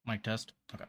Mic test. Okay.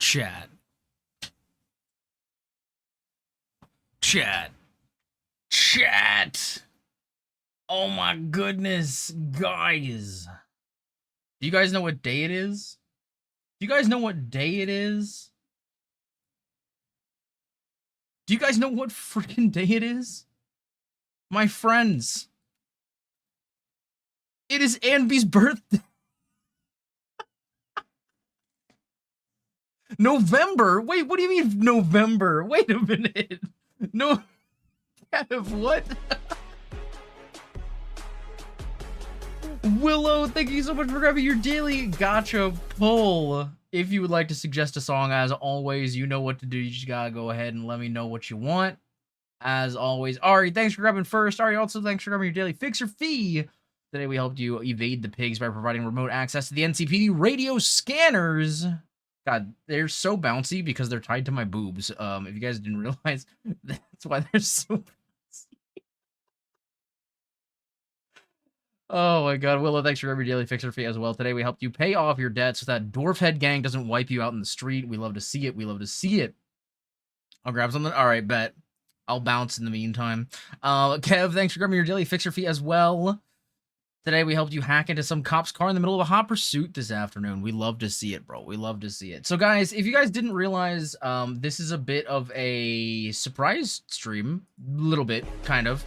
Chat. Chat. Chat. Oh my goodness, guys. Do you guys know what day it is? Do you guys know what day it is? Do you guys know what freaking day it is? My friends. It is ANBY'S birthday. November? Wait, what do you mean November? Wait a minute. No. What? Willow, thank you so much for grabbing your daily gacha pull. If you would like to suggest a song, as always, you know what to do. You just gotta go ahead and let me know what you want. As always, Ari, thanks for grabbing first. Ari, also thanks for grabbing your daily fixer fee. Today we helped you evade the pigs by providing remote access to the NCPD radio scanners. God, they're so bouncy because they're tied to my boobs. If you guys didn't realize, that's why they're so Oh my god, Willow, thanks for every daily fixer fee as well. Today we helped you pay off your debt so that dwarf head gang doesn't wipe you out in the street. We love to see it. We love to see it. I'll grab something. All right, bet. I'll bounce in the meantime. Kev, thanks for grabbing your daily fixer fee as well. Today we helped you hack into some cop's car in the middle of a hot pursuit this afternoon. We love to see it, bro. We love to see it. So guys, if you guys didn't realize, this is a bit of a surprise stream. Little bit, kind of.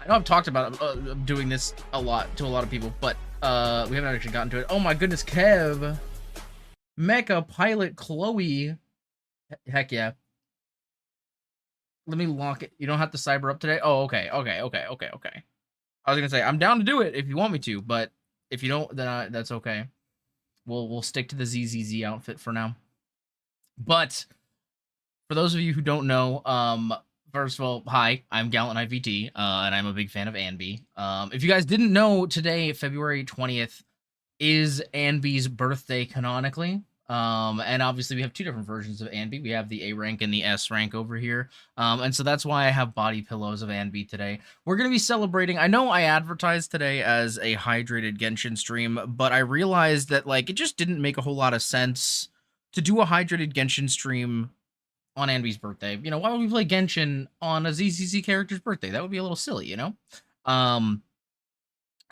I know I've talked about doing this a lot to a lot of people, but we haven't actually gotten to it. Oh my goodness, Kev. Mecha Pilot Chloe. Heck yeah. Let me lock it. You don't have to cyber up today? Oh, okay. I was going to say, I'm down to do it if you want me to, but if you don't, then that's okay. We'll stick to the ZZZ outfit for now. But for those of you who don't know, first of all, hi, I'm GallantKnightVT, and I'm a big fan of ANBY. If you guys didn't know, today, February 20th, is ANBY'S birthday canonically. And obviously we have two different versions of ANBY. We have the A rank and the S rank over here. And so that's why I have body pillows of ANBY today. We're going to be celebrating. I know I advertised today as a hydrated Genshin stream, but I realized that like it just didn't make a whole lot of sense to do a hydrated Genshin stream on ANBY'S birthday. You know, why would we play Genshin on a ZZZ character's birthday? That would be a little silly, you know?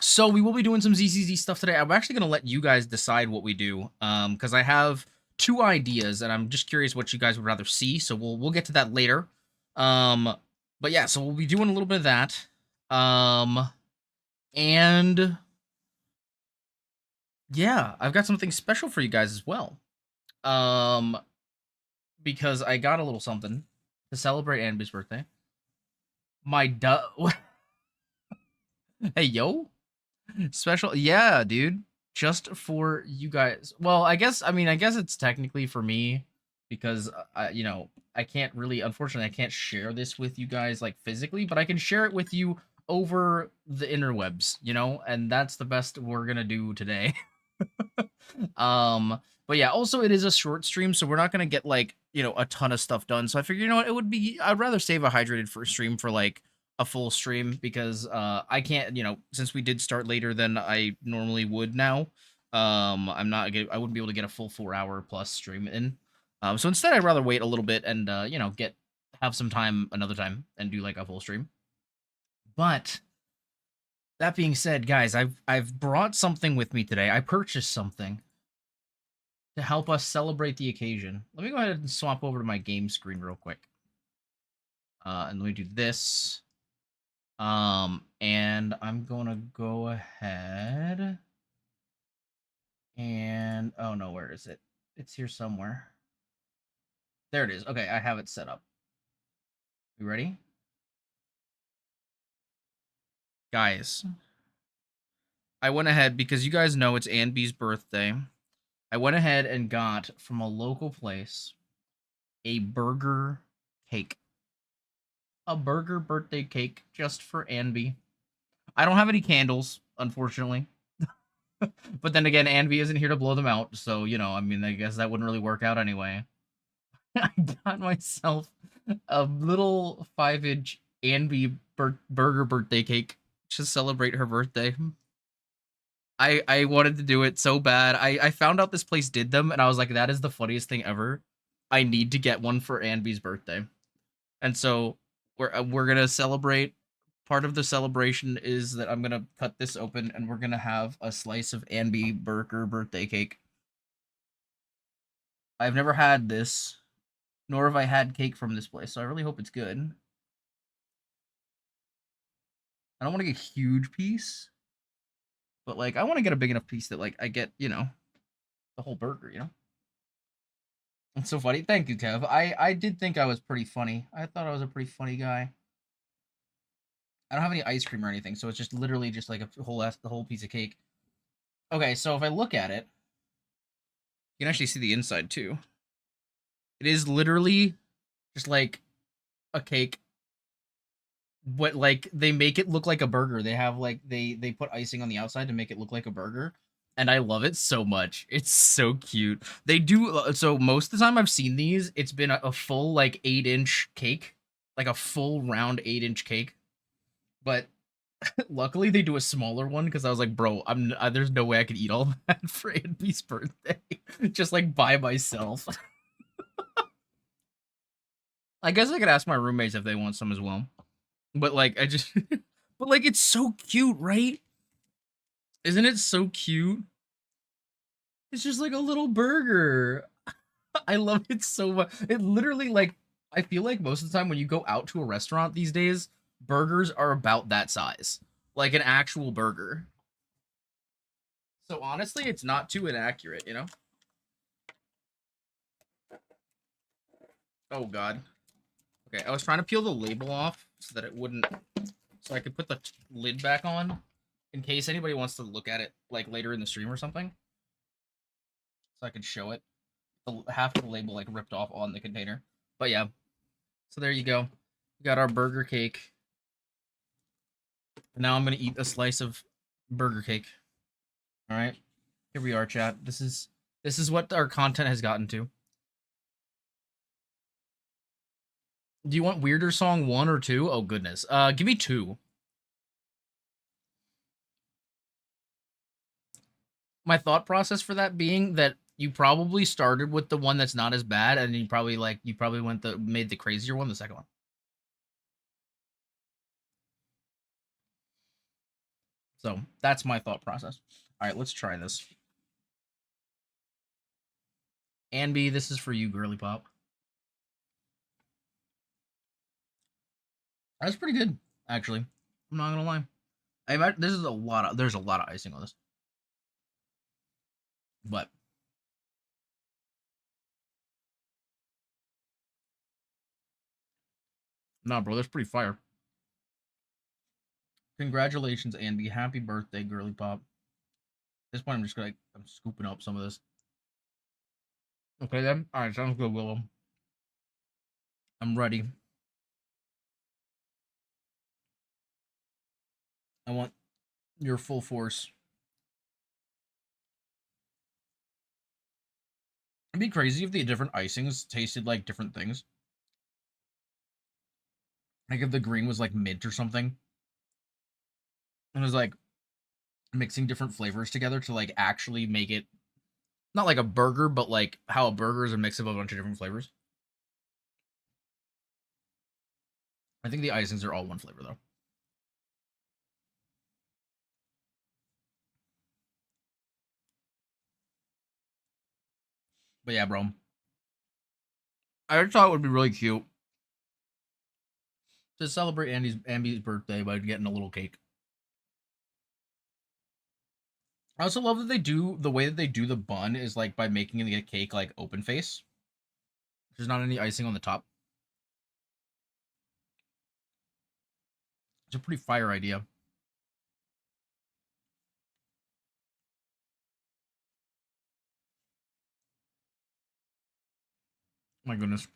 So we will be doing some ZZZ stuff today. I'm actually going to let you guys decide what we do, because I have two ideas, and I'm just curious what you guys would rather see. So we'll get to that later. But yeah, so we'll be doing a little bit of that. And yeah, I've got something special for you guys as well. Because I got a little something to celebrate ANBY'S birthday. Hey, yo. Special, yeah, dude. Just for you guys. Well, I guess it's technically for me because you know, I can't really, unfortunately, I can't share this with you guys like physically, but I can share it with you over the interwebs, you know, and that's the best we're gonna do today. But yeah, also it is a short stream, so we're not gonna get like, you know, a ton of stuff done. So I figured, you know what, I'd rather save a hydrated first stream for like a full stream because I can't, you know, since we did start later than I normally would now, I wouldn't be able to get a full 4-hour plus stream in. So instead I'd rather wait a little bit and you know, have some time another time and do like a full stream. But that being said, guys, I've brought something with me today. I purchased something to help us celebrate the occasion. Let me go ahead and swap over to my game screen real quick. And let me do this. And I'm gonna go ahead and, oh no, where is it? It's here somewhere. There it is. Okay, I have it set up. You ready? Guys, I went ahead, because you guys know it's ANBY'S birthday. I went ahead and got from a local place a burger cake. A burger birthday cake just for ANBY. I don't have any candles, unfortunately. But then again, ANBY isn't here to blow them out, so, you know, I mean, I guess that wouldn't really work out anyway. I got myself a little 5-inch ANBY burger birthday cake to celebrate her birthday. I wanted to do it so bad. I found out this place did them, and I was like, that is the funniest thing ever. I need to get one for Anby's birthday. And so we're going to celebrate. Part of the celebration is that I'm going to cut this open and we're going to have a slice of Anby Burger birthday cake. I've never had this, nor have I had cake from this place, so I really hope it's good. I don't want to get a huge piece, but like I want to get a big enough piece that like I get, you know, the whole burger, you know? It's so funny. Thank you, Kev. I did think I was pretty funny. I thought I was a pretty funny guy. I don't have any ice cream or anything, so it's just literally just like the whole piece of cake. Okay, so if I look at it, you can actually see the inside too. It is literally just like a cake, but like they make it look like a burger. They have like they put icing on the outside to make it look like a burger, and I love it so much. It's so cute. They do so most of the time I've seen these, it's been a full like 8-inch cake, like a full round 8-inch cake. But luckily they do a smaller one because I was like, bro, there's no way I could eat all that for Anby's birthday, just like by myself. I guess I could ask my roommates if they want some as well. But like I just but like it's so cute, right? Isn't it so cute? It's just like a little burger. I love it so much. It literally like I feel like most of the time when you go out to a restaurant these days, burgers are about that size. Like an actual burger. So honestly, it's not too inaccurate, you know? Oh god. Okay, I was trying to peel the label off so that it wouldn't so I could put the lid back on in case anybody wants to look at it like later in the stream or something. So I could show it. Half of the label like ripped off on the container. But yeah. So there you go. We got our burger cake. Now I'm gonna eat a slice of burger cake. All right. Here we are, chat. This is what our content has gotten to. Do you want weirder song 1 or 2? Oh goodness. Give me 2. My thought process for that being that you probably started with the one that's not as bad, and you probably made the crazier one the second one. So that's my thought process. All right, let's try this. Anby, this is for you, girly pop. That's pretty good, actually. I'm not gonna lie. There's a lot of icing on this, but nah, bro, that's pretty fire. Congratulations, Anby. Happy birthday, girly pop. At this point, I'm scooping up some of this. Okay then. All right, sounds good, Willow. I'm ready. I want your full force. It'd be crazy if the different icings tasted like different things. Like if the green was like mint or something. And it was like mixing different flavors together to like actually make it not like a burger, but like how a burger is a mix of a bunch of different flavors. I think the icings are all one flavor though. But yeah, bro. I just thought it would be really cute to celebrate Andy's birthday by getting a little cake. I also love that the way that they do the bun is like by making the cake like open face. There's not any icing on the top. It's a pretty fire idea. My goodness.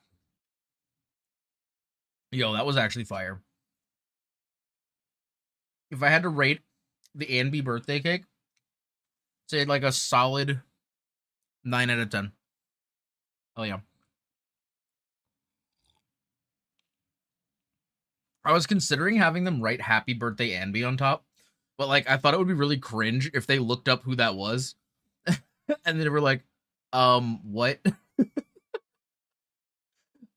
Yo, that was actually fire. If I had to rate the Anby birthday cake, say like a solid 9 out of 10. Oh yeah. I was considering having them write happy birthday Anby on top, but like I thought it would be really cringe if they looked up who that was and they were like, what?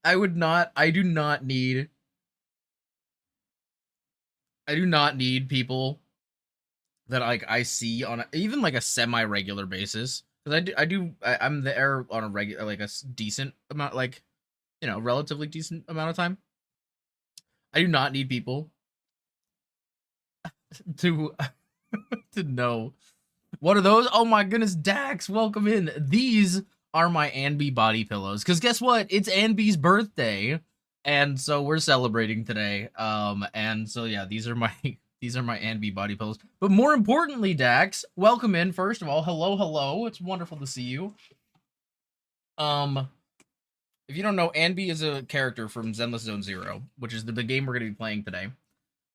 I would not. I do not need people that like I see on even like a semi-regular basis, because I'm there on a regular, like decent amount, like, you know, relatively decent amount of time. I do not need people to to know what are those. Oh my goodness, Dax, welcome in. These are my Anby body pillows, because guess what, it's Anby's birthday, and so we're celebrating today. And so yeah, these are my these are my Anby body pillows. But more importantly, Dax, welcome in. First of all, hello, it's wonderful to see you. If you don't know, Anby is a character from Zenless Zone Zero, which is the game we're going to be playing today.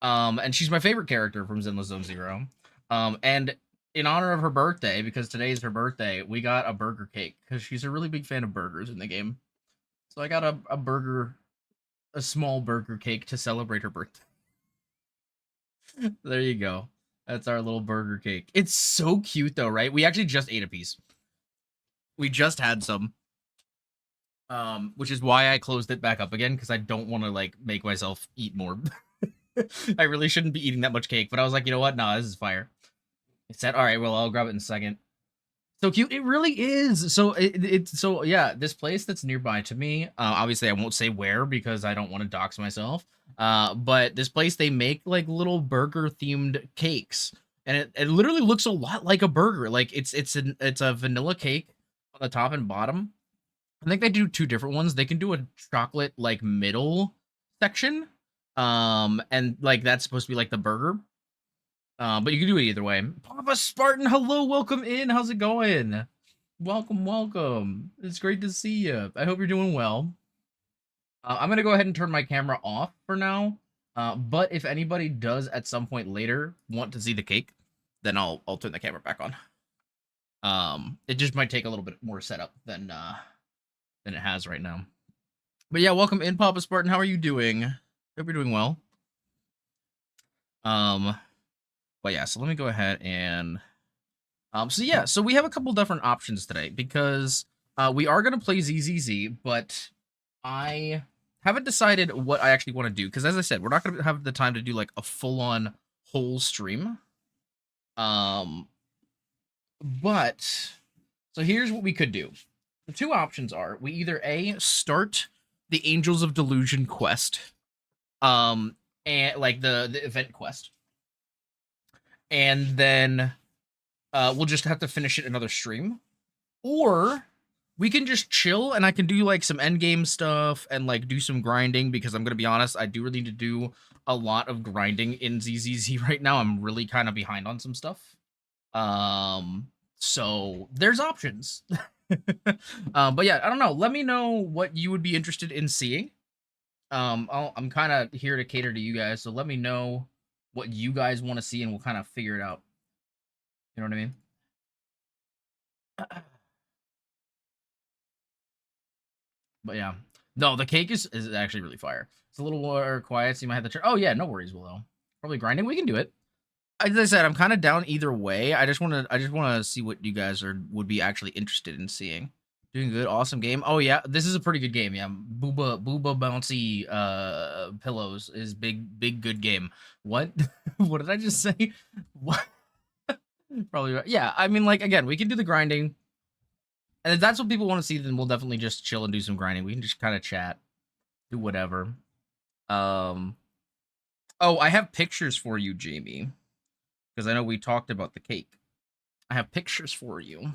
And she's my favorite character from Zenless Zone Zero. And in honor of her birthday, because today is her birthday, we got a burger cake, because she's a really big fan of burgers in the game. So I got a small burger cake to celebrate her birthday. There you go. That's our little burger cake. It's so cute though, right? We actually just ate a piece. We just had some. Which is why I closed it back up again, because I don't want to like make myself eat more. I really shouldn't be eating that much cake, but I was like, you know what? Nah, this is fire. It said, all right, well, I'll grab it in a second. So cute. It really is. So so yeah, this place that's nearby to me, obviously I won't say where because I don't want to dox myself. But this place, they make like little burger themed cakes, and it literally looks a lot like a burger. Like it's a vanilla cake on the top and bottom. I think they do two different ones. They can do a chocolate like middle section, and like that's supposed to be like the burger. But you can do it either way. Papa Spartan, hello, welcome in. How's it going? Welcome. It's great to see you. I hope you're doing well. I'm gonna go ahead and turn my camera off for now. But if anybody does at some point later want to see the cake, then I'll turn the camera back on. It just might take a little bit more setup than it has right now. But yeah, welcome in, Papa Spartan. How are you doing? Hope you're doing well. But yeah, so let me go ahead and so yeah, so we have a couple different options today, because we are gonna play ZZZ, but I haven't decided what I actually want to do, because as I said, we're not gonna have the time to do like a full-on whole stream. But so here's what we could do. The two options are, we either A, start the Angels of Delusion quest, and like the event quest, and then we'll just have to finish it another stream, or we can just chill and I can do like some endgame stuff and like do some grinding, because I'm gonna be honest, I do really need to do a lot of grinding in ZZZ right now. I'm really kind of behind on some stuff. So there's options. But yeah, I don't know. Let me know what you would be interested in seeing. I'm kind of here to cater to you guys, so let me know what you guys want to see, and we'll kind of figure it out. You know what I mean? But yeah, no, the cake is actually really fire. It's a little more quiet, so you might have to turn. Oh yeah, no worries, Willow. Probably grinding. We can do it. As I said, I'm kind of down either way. I just want to see what you guys would be actually interested in seeing. Doing good, awesome game. Oh yeah, this is a pretty good game. Yeah, Booba bouncy pillows is big good game. What? What did I just say? What? Probably right. Yeah, I mean, like, again, we can do the grinding, and if that's what people want to see, then we'll definitely just chill and do some grinding. We can just kind of chat, do whatever. Oh, I have pictures for you, Jamie, because I know we talked about the cake. I have pictures for you.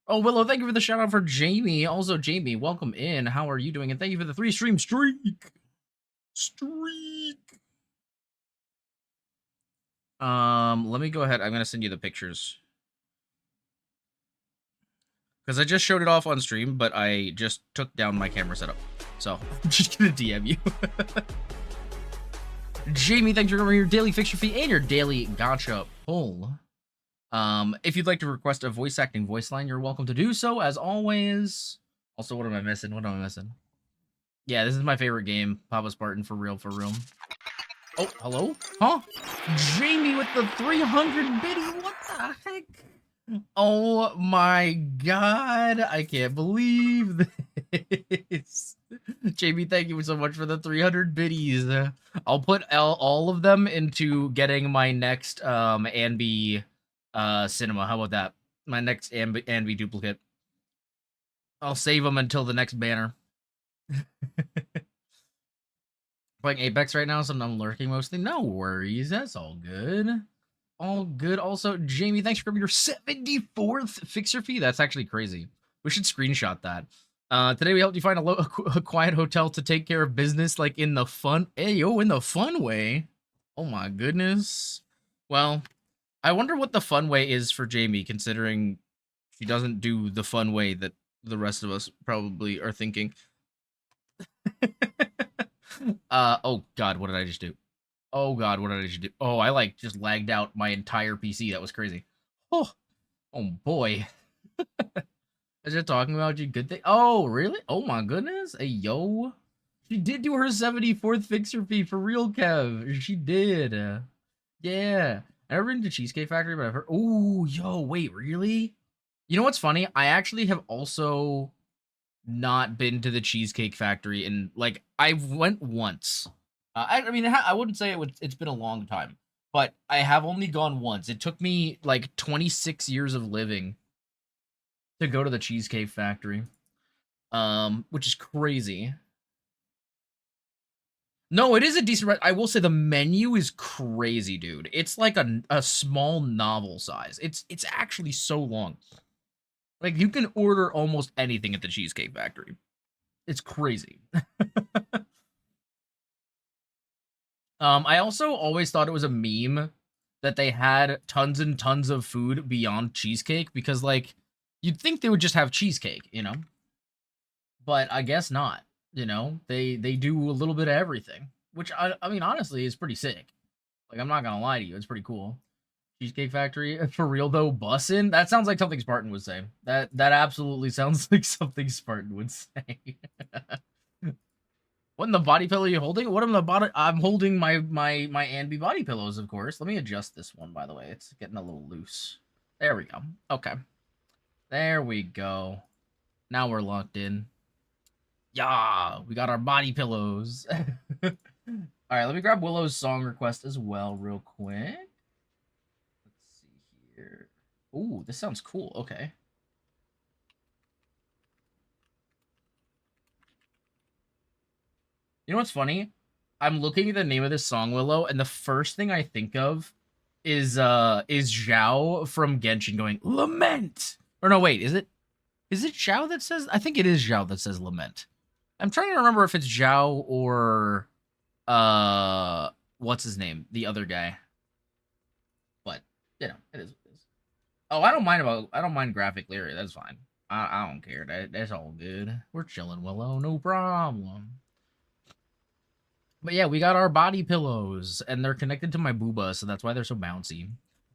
Oh, Willow, thank you for the shout out for Jamie. Also, Jamie, welcome in. How are you doing? And thank you for the 3-stream streak. Let me go ahead. I'm gonna send you the pictures, because I just showed it off on stream, but I just took down my camera setup, so I'm just gonna DM you. Jamie, thanks for your daily fixture fee and your daily gotcha pull. If you'd like to request a voice acting voice line, you're welcome to do so, as always. Also, what am I missing? What am I missing? Yeah, this is my favorite game, Papa Spartan, for real, for real. Oh, hello? Huh? Jamie with the 300 biddy, what the heck? Oh my god, I can't believe this. JB, thank you so much for the 300 biddies. I'll put all of them into getting my next Anby cinema. How about that? My next Anby duplicate. I'll save them until the next banner. Playing Apex right now, so I'm lurking mostly. No worries, that's all good. All good. Also, Jamie, thanks for your 74th fixer fee. That's actually crazy. We should screenshot that. Today we helped you find a quiet hotel to take care of business, like in the fun. Hey, yo, in the fun way. Oh my goodness. Well, I wonder what the fun way is for Jamie, considering she doesn't do the fun way that the rest of us probably are thinking. Oh god, what did I just do? Oh god, what did I just do? Oh, I like just lagged out my entire PC. That was crazy. Oh, oh boy. Is it talking about you good thing? Oh, really? Oh my goodness. Hey, yo. She did do her 74th fixer fee for real, Kev. She did. Yeah. I never been to Cheesecake Factory, but I've heard. Oh, yo, wait, really? You know what's funny? I actually have also not been to the Cheesecake Factory, and like I went once. I mean, I wouldn't say it's been a long time, but I have only gone once. It took me like 26 years of living to go to the Cheesecake Factory, which is crazy. No, it is a decent. I will say the menu is crazy, dude. It's like a small novel size. It's actually so long. Like you can order almost anything at the Cheesecake Factory. It's crazy. I also always thought it was a meme that they had tons and tons of food beyond cheesecake because, like, you'd think they would just have cheesecake, you know? But I guess not. You know, they do a little bit of everything, which I mean, honestly, is pretty sick. Like, I'm not gonna lie to you, it's pretty cool. Cheesecake Factory, for real though, bussin'? That sounds like something Spartan would say. That absolutely sounds like something Spartan would say. What in the body pillow are you holding? What in the body? I'm holding my Anby body pillows, of course. Let me adjust this one, by the way. It's getting a little loose. There we go. Okay. There we go. Now we're locked in. Yeah, we got our body pillows. All right, let me grab Willow's song request as well, real quick. Let's see here. Ooh, this sounds cool. Okay. You know what's funny? I'm looking at the name of this song, Willow, and the first thing I think of is Zhao from Genshin going lament. Or no, wait, is it Zhao that says? I think it is Zhao that says lament. I'm trying to remember if it's Zhao or what's his name, the other guy. But you know, it is what it is. Oh, I don't mind graphic lyric. That's fine. I don't care. That's all good. We're chilling, Willow. No problem. But yeah, we got our body pillows, and they're connected to my booba, so that's why they're so bouncy.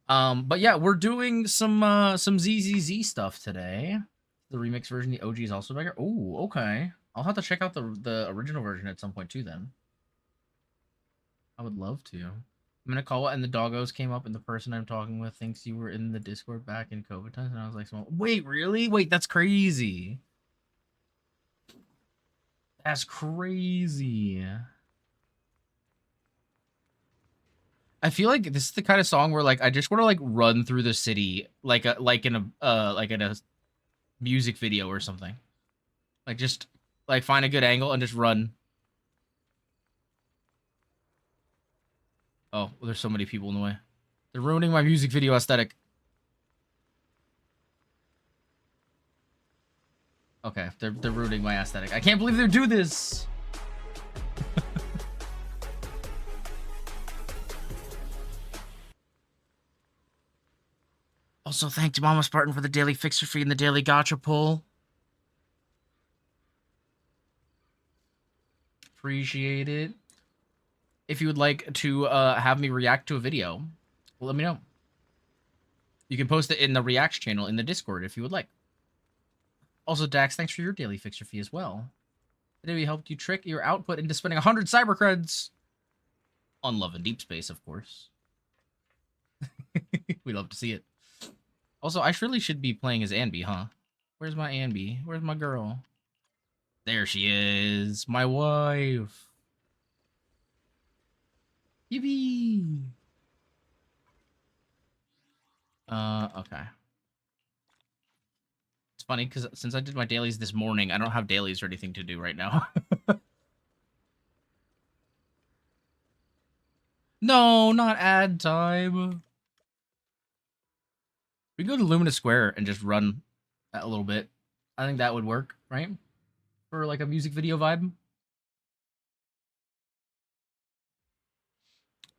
But yeah, we're doing some ZZZ stuff today. The remix version, the OG is also back here. Oh, okay. I'll have to check out the original version at some point too. Then I would love to. I'm gonna call it, and the doggos came up, and the person I'm talking with thinks you were in the Discord back in COVID times, and I was like, wait, really? Wait, that's crazy. That's crazy. I feel like this is the kind of song where like I just want to like run through the city like in a music video or something. Like just like find a good angle and just run. Oh, there's so many people in the way. They're ruining my music video aesthetic. Okay, they're ruining my aesthetic. I can't believe they do this. Also, thanks Mama Spartan for the daily fixer fee and the daily gotcha pull. Appreciate it. If you would like to have me react to a video, let me know. You can post it in the reacts channel in the Discord if you would like. Also, Dax, thanks for your daily fixer fee as well. Today we helped you trick your output into spending 100 cyber creds on Love and Deep Space, of course. We love to see it. Also, I surely should be playing as Anby, huh? Where's my Anby? Where's my girl? There she is, my wife. Yippee! Okay. It's funny because since I did my dailies this morning, I don't have dailies or anything to do right now. No, not ad time. We go to Luminous Square and just run a little bit. I think that would work, right? For like a music video vibe.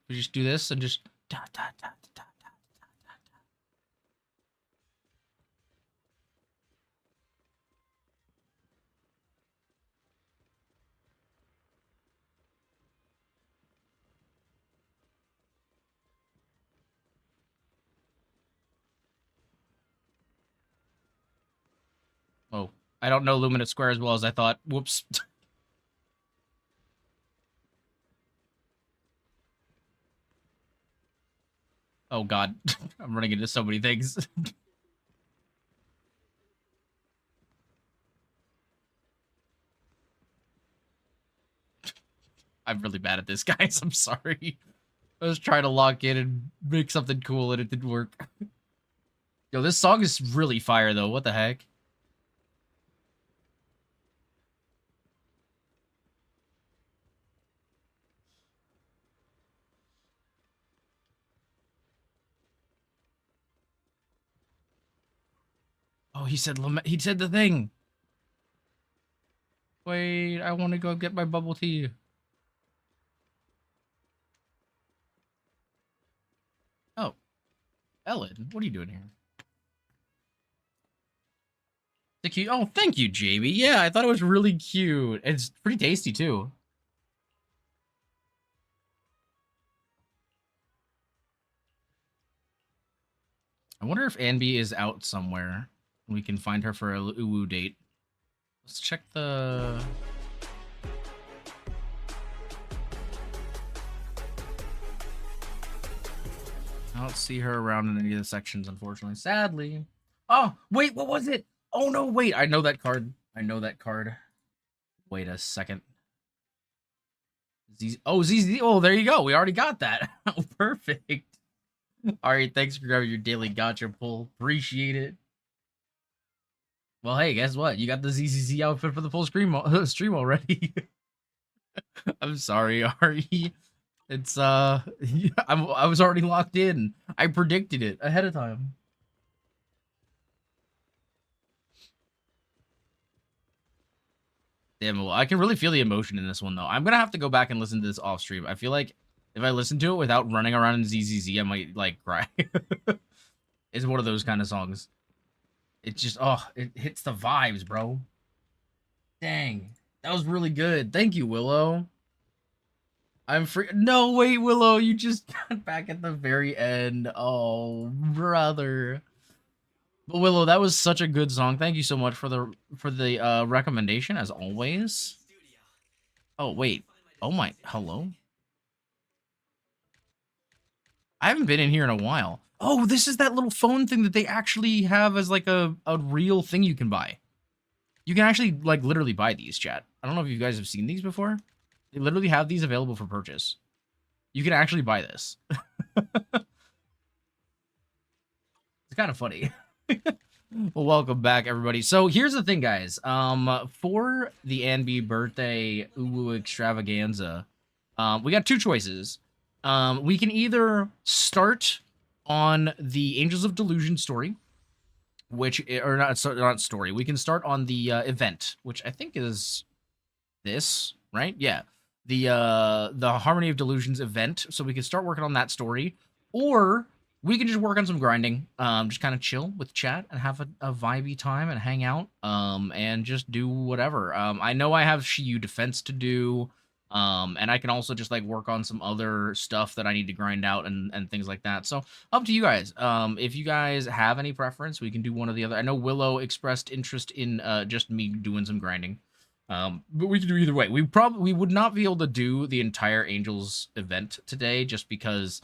We just do this and just da, da, da, da, da. Oh, I don't know Luminous Square as well as I thought. Whoops. Oh god, I'm running into so many things. I'm really bad at this, guys. I'm sorry. I was trying to lock in and make something cool and it didn't work. Yo, this song is really fire though. What the heck? Oh, he said the thing. Wait, I want to go get my bubble tea. Oh, Ellen, what are you doing here? The cute. Oh, thank you, Jamie. Yeah, I thought it was really cute. It's pretty tasty too. I wonder if Anby is out somewhere. We can find her for a uwu date. Let's check the. I don't see her around in any of the sections, unfortunately. Sadly. Oh, wait, what was it? Oh, no, wait. I know that card. I know that card. Wait a second. ZZZ. Oh, there you go. We already got that. Oh, perfect. All right, thanks for grabbing your daily gotcha pull. Appreciate it. Well, hey, guess what? You got the ZZZ outfit for the full stream already. I'm sorry, Ari. It's I was already locked in. I predicted it ahead of time. Damn, well, I can really feel the emotion in this one though. I'm gonna have to go back and listen to this off stream. I feel like if I listen to it without running around in ZZZ, I might like cry. It's one of those kind of songs. It just it hits the vibes, bro. Dang, that was really good. Thank you, Willow. I'm free. No, wait, Willow, you just got back at the very end. Oh, brother. But Willow, that was such a good song. Thank you so much for the recommendation, as always. Oh, wait. Oh my, hello? I haven't been in here in a while. Oh, this is that little phone thing that they actually have as like a real thing you can buy. You can actually like literally buy these, chat. I don't know if you guys have seen these before. They literally have these available for purchase. You can actually buy this. It's kind of funny. Well, welcome back, everybody. So here's the thing, guys. For the ANBY birthday uwu extravaganza, we got two choices. We can either start on the Angels of Delusion story, which or not story. We can start on the event, which I think is this, right? Yeah. The Harmony of Delusions event. So we can start working on that story, or we can just work on some grinding. Just kind of chill with chat and have a vibey time and hang out. And just do whatever. I know I have Shiyu defense to do. And I can also just like work on some other stuff that I need to grind out and things like that. So up to you guys. If you guys have any preference, we can do one or the other. I know Willow expressed interest in just me doing some grinding. But we can do either way. We would not be able to do the entire Angels event today just because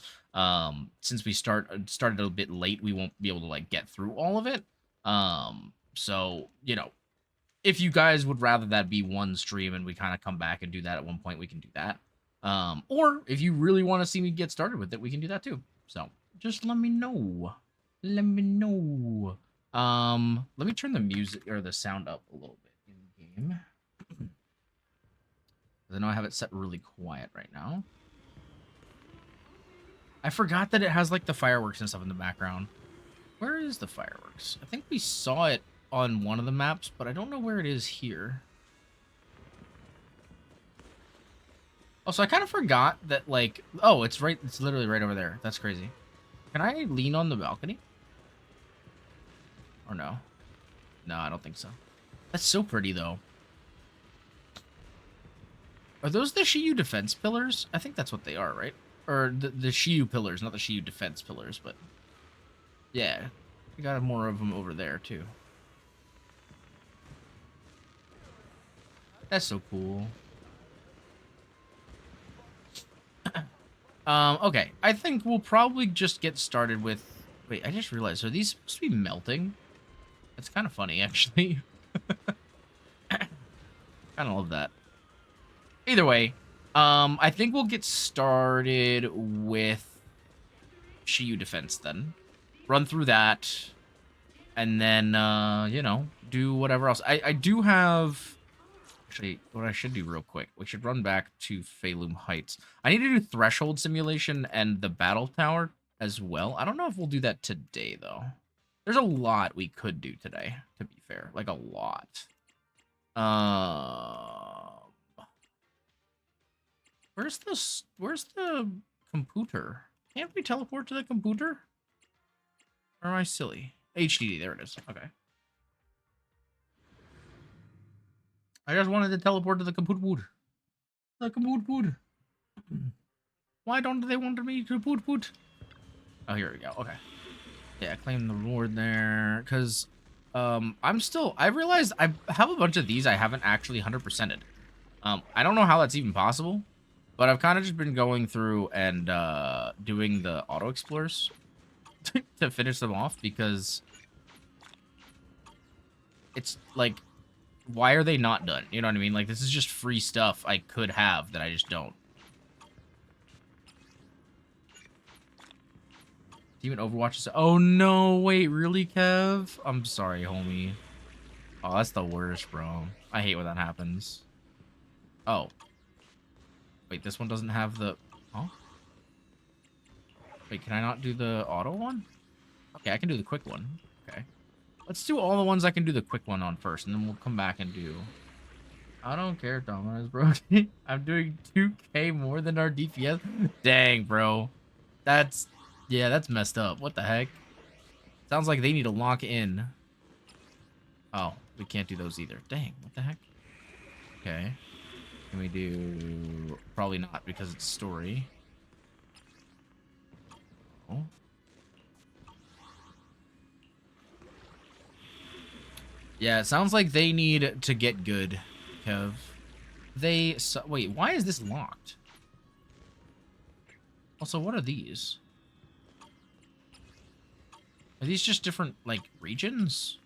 since we started a bit late, we won't be able to like get through all of it. So, you know, if you guys would rather that be one stream and we kind of come back and do that at one point, we can do that. Or if you really want to see me get started with it, we can do that too. So just let me know. Let me know. Let me turn the music or the sound up a little bit in game. I know I have it set really quiet right now. I forgot that it has like the fireworks and stuff in the background. Where is the fireworks? I think we saw it on one of the maps, but I don't know where it is here. Also, I kind of forgot that, like, oh, it's literally right over there. That's crazy. Can I lean on the balcony? Or no? No, I don't think so. That's so pretty, though. Are those the Shiyu defense pillars? I think that's what they are, right? Or the Shiyu pillars, not the Shiyu defense pillars, but... yeah, we got more of them over there, too. That's so cool. Okay, I think we'll probably just get started with... wait, I just realized, are these supposed to be melting? That's kind of funny, actually. Kind of love that. Either way, I think we'll get started with Shiyu defense then. Run through that, and then, you know, do whatever else. I do have... actually, what I should do real quick, we should run back to Feilum Heights. I need to do Threshold Simulation and the Battle Tower as well. I don't know if we'll do that today, though. There's a lot we could do today, to be fair. Like, a lot. Where's the computer? Can't we teleport to the computer? Or am I silly? HDD, there it is. Okay. I just wanted to teleport to the computer. The computer. Why don't they want me to put? Oh, here we go. Okay. Yeah, claim the reward there. Because I realized I have a bunch of these I haven't actually 100%ed. I don't know how that's even possible. But I've kind of just been going through and doing the auto explorers to finish them off because it's like, why are they not done? You know what I mean? Like, this is just free stuff I could have that I just don't. Even Overwatch is... oh no, wait, really, Kev? I'm sorry, homie. Oh, that's the worst, bro. I hate when that happens. Oh. Wait, this one doesn't have the... huh? Wait, can I not do the auto one? Okay, I can do the quick one. Okay. Let's do all the ones I can do the quick one on first, and then we'll come back and do... I don't care, Domino's, bro. I'm doing 2K more than our DPS. Dang, bro. That's... yeah, that's messed up. What the heck? Sounds like they need to lock in. Oh, we can't do those either. Dang, what the heck? Okay. Can we do... probably not, because it's story. Oh. Yeah, it sounds like they need to get good, Kev. They... so, wait, why is this locked? Also, what are these? Are these just different, like, regions?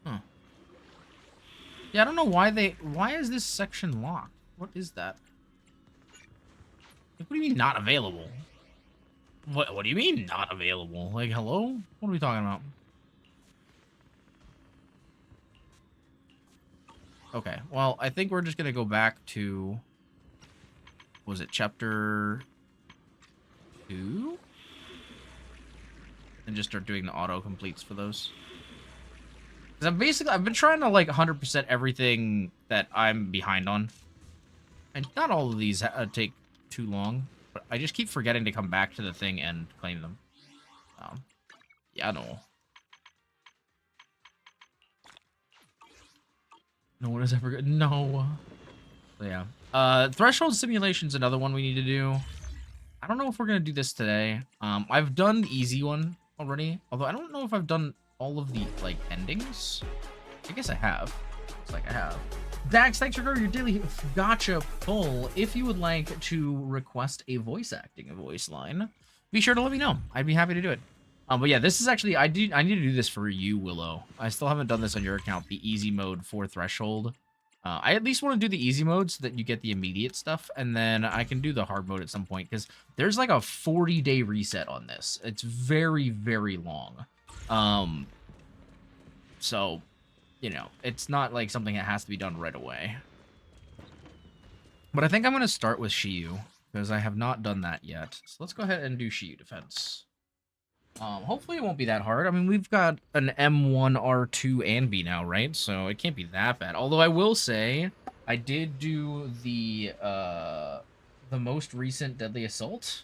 Huh. Yeah, I don't know why they... why is this section locked? What is that? Like, what do you mean not available? What do you mean not available? Like, hello? What are we talking about? Okay, well, I think we're just gonna go back to... was it chapter 2? And just start doing the auto completes for those. Because I've been trying to like 100% everything that I'm behind on. And not all of these take too long. But I just keep forgetting to come back to the thing and claim them. Yeah, no. No one has ever... no. So, yeah. Threshold Simulation's another one we need to do. I don't know if we're going to do this today. I've done the easy one already. Although I don't know if I've done all of the, like, endings. I guess I have. Looks like I have. Dax, thanks for your daily gotcha pull. If you would like to request a voice acting voice line, be sure to let me know. I'd be happy to do it. But yeah, this is actually I need to do this for you, Willow. I still haven't done this on your account. The easy mode for threshold. I at least want to do the easy mode so that you get the immediate stuff, and then I can do the hard mode at some point because there's like a 40-day reset on this. It's very, very long. So you know, it's not like something that has to be done right away. But I think I'm gonna start with Shiyu because I have not done that yet. So let's go ahead and do Shiyu defense. Hopefully it won't be that hard. I mean, we've got an M1 R2 ANBY now, right? So it can't be that bad. Although I will say, I did do the most recent Deadly Assault.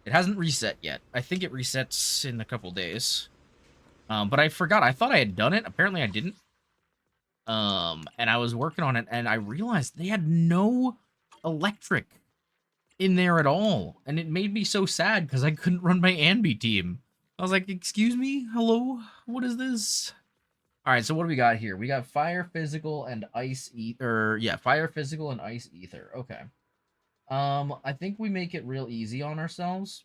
It hasn't reset yet. I think it resets in a couple days. But I forgot. I thought I had done it. Apparently I didn't. And I was working on it, and I realized they had no electric in there at all. And it made me so sad because I couldn't run my ANBY team. I was like, excuse me? Hello? What is this? All right, so what do we got here? We got fire, physical, and ice ether. Yeah, fire, physical, and ice ether. Okay. I think we make it real easy on ourselves.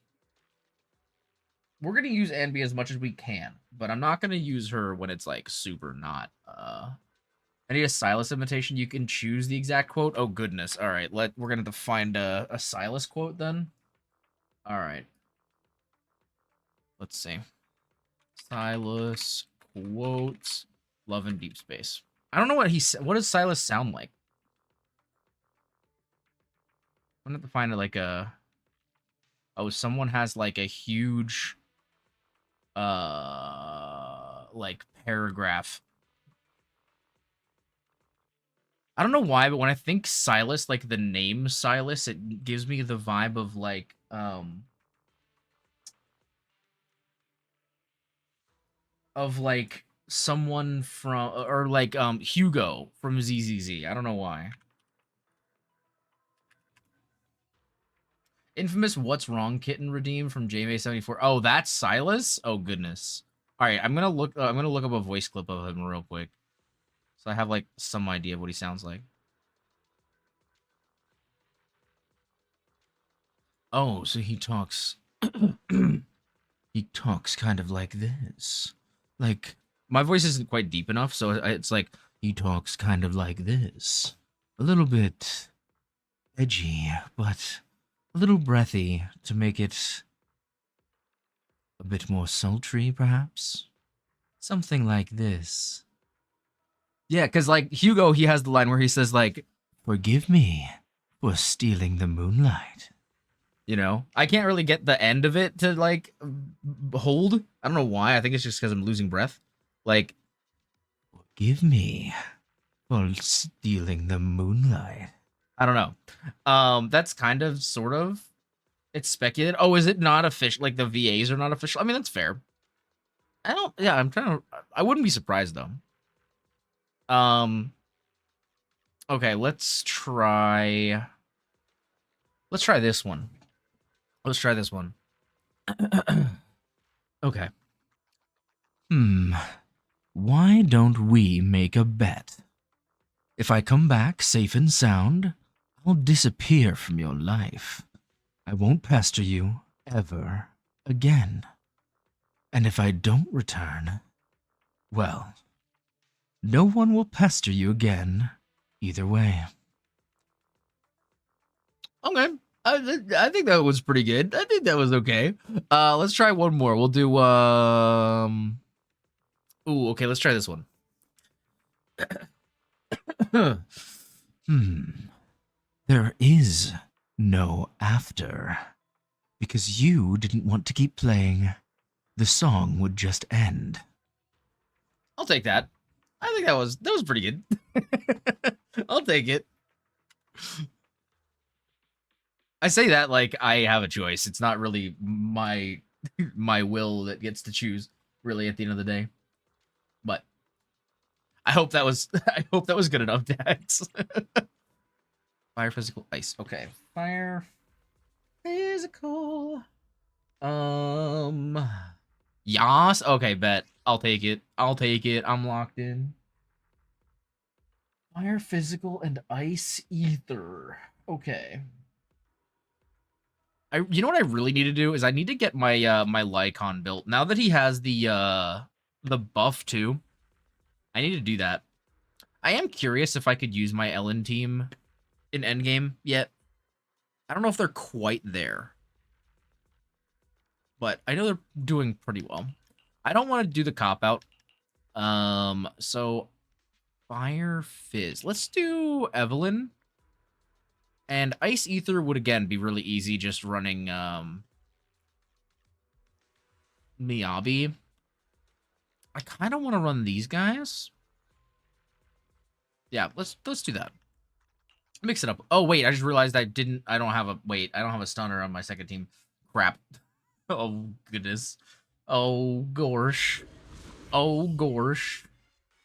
We're going to use ANBY as much as we can, but I'm not going to use her when it's, like, super not, I need a Silas imitation. You can choose the exact quote. Oh, goodness. All right, we're going to have to find a Silas quote, then. All right. Let's see. Silas quotes love in deep space. I don't know what what does Silas sound like? I'm gonna have to find it like a someone has like a huge like paragraph. I don't know why, but when I think Silas, like the name Silas, it gives me the vibe of like someone from or like Hugo from ZZZ. I don't know why. Infamous What's Wrong Kitten redeemed from JMA74. Oh, that's Silas? Oh goodness. All right, I'm going to look up a voice clip of him real quick. So I have like some idea of what he sounds like. Oh, so he talks he talks kind of like this. Like, my voice isn't quite deep enough, so it's like, he talks kind of like this. A little bit edgy, but a little breathy to make it a bit more sultry, perhaps? Something like this. Yeah, because, like, Hugo, he has the line where he says, like, forgive me for stealing the moonlight. You know, I can't really get the end of it to like hold. I don't know why. I think it's just because I'm losing breath. Like, forgive me for stealing the moonlight. I don't know. That's kind of sort of it's speculated. Oh, is it not official? Like the VAs are not official. I mean, that's fair. I don't. Yeah, I'm trying to. I wouldn't be surprised though. Okay, let's try. Let's try this one. Let's try this one. Okay. Why don't we make a bet? If I come back safe and sound, I'll disappear from your life. I won't pester you ever again. And if I don't return, well, no one will pester you again either way. Okay. I think that was pretty good. I think that was okay. Let's try one more. We'll do ooh, okay, let's try this one. There is no after. Because you didn't want to keep playing. The song would just end. I'll take that. I think that was pretty good. I'll take it. I say that like I have a choice. It's not really my will that gets to choose, really, at the end of the day. But I hope that was good enough, Dax. Fire, physical, ice. Okay. Fire, physical. Yas. Okay, bet. I'll take it. I'm locked in. Fire, physical, and ice ether. Okay. You know what I really need to do is I need to get my my Lycon built. Now that he has the buff too, I need to do that. I am curious if I could use my Ellen team in endgame yet. I don't know if they're quite there, but I know they're doing pretty well. I don't want to do the cop out. So Fire Fizz. Let's do Evelyn. And Ice Ether would again be really easy, just running Miyabi. I kind of want to run these guys. Yeah, let's do that. Mix it up. Oh wait, I just realized I don't have a stunner on my second team. Crap. Oh goodness. Oh gosh. Oh gosh.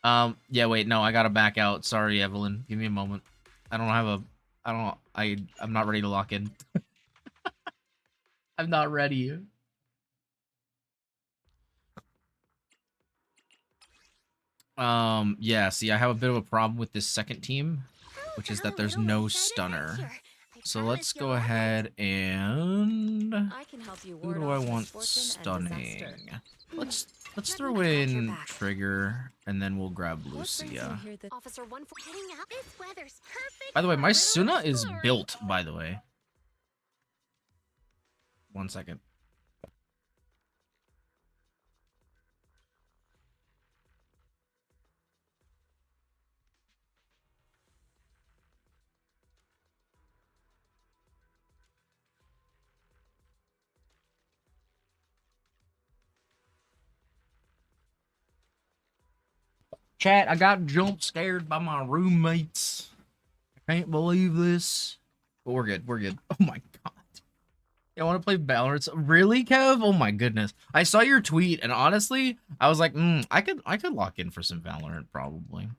Yeah, wait, no, I gotta back out. Sorry, Evelyn. Give me a moment. I'm not ready to lock in. I'm not ready. Yeah, see, I have a bit of a problem with this second team, which is that there's no stunner. So let's go ahead and who do I want stunning? Let's throw in Trigger, and then we'll grab Lucia. By the way, my Suna is built, by the way. 1 second. Chat, I got jump scared by my roommates. I can't believe this. But we're good. We're good. Oh my god. I want to play Valorant. Really, Kev? Oh my goodness. I saw your tweet, and honestly, I was like, I could lock in for some Valorant probably.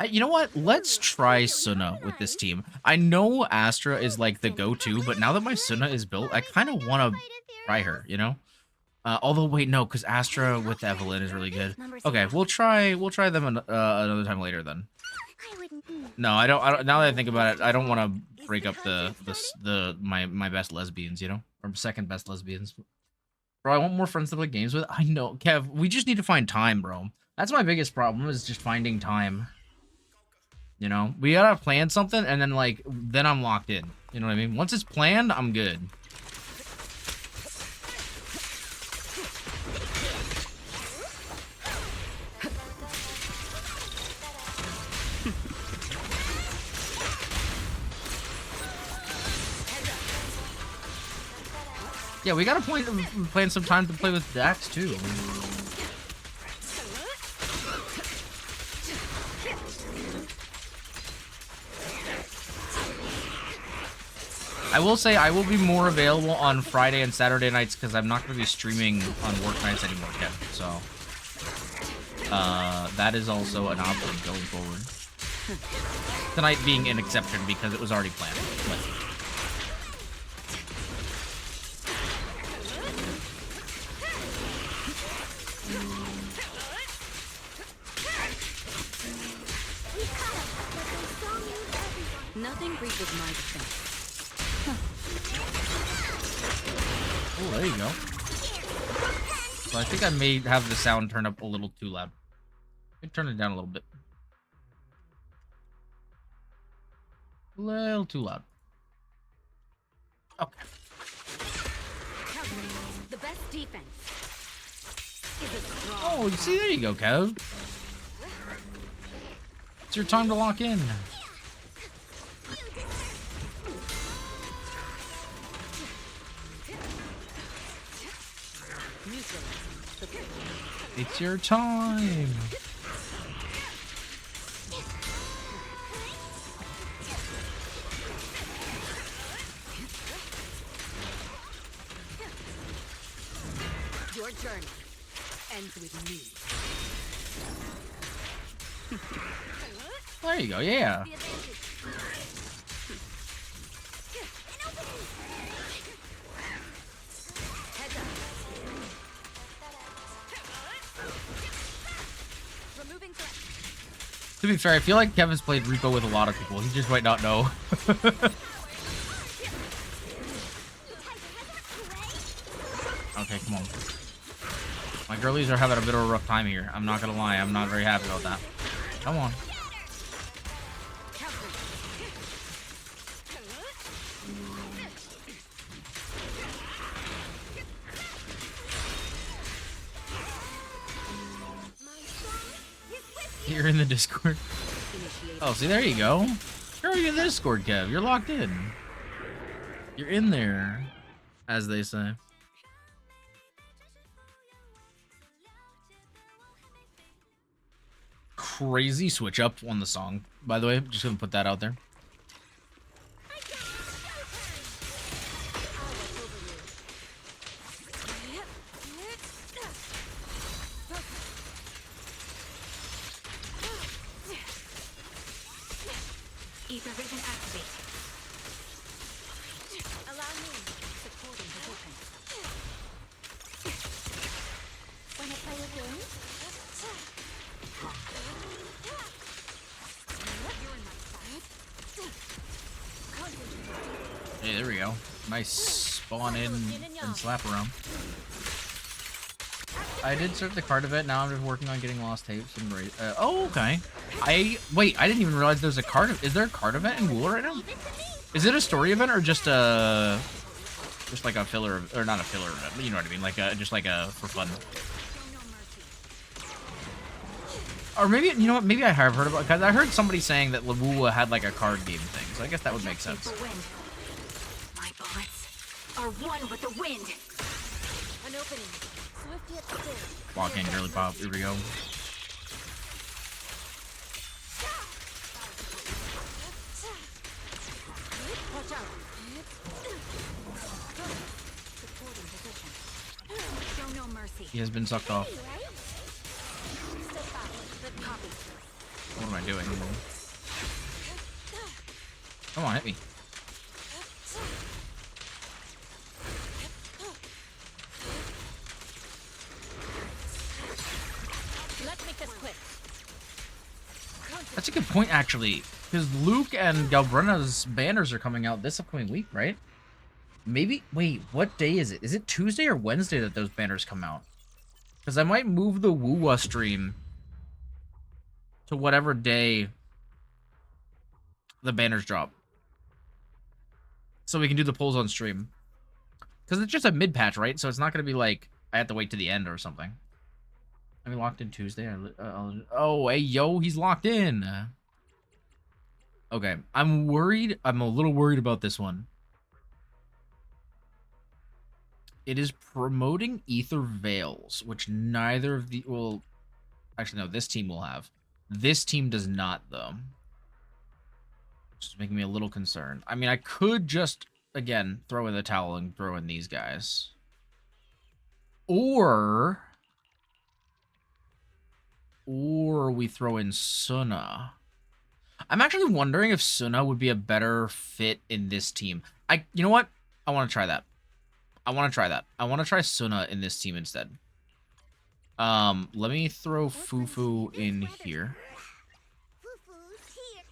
You know what? Let's try Suna with this team. I know Astra is like the go-to, but now that my Suna is built, I kind of want to try her, you know? Although wait, no, because Astra with Evelyn is really good. Okay, we'll try them another time later then. No, I don't. Now that I think about it, I don't want to break up my best lesbians, you know, or second best lesbians. Bro, I want more friends to play games with. I know, Kev. We just need to find time, bro. That's my biggest problem is just finding time. You know, we gotta plan something, and then then I'm locked in. You know what I mean? Once it's planned, I'm good. Yeah, we gotta plan some time to play with Dax too. I will say I will be more available on Friday and Saturday nights because I'm not going to be streaming on work nights anymore, Kevin. So that is also an option going forward. Tonight being an exception because it was already planned. But nothing reaches my defense. Oh, there you go. So I think I may have the sound turned up a little too loud. Let me turn it down a little bit. A little too loud. Okay. The best defense is a strong. Oh, see, there you go, Kev. It's your time to lock in. It's your time. Your journey ends with me. There you go, yeah. To be fair, I feel like Kevin's played Repo with a lot of people. He just might not know. My girlies are having a bit of a rough time here. I'm not gonna lie. I'm not very happy about that. Come on. You're in the Discord. Oh, see, there you go. You're in the Discord, Kev. You're locked in. You're in there, as they say. Crazy switch up on the song, by the way. Just gonna put that out there. Ether vision activate. Allow me supporting position. When I play a game, you're in my side. Hey, there we go. Nice spawn in and slap around. I did start the card event. Now I'm just working on getting lost tapes and oh, okay. Wait. I didn't even realize there's a card. Is there a card event in Wool right now? Is it a story event or just like a filler, or not a filler event? You know what I mean? Like just like a for fun. Or maybe, you know what? Maybe I have heard about, because I heard somebody saying that Lawua had like a card game thing. So I guess that would make sense. My bullets are one with the wind. An opening. Swift yet still. Walking, girly pop. Here we go. Watch out. Supporting position. Show no mercy. He has been sucked off. Step back. Copy. What am I doing? Come on, hit me. Let's make this quick. That's a good point, actually. Because Luke and Galbrena's banners are coming out this upcoming week, right? Maybe... Wait, what day is it? Is it Tuesday or Wednesday that those banners come out? Because I might move the Woowa stream to whatever day the banners drop. So we can do the polls on stream. Because it's just a mid-patch, right? So it's not going to be like, I have to wait to the end or something. I mean, locked in Tuesday. Oh, hey, yo, he's locked in. Okay, I'm worried. I'm a little worried about this one. It is promoting Ether Veils, which neither of the... Well, actually, no, this team will have. This team does not, though. Which is making me a little concerned. I mean, I could just, again, throw in the towel and throw in these guys. Or we throw in Suna. I'm actually wondering if Suna would be a better fit in this team. You know what? I want to try that. I want to try Suna in this team instead. Let me throw Fufu in here.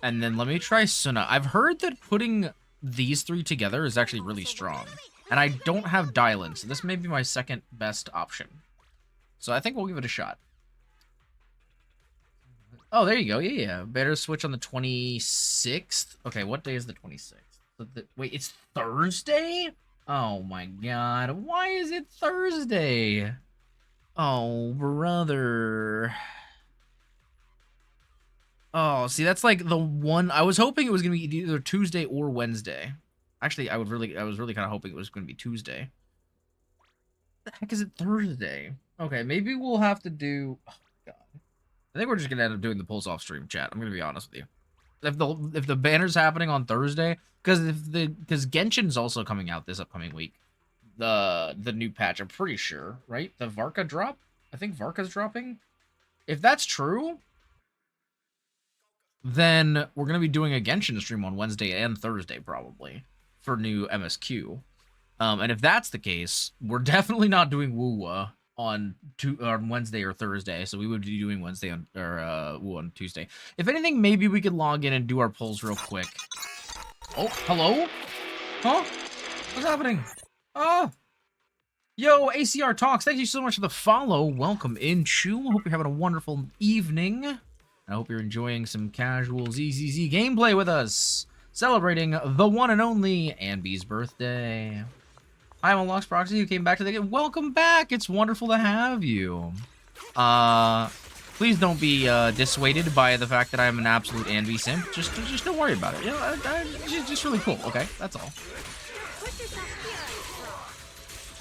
And then let me try Suna. I've heard that putting these three together is actually really strong. And I don't have Dylan, so this may be my second best option. So I think we'll give it a shot. Oh, there you go. Yeah. Better switch on the 26th. Okay, what day is the 26th? Wait, it's Thursday? Oh my god. Why is it Thursday? Oh, brother. Oh, see, that's like the one... I was hoping it was going to be either Tuesday or Wednesday. Actually, I was really kind of hoping it was going to be Tuesday. What the heck is it Thursday? Okay, maybe we'll have to do... Oh, God. I think we're just going to end up doing the pulse off stream, chat. I'm going to be honest with you. If the banner's happening on Thursday... Because Genshin's also coming out this upcoming week. The new patch, I'm pretty sure, right? The Varka drop? I think Varka's dropping. If that's true... then we're going to be doing a Genshin stream on Wednesday and Thursday, probably, for new MSQ. And if that's the case, we're definitely not doing Woowa on Wednesday or Thursday, so we would be doing Wednesday or Woo on Tuesday. If anything, maybe we could log in and do our polls real quick. Oh, hello? Huh? What's happening? Oh! Yo, ACR Talks, thank you so much for the follow. Welcome in, Chew. Hope you're having a wonderful evening. I hope you're enjoying some casual ZZZ gameplay with us. Celebrating the one and only ANBY'S birthday. Hi, I'm Unlocks Proxy, who came back to the game. Welcome back. It's wonderful to have you. Please don't be dissuaded by the fact that I'm an absolute ANBY simp. Just don't worry about it. You know, it's just really cool. Okay, that's all.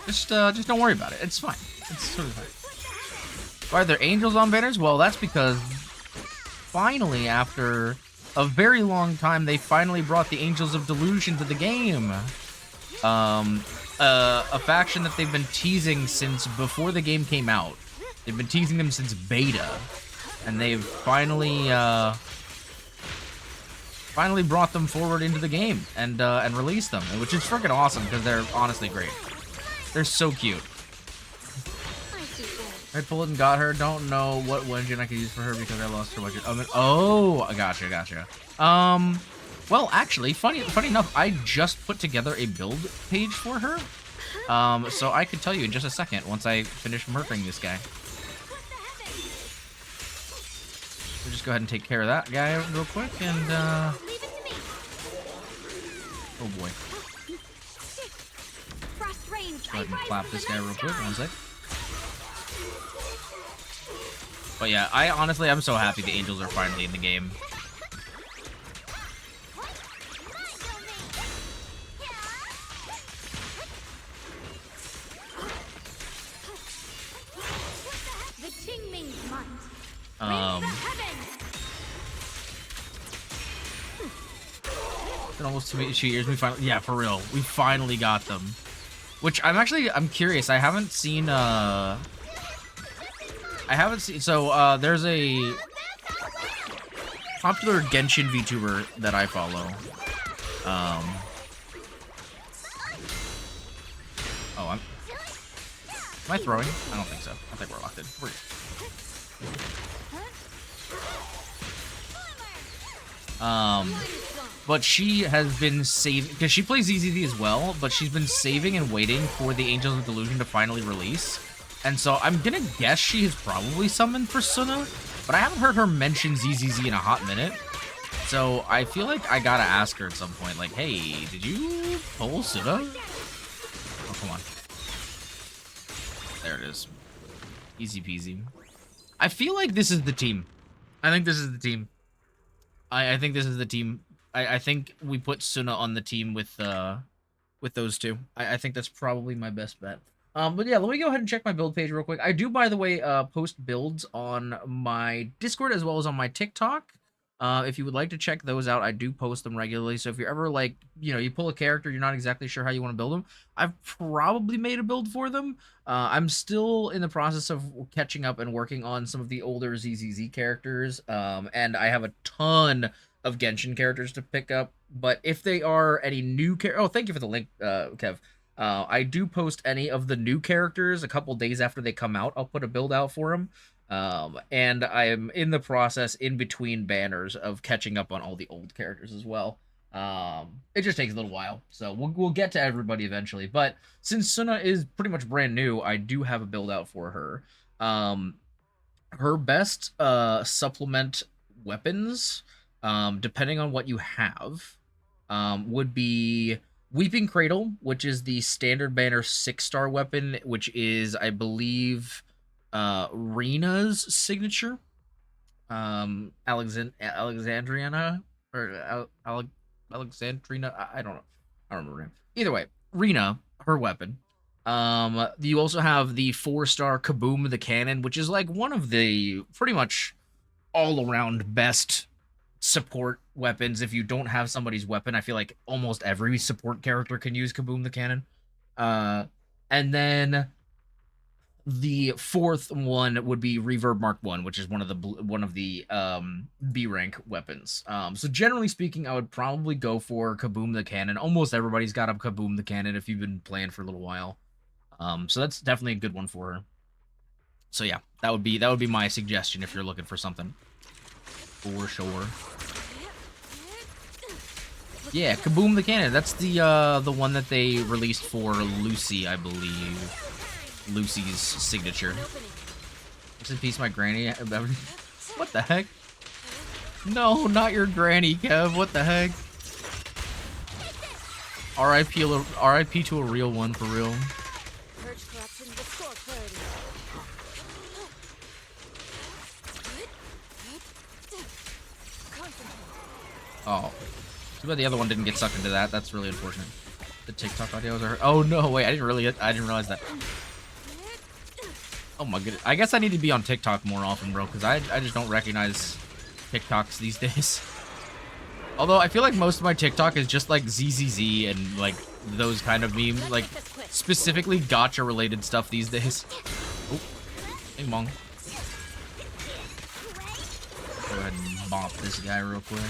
Just don't worry about it. It's fine. It's totally fine. Why are there angels on banners? Well, that's because finally, after a very long time, they finally brought the Angels of Delusion to the game. A faction that they've been teasing since before the game came out. They've been teasing them since beta, and they've finally brought them forward into the game and released them, which is freaking awesome because they're honestly great. They're so cute. I pulled and got her. Don't know what engine I could use for her because I lost her budget. Oh, I gotcha. Well, actually, funny enough, I just put together a build page for her. So I could tell you in just a second once I finish murking this guy. We'll just go ahead and take care of that guy real quick and oh boy. Go ahead and clap this guy real quick. One sec. But yeah, I'm so happy the Angels are finally in the game. It's been almost 2 years. Yeah, for real. We finally got them. Which I'm curious. I haven't seen so there's a popular Genshin VTuber that I follow. Am I throwing? I don't think so. I think we're locked in. We're good. But she has been saving, because she plays ZZZ as well, but she's been saving and waiting for the Angels of Delusion to finally release. And so I'm gonna guess she has probably summoned for Suna, but I haven't heard her mention ZZZ in a hot minute. So I feel like I gotta ask her at some point, like, hey, did you pull Suna? Oh, come on. There it is. Easy peasy. I feel like this is the team. I think this is the team. I think this is the team. I think we put Suna on the team with those two. I think that's probably my best bet. But yeah, let me go ahead and check my build page real quick. I do, by the way, post builds on my Discord as well as on my TikTok. If you would like to check those out, I do post them regularly. So if you're ever like, you pull a character, you're not exactly sure how you want to build them, I've probably made a build for them. I'm still in the process of catching up and working on some of the older ZZZ characters. And I have a ton of Genshin characters to pick up. But if they are any new oh, thank you for the link, Kev. I do post any of the new characters a couple days after they come out. I'll put a build out for them. And I am in the process in between banners of catching up on all the old characters as well. It just takes a little while, so we'll get to everybody eventually. But since Suna is pretty much brand new, I do have a build out for her. Her best supplement weapons, depending on what you have, would be Weeping Cradle, which is the standard banner 6-star weapon, which is, I believe, Rena's signature. Alexandriana or Alexandrina. I don't know. I don't remember her name. Either way, Rena, her weapon. You also have the 4-star Kaboom the Cannon, which is like one of the pretty much all-around best support weapons. If you don't have somebody's weapon, I feel like almost every support character can use Kaboom the Cannon. And then the 4th one would be Reverb Mark 1, which is one of the B rank weapons. So generally speaking, I would probably go for Kaboom the Cannon. Almost everybody's got a Kaboom the Cannon if you've been playing for a little while. So that's definitely a good one for her. So yeah, that would be my suggestion if you're looking for something. For sure. Yeah, Kaboom the Cannon. That's the one that they released for Lucy, I believe. Lucy's signature. An opening. Rest in peace, my granny. What the heck? No, not your granny, Kev. What the heck? R.I.P. to a real one, for real. Purge corruption, restore clarity. Concentrate. Oh. Too bad the other one didn't get sucked into that. That's really unfortunate. The TikTok audios are... Oh, no, wait. I didn't realize that. Oh, my goodness. I guess I need to be on TikTok more often, bro, because I just don't recognize TikToks these days. Although, I feel like most of my TikTok is just, like, ZZZ and, like, those kind of memes. Like, specifically gacha-related stuff these days. Oh. Bing bong. Go ahead and bop this guy real quick.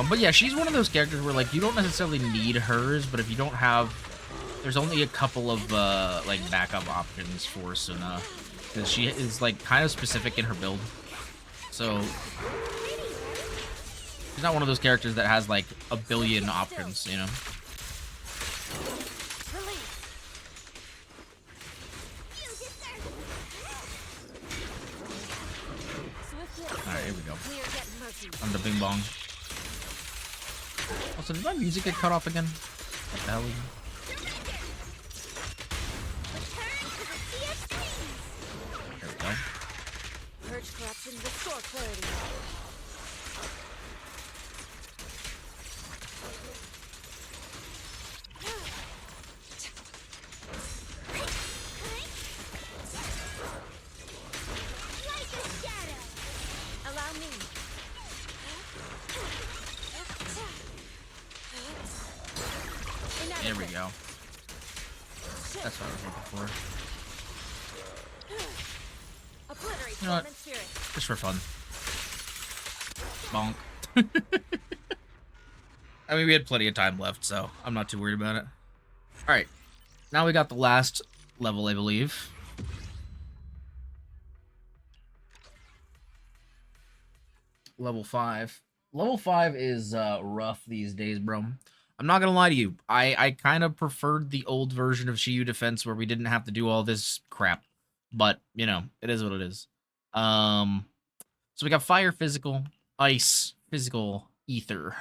But yeah, she's one of those characters where, like, you don't necessarily need hers, but if you don't have... There's only a couple of, like, backup options for Suna. Because she is, like, kind of specific in her build. So... She's not one of those characters that has, like, a billion options, you know? Alright, here we go. On the bing bong. Also, did my music get cut off again? What the hell? There we go. Purge corruption, restore clarity. Allow me. There we go. That's what I was looking for. Obliterate You know what? dormant spirit. Just for fun. Bonk. I mean, we had plenty of time left, so I'm not too worried about it. Alright. Now we got the last level, I believe. Level 5. Level 5 is rough these days, bro. I'm not gonna lie to you. I kind of preferred the old version of Shiyu Defense where we didn't have to do all this crap. But, you know, it is what it is. So we got Fire Physical, Ice Physical, Ether.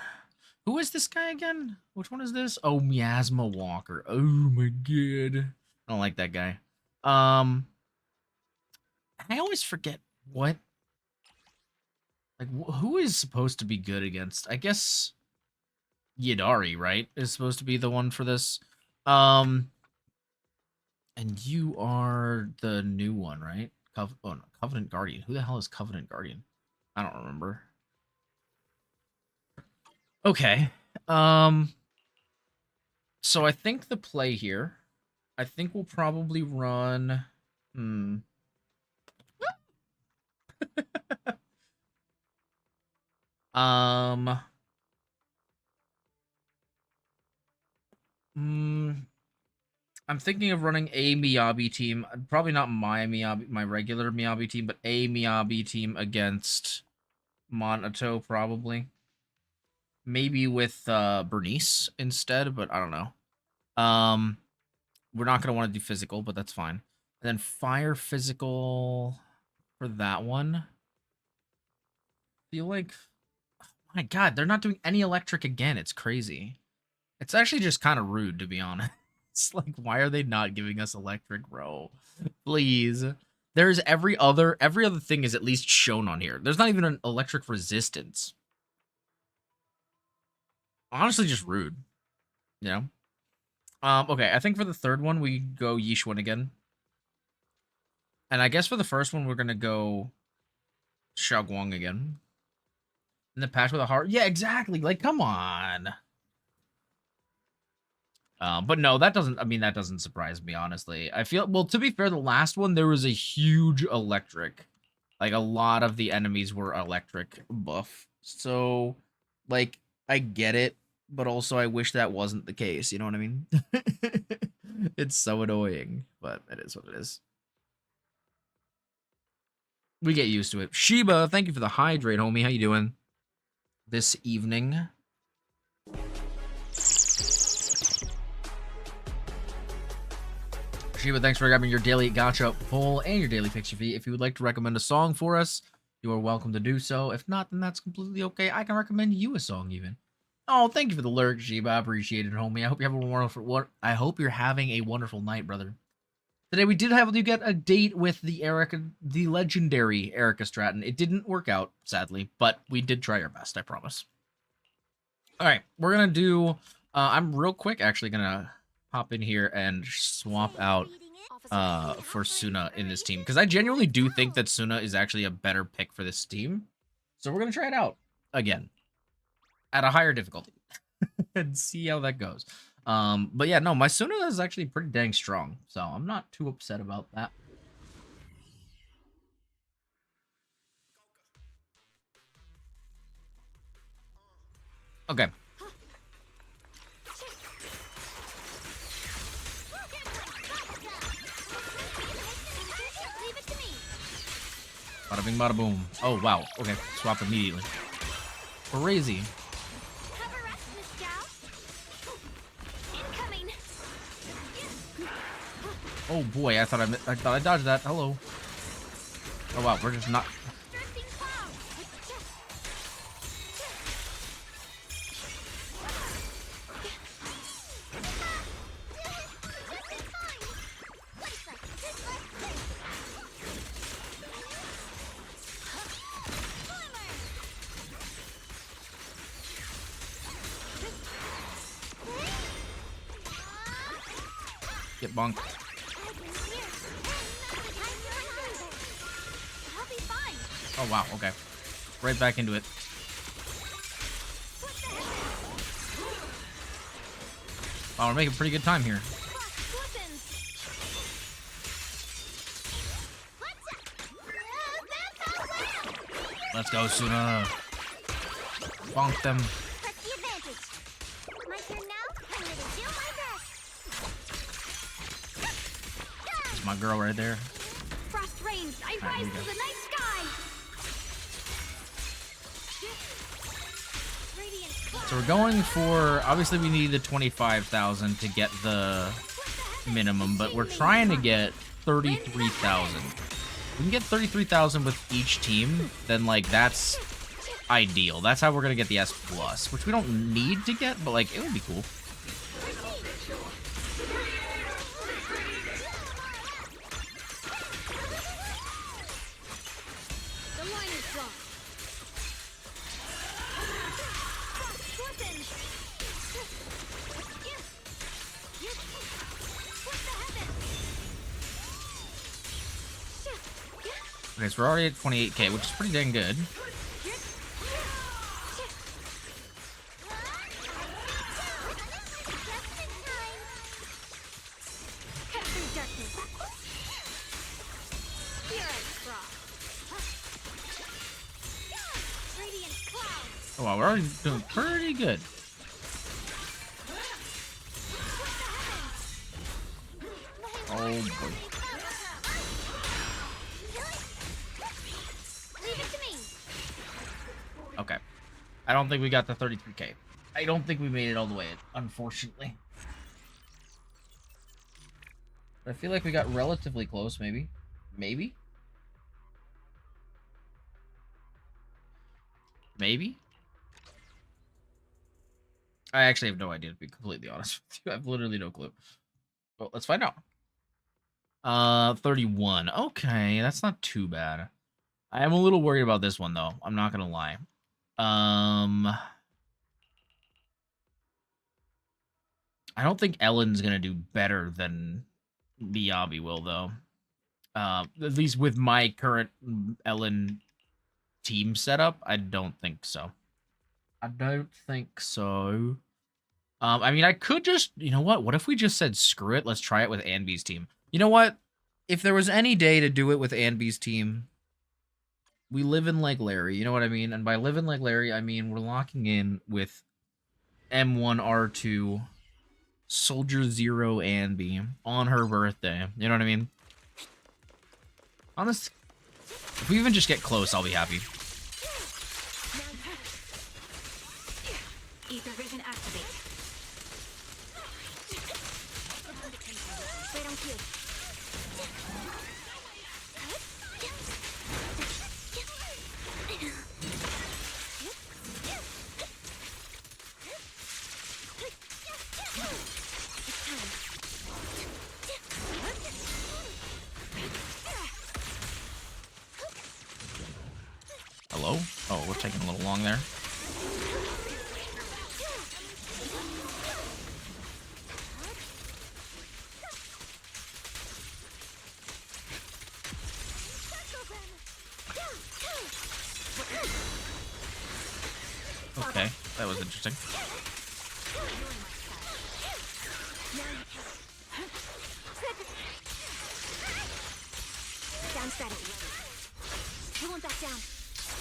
Who is this guy again? Which one is this? Oh, Miasma Walker. Oh my god. I don't like that guy. I always forget what... Like, who is supposed to be good against? I guess... Yidari, right? Is supposed to be the one for this. And you are the new one, right? Oh, no, Covenant Guardian. Who the hell is Covenant Guardian? I don't remember. Okay. So I think the play here, I think we'll probably run... I'm thinking of running a Miyabi team. Probably not my Miyabi, my regular Miyabi team, but a Miyabi team against Monato, probably. Maybe with Bernice instead, but I don't know. We're not going to want to do physical, but that's fine. And then fire physical for that one. I feel like... Oh my god, they're not doing any electric again. It's crazy. It's actually just kind of rude, to be honest. It's like, why are they not giving us electric, bro? Please. There's every other thing is at least shown on here. There's not even an electric resistance. Honestly, just rude. You know? Okay, I think for the third one, we go Yishuan again. And I guess for the first one, we're going to go Xiaoguang again. And the patch with a heart. Yeah, exactly. Like, come on. But no, that doesn't surprise me, honestly. I feel, well, to be fair, the last one, there was a huge electric. Like, a lot of the enemies were electric buff. So, like, I get it, but also I wish that wasn't the case, you know what I mean? It's so annoying, but it is what it is. We get used to it. Shiba, thank you for the hydrate, homie. How you doing this evening? Shiva, thanks for grabbing your daily gacha pull and your daily picture fee. If you would like to recommend a song for us, you are welcome to do so. If not, then that's completely okay. I can recommend you a song even. Oh, thank you for the lurk, Shiba. I appreciate it, homie. I hope you have a wonderful. I hope you're having a wonderful night, brother. Today we did have you get a date with the legendary Erica Stratton. It didn't work out, sadly, but we did try our best. I promise. All right, we're gonna do. I'm real quick, actually gonna hop in here and swap out for Suna in this team because I genuinely do think that Suna is actually a better pick for this team. So we're gonna try it out again at a higher difficulty and see how that goes. But yeah, no, my Suna is actually pretty dang strong, so I'm not too upset about that. Okay. Bada bing, bada boom. Oh, wow. Okay, swap immediately. Crazy. Oh boy, I thought I dodged that. Hello. Oh wow, we're just not. Get bonked. Oh wow, okay. Right back into it. Wow, we're making pretty good time here. Let's go, Suna. Bonk them. That's my girl right there. Frost rains, I rise to the night sky. So we're going for, obviously we need the 25,000 to get the minimum, but we're trying to get 33,000. If we can get 33,000 with each team, then like that's ideal. That's how we're gonna get the S+, which we don't need to get, but like it would be cool. Okay, so we're already at 28k, which is pretty dang good. Oh wow, we're already doing pretty good. Oh boy. Okay. I don't think we got the 33k. I don't think we made it all the way, unfortunately. But I feel like we got relatively close, maybe. Maybe? Maybe? I actually have no idea, to be completely honest with you. I have literally no clue. Well, let's find out. 31. Okay, that's not too bad. I am a little worried about this one, though. I'm not gonna lie. I don't think Ellen's gonna do better than Miyabi will, though. At least with my current Ellen team setup, I don't think so. I don't think so. I mean, I could just, you know what? What if we just said, screw it, let's try it with ANBY'S team? You know what? If there was any day to do it with ANBY'S team, we live in like Larry, you know what I mean? And by living like Larry, I mean we're locking in with M1R2 Soldier Zero ANBY on her birthday. You know what I mean? Honest, if we even just get close, I'll be happy. Ether vision activate. Right on cue. Oh, we're taking a little long there. Okay, that was interesting.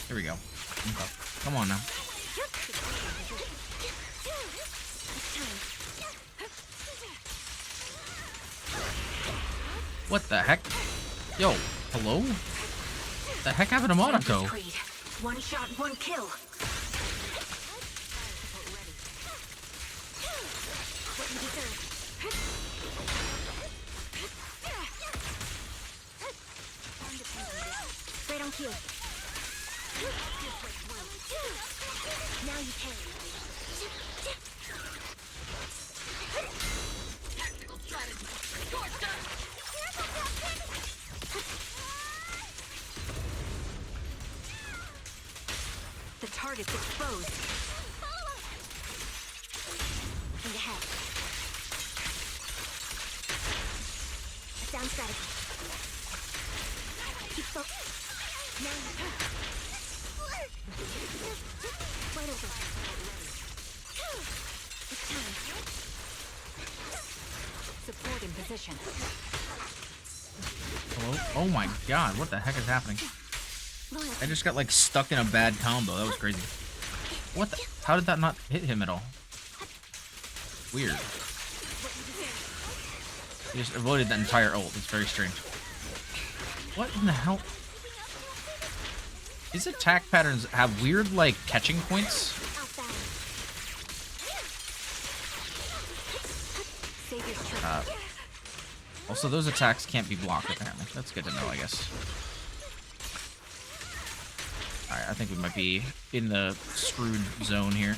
Here we go. Okay. Come on now. What the heck? Yo, hello? The heck happened to Monaco? One shot, one kill. What you deserve. Right on cue. Now you can. The target's exposed. In the head. Sound strategy. Keep focused. Now you right over. It's time. Support in position. Hello? Oh my god, what the heck is happening? I just got like stuck in a bad combo. That was crazy. What the? How did that not hit him at all? Weird. He just avoided that entire ult. It's very strange. What in the hell? His attack patterns have weird, like, catching points. Also, those attacks can't be blocked, apparently. That's good to know, I guess. Alright, I think we might be in the screwed zone here.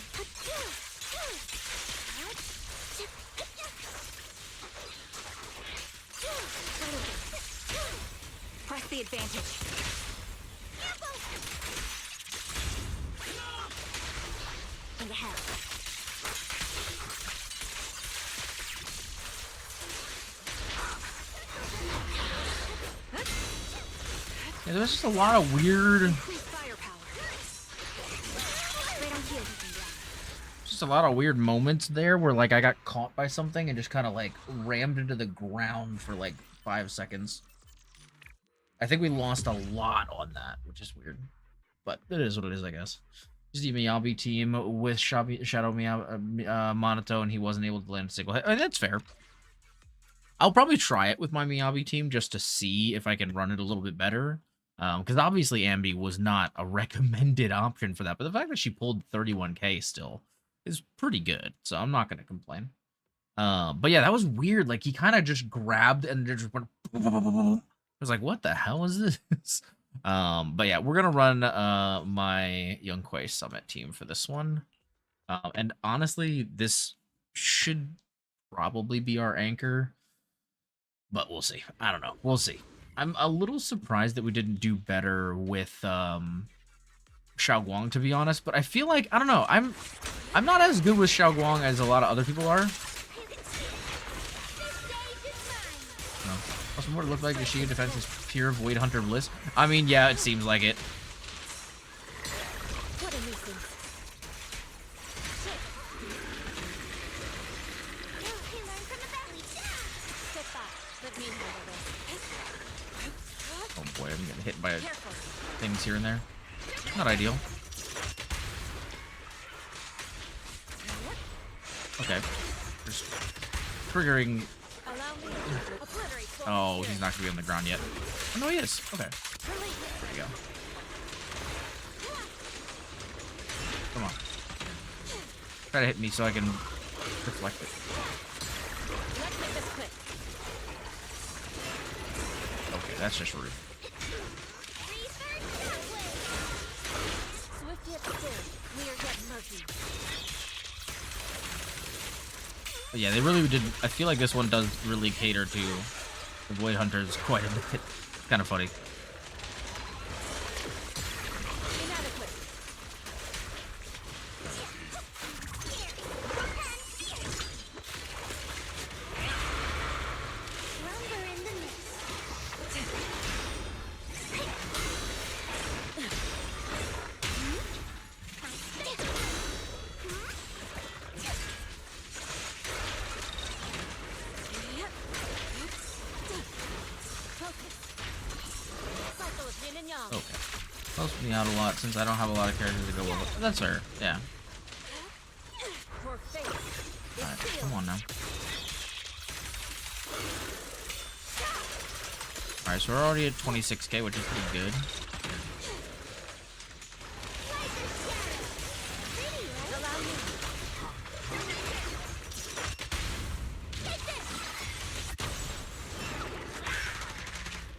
Press the advantage. In the head. Yeah, there's just a lot of weird... Just a lot of weird moments there where, like, I got caught by something and just kind of, like, rammed into the ground for, like, 5 seconds. I think we lost a lot on that, which is weird. But it is what it is, I guess. Just the Miyabi team with Shadow Monato, and he wasn't able to land a single hit. I mean, that's fair. I'll probably try it with my Miyabi team just to see if I can run it a little bit better. Because obviously Anby was not a recommended option for that. But the fact that she pulled 31k still is pretty good. So I'm not going to complain. But yeah, that was weird. Like, he kind of just grabbed and just went... I was like, what the hell is this? But yeah, we're gonna run my Young Quay Summit team for this one. And honestly, this should probably be our anchor, but we'll see. I don't know. We'll see. I'm a little surprised that we didn't do better with Xiao Guang, to be honest, but I feel like, I don't know, I'm not as good with Xiao Guang as a lot of other people are. Also, what it looked like the Shield defense is pure Void Hunter Bliss. I mean, yeah, it seems like it. What a nuisance. Oh boy, I'm getting hit by things here and there. Not ideal. Okay. Just triggering... Oh, he's not going to be on the ground yet. Oh, no, he is. Okay. There you go. Come on. Try to hit me so I can deflect it. Okay, that's just rude. But yeah, they really did. I feel like this one does really cater to the Void Hunters quite a bit. Kind of funny. Okay. Helps me out a lot since I don't have a lot of characters to go with it. That's fair. Yeah. Alright, come on now. Alright, so we're already at 26k, which is pretty good.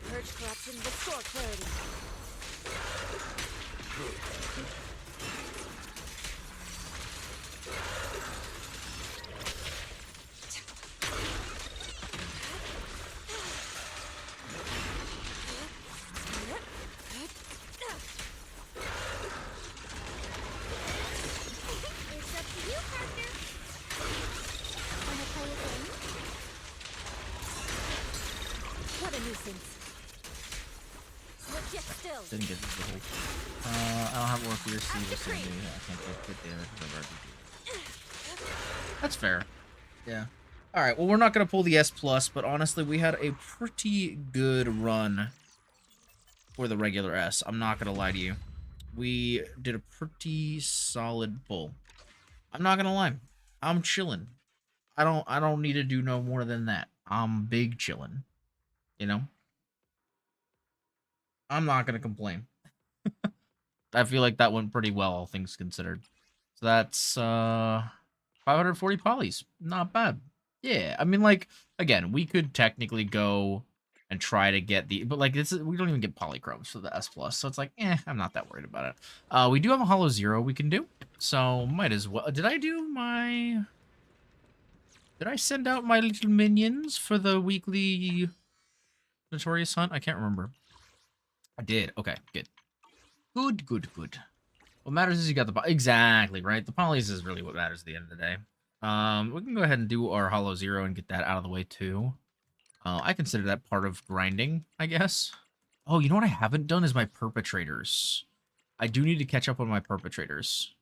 Purge corruption, restore clarity. It's up to you, partner. Wanna play a game? What a nuisance. Sit still. Didn't get the whole. I don't have work here. See the same day. I can't get damage because I've already. That's fair. Yeah. All right. Well, we're not gonna pull the S plus, but honestly, we had a pretty good run for the regular S. I'm not gonna lie to you. We did a pretty solid pull. I'm not gonna lie. I'm chilling. I don't need to do no more than that. I'm big chilling. You know? I'm not gonna complain. I feel like that went pretty well, all things considered. So that's 540 polys. Not bad. Yeah, I mean, like, again, we could technically go and try to get the, but like, we don't even get polychromes for the S plus, so it's like, I'm not that worried about it. We do have a Hollow Zero we can do, so might as well. Did I send out my little minions for the weekly Notorious Hunt? I can't remember. I did. Okay, good. Good. What matters is you got the... Exactly, right? The polys is really what matters at the end of the day. We can go ahead and do our Hollow Zero and get that out of the way, too. I consider that part of grinding, I guess. Oh, you know what I haven't done is my perpetrators. I do need to catch up on my perpetrators.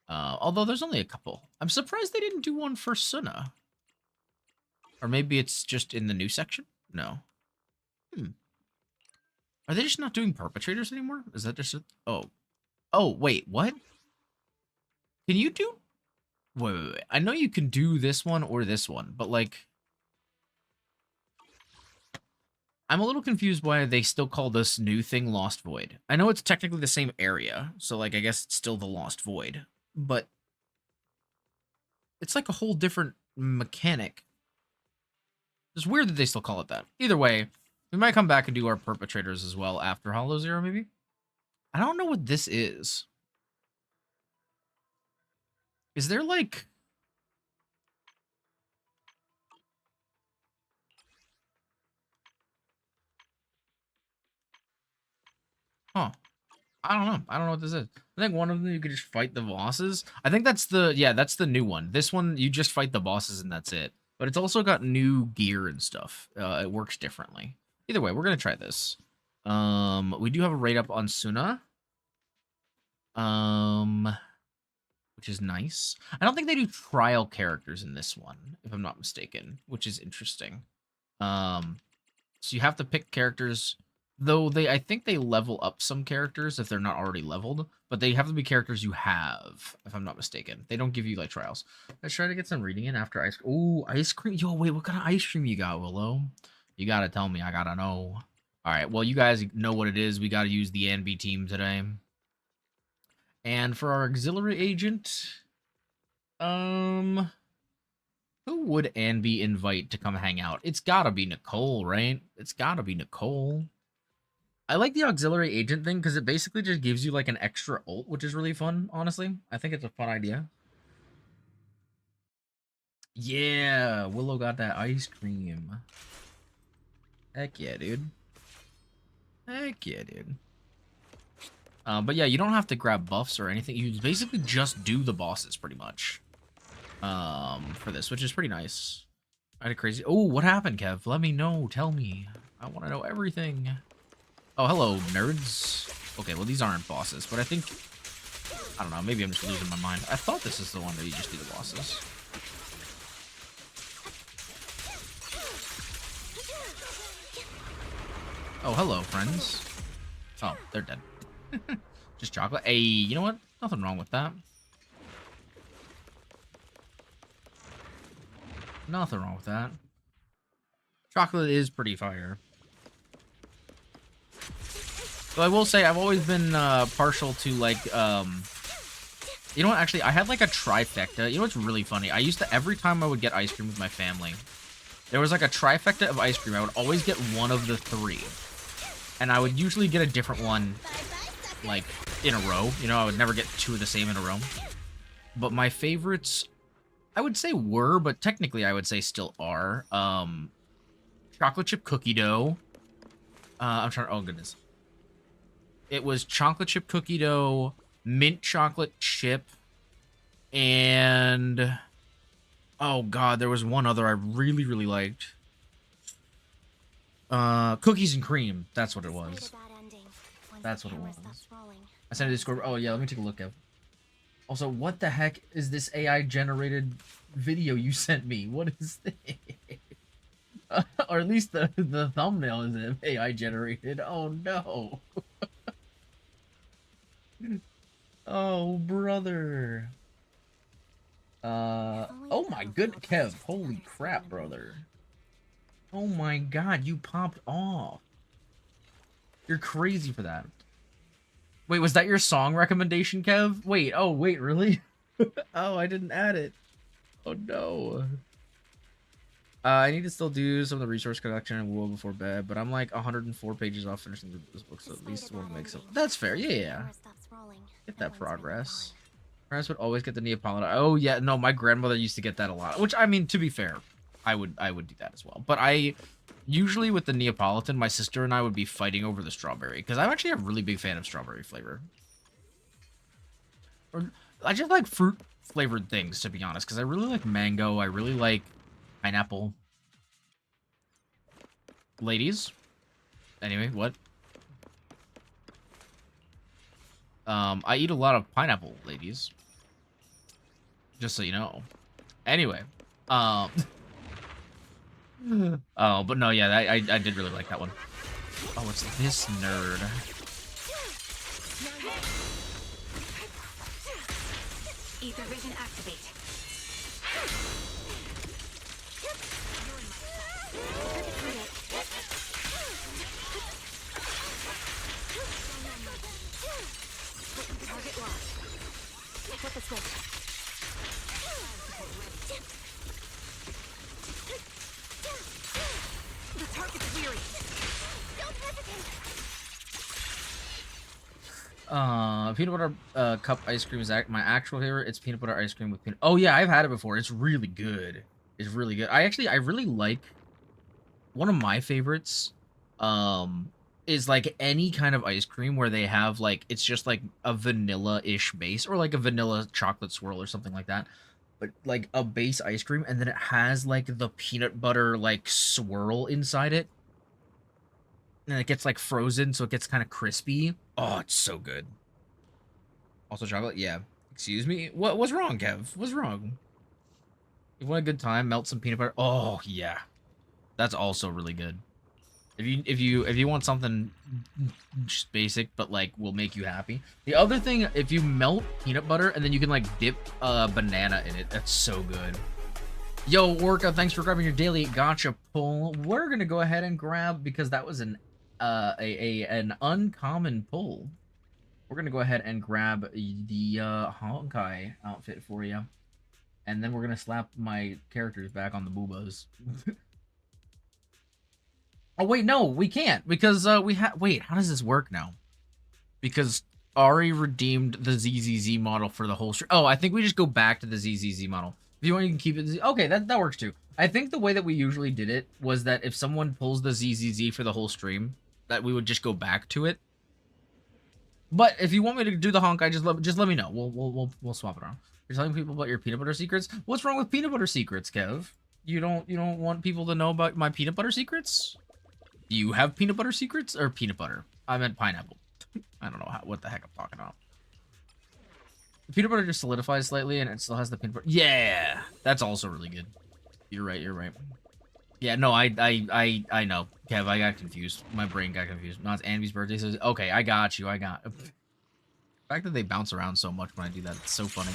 Although there's only a couple. I'm surprised they didn't do one for Suna. Or maybe it's just in the new section? No. Are they just not doing perpetrators anymore? Is that just... Oh, wait, what? Can you do... Wait. I know you can do this one or this one, but, like... I'm a little confused why they still call this new thing Lost Void. I know it's technically the same area, so, like, I guess it's still the Lost Void. But... it's like a whole different mechanic. It's weird that they still call it that. Either way... we might come back and do our perpetrators as well after Hollow Zero, maybe? I don't know what this is. Is there, like... huh. I don't know. I don't know what this is. I think one of them you could just fight the bosses. I think that's the... yeah, that's the new one. This one, you just fight the bosses and that's it. But it's also got new gear and stuff. It works differently. Either way, we're going to try this. We do have a raid up on Suna. Which is nice. I don't think they do trial characters in this one, if I'm not mistaken, which is interesting. So you have to pick characters, though I think they level up some characters if they're not already leveled, but they have to be characters you have, if I'm not mistaken. They don't give you, like, trials. Let's try to get some reading in after ice cream. Ooh, ice cream. Yo, wait, what kind of ice cream you got, Willow? You gotta tell me. I gotta know. All right, well, you guys know what it is. We gotta use the ANB team today. And for our auxiliary agent, who would ANB invite to come hang out? It's gotta be Nicole, right? It's gotta be Nicole. I like the auxiliary agent thing because it basically just gives you, like, an extra ult, which is really fun, honestly. I think it's a fun idea. Yeah, Willow got that ice cream. Heck yeah, dude. Heck yeah, dude. But yeah, you don't have to grab buffs or anything. You basically just do the bosses, pretty much. For this, which is pretty nice. I had a crazy... oh, what happened, Kev? Let me know. Tell me. I want to know everything. Oh, hello, nerds. Okay, well, these aren't bosses, but I think... I don't know. Maybe I'm just losing my mind. I thought this is the one that you just do the bosses. Oh, hello, friends. Oh, they're dead. Just chocolate. Hey, you know what? Nothing wrong with that. Nothing wrong with that. Chocolate is pretty fire. So I will say, I've always been partial to, like, you know what? Actually, I had, like, a trifecta. You know what's really funny? I used to, every time I would get ice cream with my family, there was, like, a trifecta of ice cream. I would always get one of the three. And I would usually get a different one, like, in a row. You know, I would never get two of the same in a row. But my favorites, I would say were, but technically I would say still are, chocolate chip cookie dough. I'm trying to, oh goodness. It was chocolate chip cookie dough, mint chocolate chip, and oh god, there was one other I really, really liked. Cookies and cream. That's what it was. That's what it was. I sent it to Discord. Oh yeah, let me take a look at. Also, what the heck is this AI generated video you sent me? What is this? Or at least the thumbnail is AI generated. Oh no. Oh brother. Oh my good Kev. Holy crap, brother. Oh my god, you popped off. You're crazy for that. Wait, was that your song recommendation, Kev? Wait, oh wait, really? Oh, I didn't add it. Oh no. I need to still do some of the resource collection and WoW before bed, but I'm like 104 pages off finishing this book, so at least we'll make some. That's fair, yeah. Get that progress. Parents would always get the Neapolitan. Oh yeah, no, my grandmother used to get that a lot. Which I mean, to be fair, I would do that as well. But I usually with the Neapolitan, my sister and I would be fighting over the strawberry because I'm actually a really big fan of strawberry flavor. Or I just like fruit flavored things, to be honest, because I really like mango. I really like pineapple. Ladies. Anyway, what? I eat a lot of pineapple, ladies. Just so you know. Anyway. Oh, but no, yeah, I did really like that one. Oh, what's this nerd? Ether vision activate. Target locked. What the switch? The target's weary. Don't hesitate. Peanut butter cup ice cream is my actual favorite. It's peanut butter ice cream with peanut. Oh yeah, I've had it before. It's really good. It's really good. I really like one of my favorites. Is like any kind of ice cream where they have like it's just like a vanilla-ish base or like a vanilla chocolate swirl or something like that. But like a base ice cream and then it has like the peanut butter like swirl inside it. And it gets like frozen so it gets kind of crispy. Oh, it's so good. Also chocolate? Yeah. Excuse me? What's wrong, Kev? What's wrong? You want a good time? Melt some peanut butter. Oh, yeah. That's also really good. If you want something just basic but like will make you happy. The other thing, if you melt peanut butter and then you can like dip a banana in it, that's so good. Yo, Orca, thanks for grabbing your daily gotcha pull. We're gonna go ahead and grab because that was an uncommon pull. We're gonna go ahead and grab the Honkai outfit for you, and then we're gonna slap my characters back on the boobas. Oh wait, no, we can't because we have. Wait, how does this work now? Because Ari redeemed the ZZZ model for the whole stream. Oh, I think we just go back to the ZZZ model. If you want, you can keep it. Okay, that works too. I think the way that we usually did it was that if someone pulls the ZZZ for the whole stream, that we would just go back to it. But if you want me to do the Honkai, just let me know. We'll swap it around. You're telling people about your peanut butter secrets. What's wrong with peanut butter secrets, Kev? You don't want people to know about my peanut butter secrets? Do you have peanut butter secrets or peanut butter? I meant pineapple. I don't know what the heck I'm talking about. The peanut butter just solidifies slightly and it still has the peanut butter. Yeah, that's also really good. You're right. You're right. Yeah, no, I know. Kev, I got confused. My brain got confused. No, it's ANBY'S birthday. So okay, I got you. The fact that they bounce around so much when I do that, it's so funny.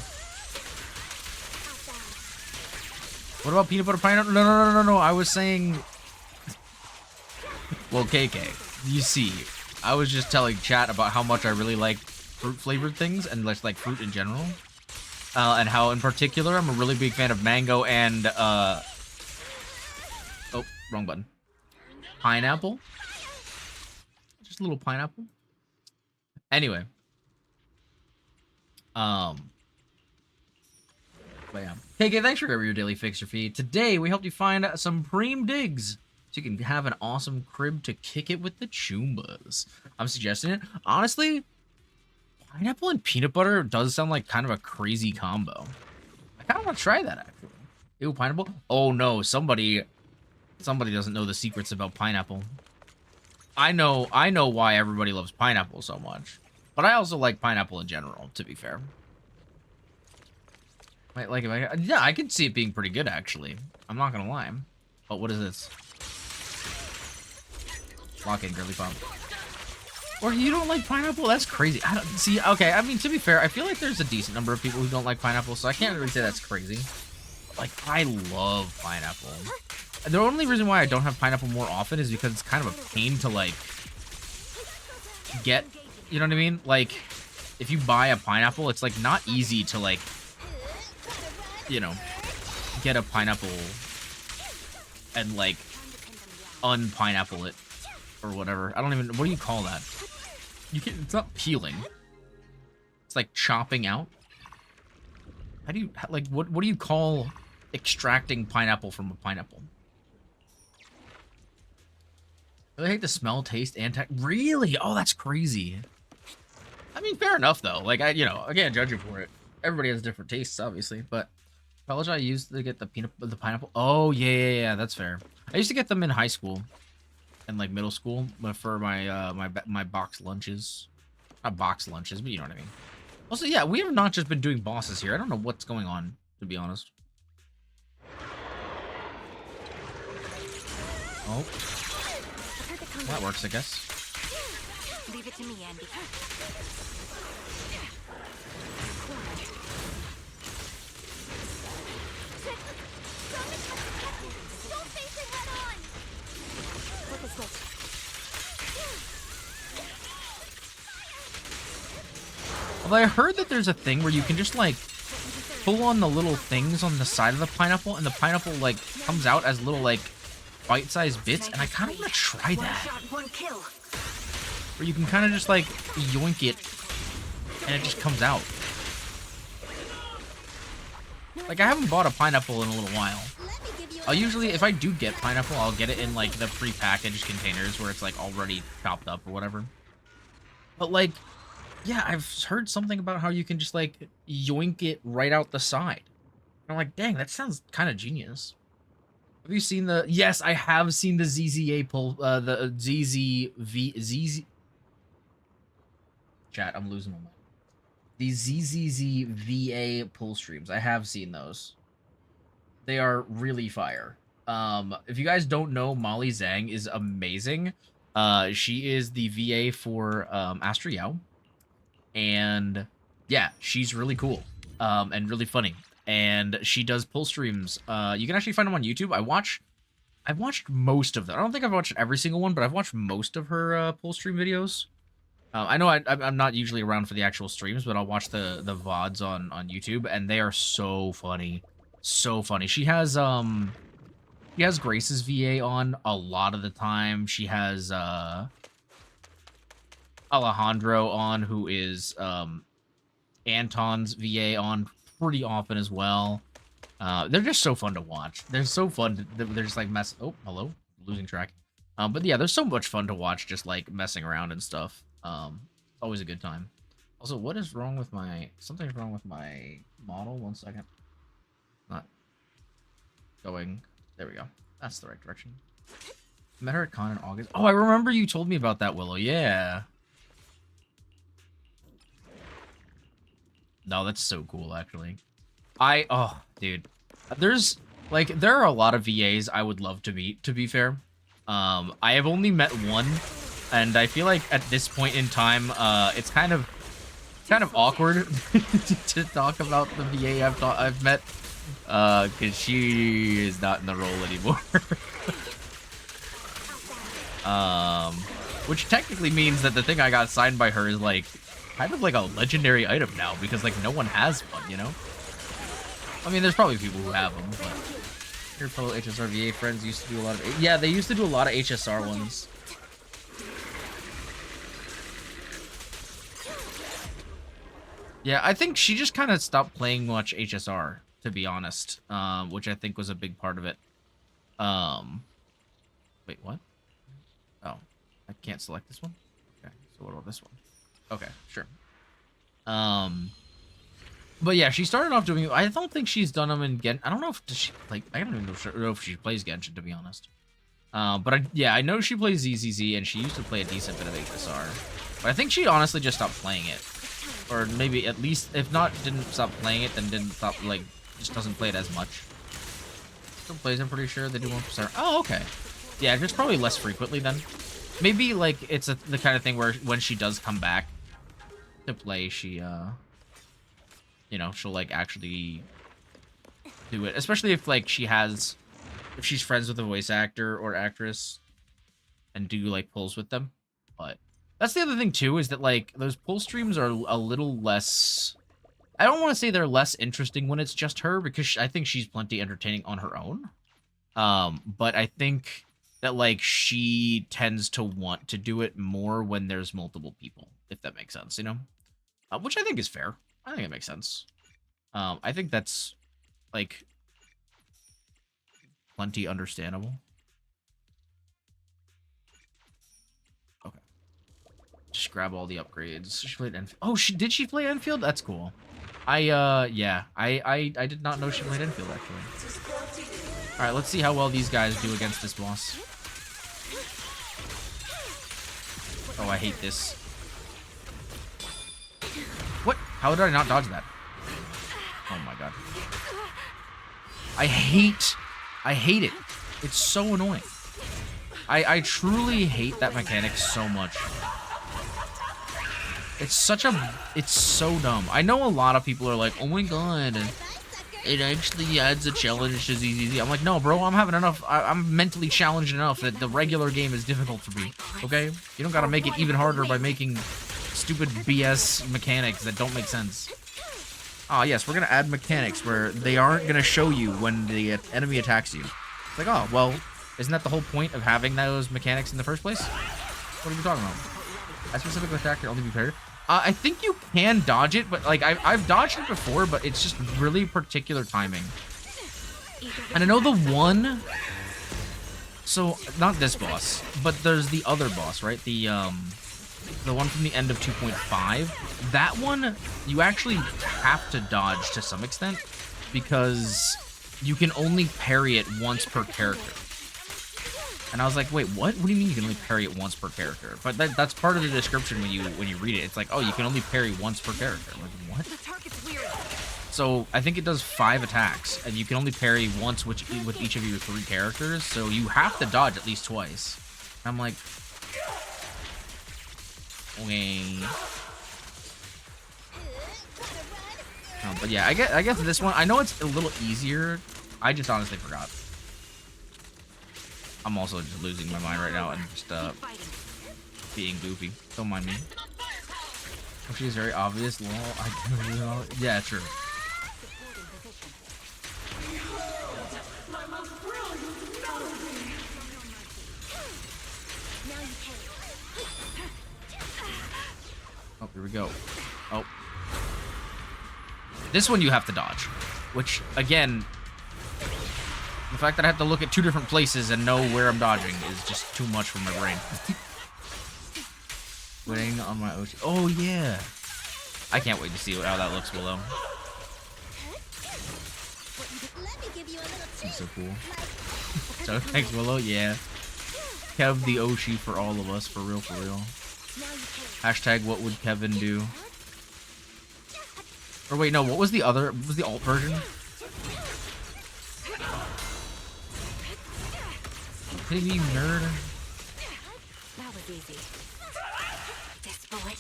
What about peanut butter pineapple? No. I was saying... Well, KK, you see, I was just telling chat about how much I really like fruit-flavored things and just like fruit in general. And how, in particular, I'm a really big fan of mango and, oh, wrong button. Pineapple. Just a little pineapple. Anyway. But yeah. KK, thanks for your daily fixer fee. Today, we helped you find some preem digs. So you can have an awesome crib to kick it with the Chumbas. I'm suggesting it. Honestly, pineapple and peanut butter does sound like kind of a crazy combo. I kind of want to try that, actually. Ew, pineapple? Oh, no. Somebody doesn't know the secrets about pineapple. I know why everybody loves pineapple so much. But I also like pineapple in general, to be fair. Yeah, I could see it being pretty good, actually. I'm not gonna lie. But what is this? Lock in, girly pump. Or you don't like pineapple? That's crazy. I don't see. Okay, I mean, to be fair, I feel like there's a decent number of people who don't like pineapple, so I can't really say that's crazy. But, like, I love pineapple. And the only reason why I don't have pineapple more often is because it's kind of a pain to, like, get. You know what I mean? Like, if you buy a pineapple, it's, like, not easy to, like, you know, get a pineapple and, like, unpineapple it. Or whatever. I don't even... What do you call that? You can... It's not peeling. It's like chopping out. How do you... Like, what do you call extracting pineapple from a pineapple? I really hate the smell, taste, and really? Oh, that's crazy. I mean, fair enough, though. Like, I can't judge you for it. Everybody has different tastes, obviously, but... College I used to get the pineapple... Oh, yeah, that's fair. I used to get them in high school. And like middle school, but for my my box lunches, not box lunches, but you know what I mean. Also, yeah, we have not just been doing bosses here. I don't know what's going on, to be honest. Oh, that works, I guess. Leave it to me, Andy. Don't face it head on. Flip a switch. Although I heard that there's a thing where you can just like pull on the little things on the side of the pineapple, and the pineapple like comes out as little like bite-sized bits, and I kind of want to try that. Where you can kind of just like yoink it, and it just comes out. Like, I haven't bought a pineapple in a little while. I'll usually, if I do get pineapple, I'll get it in, like, the pre-packaged containers where it's, like, already chopped up or whatever. But, like, yeah, I've heard something about how you can just, like, yoink it right out the side. And I'm like, dang, that sounds kind of genius. Have you seen the... Yes, I have seen the ZZA pull... the ZZ... Chat, I'm losing my mind. The ZZZ VA pull streams. I have seen those. They are really fire. If you guys don't know, Molly Zhang is amazing. She is the VA for Astra Yao. And yeah, she's really cool. And really funny. And she does pull streams. You can actually find them on YouTube. I've watched most of them. I don't think I've watched every single one, but I've watched most of her pull stream videos. I know I'm not usually around for the actual streams, but I'll watch the VODs on YouTube, and they are so funny. So funny. She has Grace's VA on a lot of the time. She has Alejandro on, who is Anton's VA on pretty often as well. They're just so fun to watch. They're so fun. They're just like Oh, hello, losing track. But yeah, they're so much fun to watch, just like messing around and stuff. Always a good time. Also, what is wrong with my... Something's wrong with my model. 1 second. Not going... There we go. That's the right direction. Met her at Con in August. Oh, I remember you told me about that, Willow. Yeah. No, that's so cool, actually. Oh, dude. There's Like, there are a lot of VAs I would love to meet, to be fair. I have only met one, and I feel like at this point in time, it's kind of awkward to talk about the VA I've met, because she is not in the role anymore. Which technically means that the thing I got signed by her is like kind of like a legendary item now, because like no one has one, you know? I mean, there's probably people who have them, but your fellow HSR VA friends used to do a lot of... Yeah, they used to do a lot of HSR ones. Yeah, I think she just kind of stopped playing much HSR, to be honest, which I think was a big part of it. Wait, what? Oh, I can't select this one? Okay, so what about this one? Okay, sure. But yeah, she started off doing... I don't think she's done them in Genshin. I don't know if she... Like, I don't even know if she plays Genshin, to be honest. But yeah, I know she plays ZZZ, and she used to play a decent bit of HSR. But I think she honestly just stopped playing it. Or maybe at least, if not, didn't stop playing it, then didn't stop, like, just doesn't play it as much. Still plays, I'm pretty sure. They do 1%. Oh, okay. Yeah, just probably less frequently then. Maybe, like, it's the kind of thing where when she does come back to play, she, you know, she'll, like, actually do it. Especially if, like, if she's friends with a voice actor or actress and do, like, pulls with them. But that's the other thing, too, is that, like, those pull streams are a little less... I don't want to say they're less interesting when it's just her, because I think she's plenty entertaining on her own. But I think that, like, she tends to want to do it more when there's multiple people, if that makes sense, you know? Which I think is fair. I think it makes sense. I think that's, like, plenty understandable. Okay. Just grab all the upgrades. She played Enfield. Oh, did she play Enfield? That's cool. Yeah. I did not know she played Enfield, actually. Alright, let's see how well these guys do against this boss. Oh, I hate this. What? How did I not dodge that? Oh my god. I hate it. It's so annoying. I truly hate that mechanic so much. It's so dumb. I know a lot of people are like, oh my god, it actually adds a challenge to ZZZ. I'm like, no, bro, I'm having enough. I'm mentally challenged enough that the regular game is difficult for me, okay? You don't gotta make it even harder by making stupid BS mechanics that don't make sense. Oh, yes, we're gonna add mechanics where they aren't gonna show you when the enemy attacks you. It's like, oh, well, isn't that the whole point of having those mechanics in the first place? What are you talking about? A specific attack can only be parried. I think you can dodge it, but like I've dodged it before, but it's just really particular timing. And I know the one... So, not this boss, but there's the other boss, right? The one from the end of 2.5. That one, you actually have to dodge to some extent, because you can only parry it once per character. And I was like, wait, what? What do you mean you can only parry it once per character? But that's part of the description when you read it. It's like, oh, you can only parry once per character. I'm like, what? So I think it does 5 attacks, and you can only parry once with each of your 3 characters. So you have to dodge at least twice. And I'm like, okay. But yeah, I guess this one, I know it's a little easier. I just honestly forgot. I'm also just losing my mind right now and just being goofy. Don't mind me. She's very obvious. Lol. Yeah, true. Oh, here we go. Oh. This one you have to dodge, which again, the fact that I have to look at 2 different places and know where I'm dodging is just too much for my brain. Winning on my OC. Oh, yeah. I can't wait to see how that looks below. Seems so cool. So, thanks, Willow. Yeah. Kev the Oshi for all of us. For real, for real. Hashtag what would Kevin do? Or wait, no, what was the alt version? Piggy nerd. That was easy. This bullet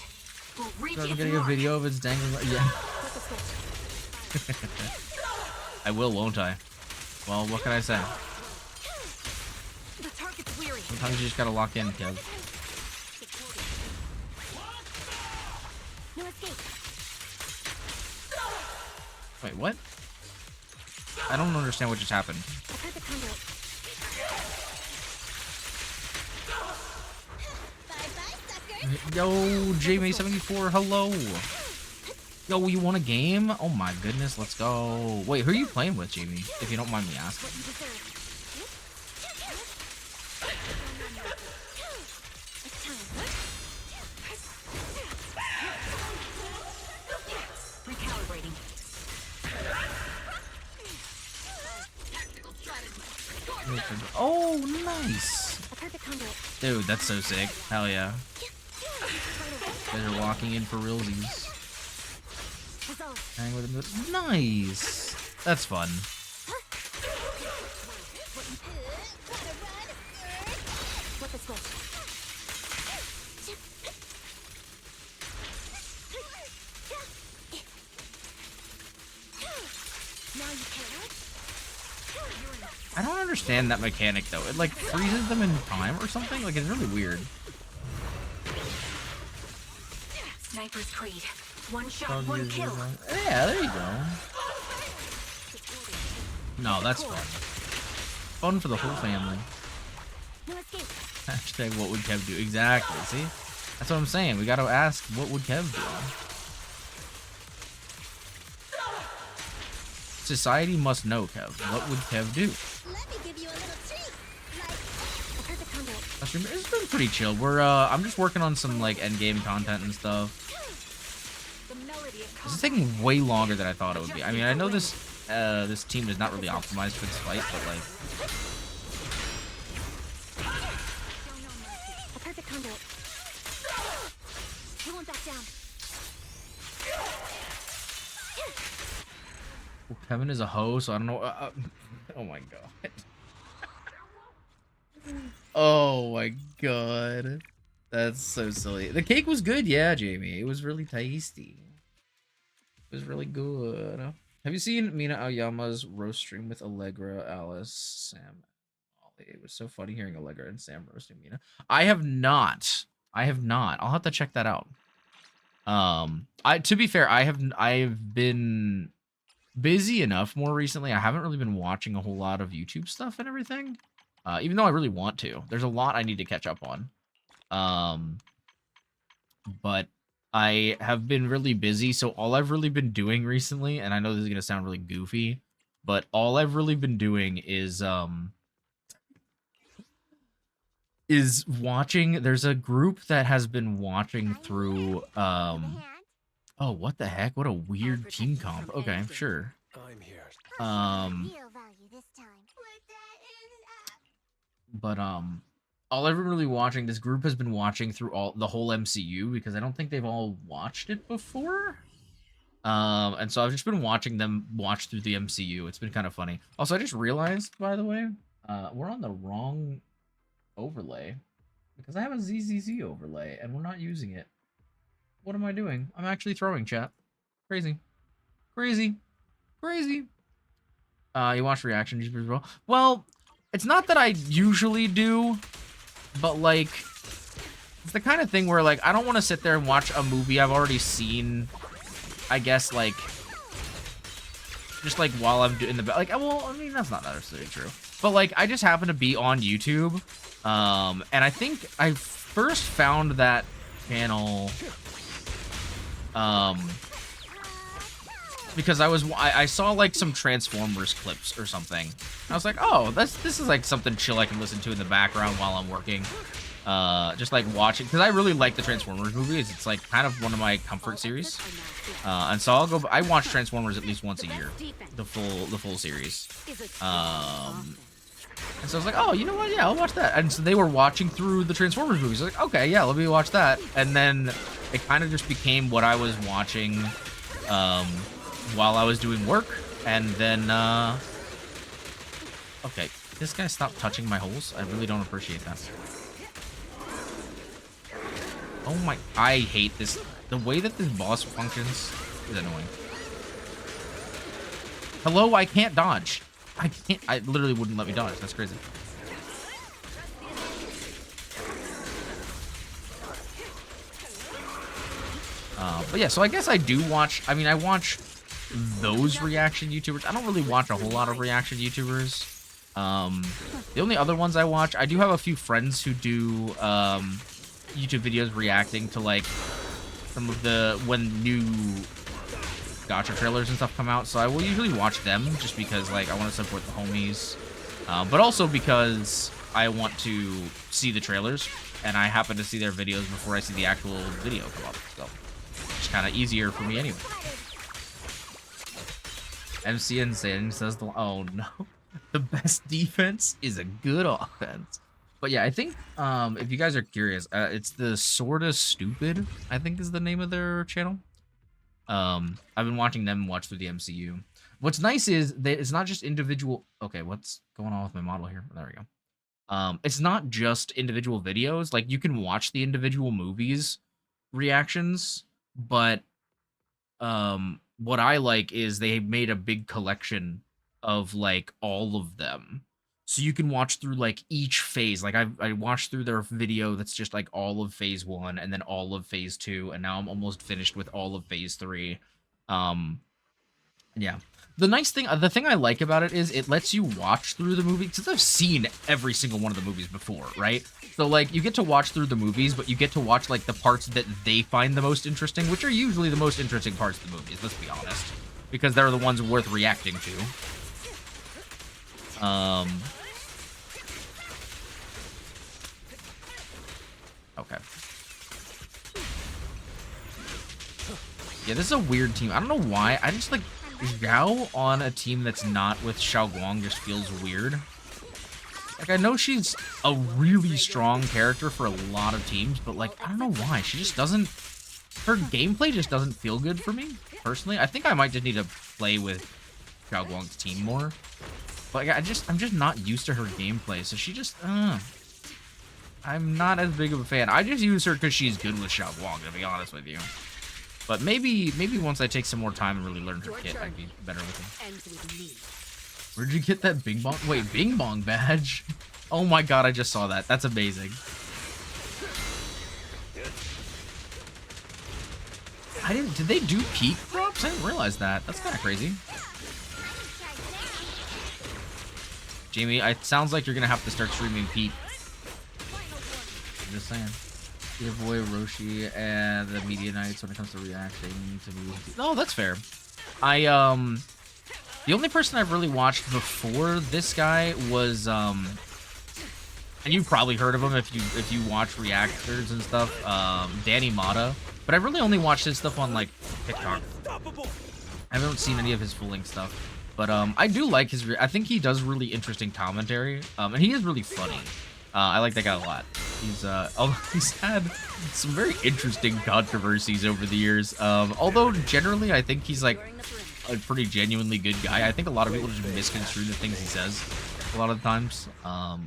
will reach I'm its getting a mark. video of its dangling. Yeah. Flip the switch. I will, won't I? Well, what can I say? The target's weary. Sometimes you just gotta lock in, Kev. No escape. Wait, what? I don't understand what just happened. I've heard the conduit. Yo, JMA74, hello. Yo, you want a game? Oh my goodness, let's go. Wait, who are you playing with, Jamie? If you don't mind me asking. What you deserve. It's time. Recalibrating. Oh, nice. I've heard the conduit. Dude, that's so sick. Hell yeah. You guys are walking in for realsies. Resolve. Hang with him. Nice. That's fun. Flip the switch. Now you can. I don't understand that mechanic though. It like freezes them in time or something. Like it's really weird. Sniper's Creed. One shot, one kill. Yeah, there you go. No, that's fun. Fun for the whole family. No escape. Hashtag what would Kev do? Exactly. See? That's what I'm saying. We gotta ask what would Kev do? Society must know, Kev. What would Kev do? Let me give you a little treat. Like, I've heard the conduit. It's been pretty chill. I'm just working on some like end game content and stuff. The melody of This is taking way longer than I thought it would be. I mean, I know this team is not really optimized for this fight, but like I've heard the conduit. You won't back down. Kevin is a hoe, so I don't know. Oh my god. Oh my god. That's so silly. The cake was good, yeah, Jamie. It was really tasty. It was really good. Have you seen Mina Aoyama's roast stream with Allegra, Alice, Sam, Molly? It was so funny hearing Allegra and Sam roasting Mina. I have not. I'll have to check that out. To be fair, I've been busy enough more recently. I haven't really been watching a whole lot of YouTube stuff and everything. Even though I really want to. There's a lot I need to catch up on. But I have been really busy, so all I've really been doing recently, and I know this is gonna sound really goofy, but all I've really been doing is watching. There's a group that has been watching through oh, what the heck? What a weird team comp. Okay, sure. I'm here. But all I've been really watching, this group has been watching through the whole MCU because I don't think they've all watched it before. And so I've just been watching them watch through the MCU. It's been kind of funny. Also, I just realized, by the way, we're on the wrong overlay because I have a ZZZ overlay and we're not using it. What am I doing? I'm actually throwing, chat. Crazy. Crazy. Crazy. You watch reaction YouTubers as well? Well, it's not that I usually do, but like, it's the kind of thing where like, I don't want to sit there and watch a movie I've already seen, I guess, like, just like while I'm doing the, like, well, I mean, that's not necessarily true, but like, I just happen to be on YouTube, and I think I first found that channel, because I saw like some Transformers clips or something. I was like, oh, this is like something chill I can listen to in the background while I'm working. Just like watching, because I really like the Transformers movies. It's like kind of one of my comfort series. And so I watch Transformers at least once a year, the full series. And so I was like, oh, you know what? Yeah, I'll watch that. And so they were watching through the Transformers movies. I was like, okay, yeah, let me watch that. And then it kind of just became what I was watching while I was doing work. And then, okay, This guy stopped touching my holes. I really don't appreciate that. Oh my, I hate this. The way that this boss functions is annoying. Hello, I can't dodge. I can't, I literally wouldn't let me dodge. That's crazy. But yeah, so I guess I do watch, I mean, I watch those reaction YouTubers. I don't really watch a whole lot of reaction YouTubers. The only other ones I watch, I do have a few friends who do YouTube videos reacting to like some of the, when new gacha trailers and stuff come out. So I will usually watch them just because like I want to support the homies. But also because I want to see the trailers and I happen to see their videos before I see the actual video come up. So it's kind of easier for me anyway. MC Insane says, oh no, the best defense is a good offense. But yeah, I think if you guys are curious, it's the Sorta Stupid, I think is the name of their channel. I've been watching them watch through the MCU. What's nice is that it's not just individual. Okay, what's going on with my model here? There we go. It's not just individual videos. Like you can watch the individual movies reactions, but what I like is they made a big collection of like all of them. So you can watch through like each phase. Like I watched through their video that's just like all of phase 1 and then all of phase 2 and now I'm almost finished with all of phase 3. Yeah. The nice thing, the thing I like about it is it lets you watch through the movie, because I've seen every single one of the movies before, right? So, like, you get to watch through the movies, but you get to watch, like, the parts that they find the most interesting, which are usually the most interesting parts of the movies, let's be honest. Because they're the ones worth reacting to. Okay. Yeah, this is a weird team. I don't know why. I just, like, Zhao on a team that's not with Xiaoguang just feels weird. Like, I know she's a really strong character for a lot of teams, but, like, I don't know why. She just doesn't... Her gameplay just doesn't feel good for me, personally. I think I might just need to play with Xiaoguang's team more. But, like, I'm just not used to her gameplay, so she just... I'm not as big of a fan. I just use her because she's good with Xiaoguang, to be honest with you. But maybe once I take some more time and really learn her kit, I'd be better with him. Where'd you get that Bing Bong? Wait, Bing Bong badge? Oh my god, I just saw that. That's amazing. Did they do peak drops? I didn't realize that. That's kind of crazy. Jamie, it sounds like you're gonna have to start streaming peak. I'm just saying. Your boy Roshi and the media nights when it comes to reacting to movies. Oh, that's fair. The only person I've really watched before this guy was and you've probably heard of him if you watch reactors and stuff, Danny Mata. But I really only watched his stuff on like TikTok. I haven't seen any of his full-length stuff. But I do like his I think he does really interesting commentary. And he is really funny. I like that guy a lot. He's had some very interesting controversies over the years. Although generally I think he's like a pretty genuinely good guy. I think a lot of people just misconstrue the things he says a lot of the times.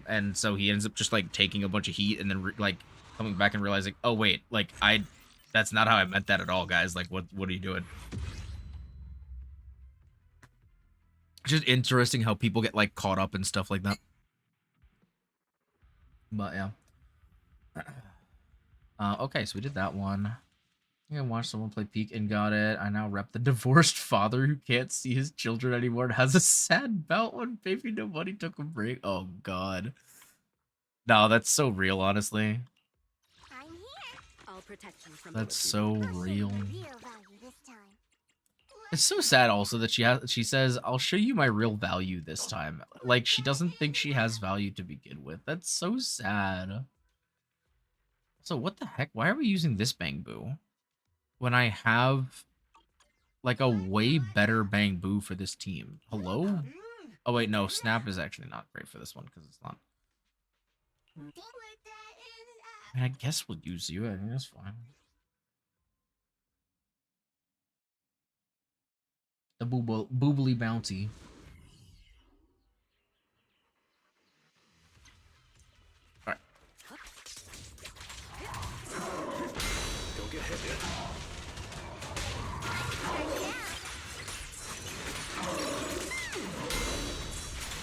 And so he ends up just like taking a bunch of heat and then like coming back and realizing, oh wait, like that's not how I meant that at all, guys. Like what are you doing? Just interesting how people get like caught up and stuff like that. But yeah. Okay, so we did that one. I watched someone play Peak and got it. I now rep the divorced father who can't see his children anymore and has a sad bout when baby nobody took a break. Oh god. No, that's so real, honestly. I'm here. I'll protect you from That's so real. real value this time. It's so sad also that she says, I'll show you my real value this time. Like, she doesn't think she has value to begin with. That's so sad. So what the heck? Why are we using this Bangbu when I have like a way better Bangbu for this team? Hello? Oh wait, no, Snap is actually not great for this one because it's not. I mean, I guess we'll use you. I think that's fine. The boobly bounty. There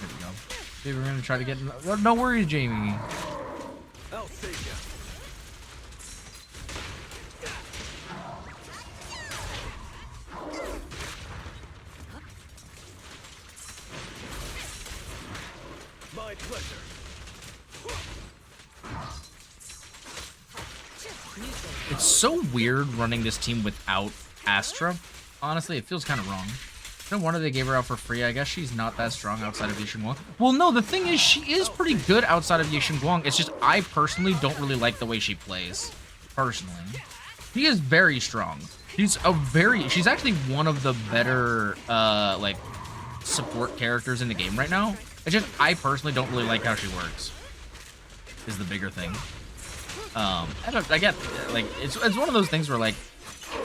we go. Maybe we're gonna try to get. No worries, Jamie. I'll save you. My pleasure. It's so weird running this team without Astra. Honestly, it feels kind of wrong. No wonder they gave her out for free. I guess she's not that strong outside of Yixin Guang. Well, no, the thing is, she is pretty good outside of Yixin Guang. It's just I personally don't really like the way she plays. Personally. She is very strong. She's actually one of the better, like, support characters in the game right now. It's just I personally don't really like how she works. Is the bigger thing. I get, like, it's one of those things where, like,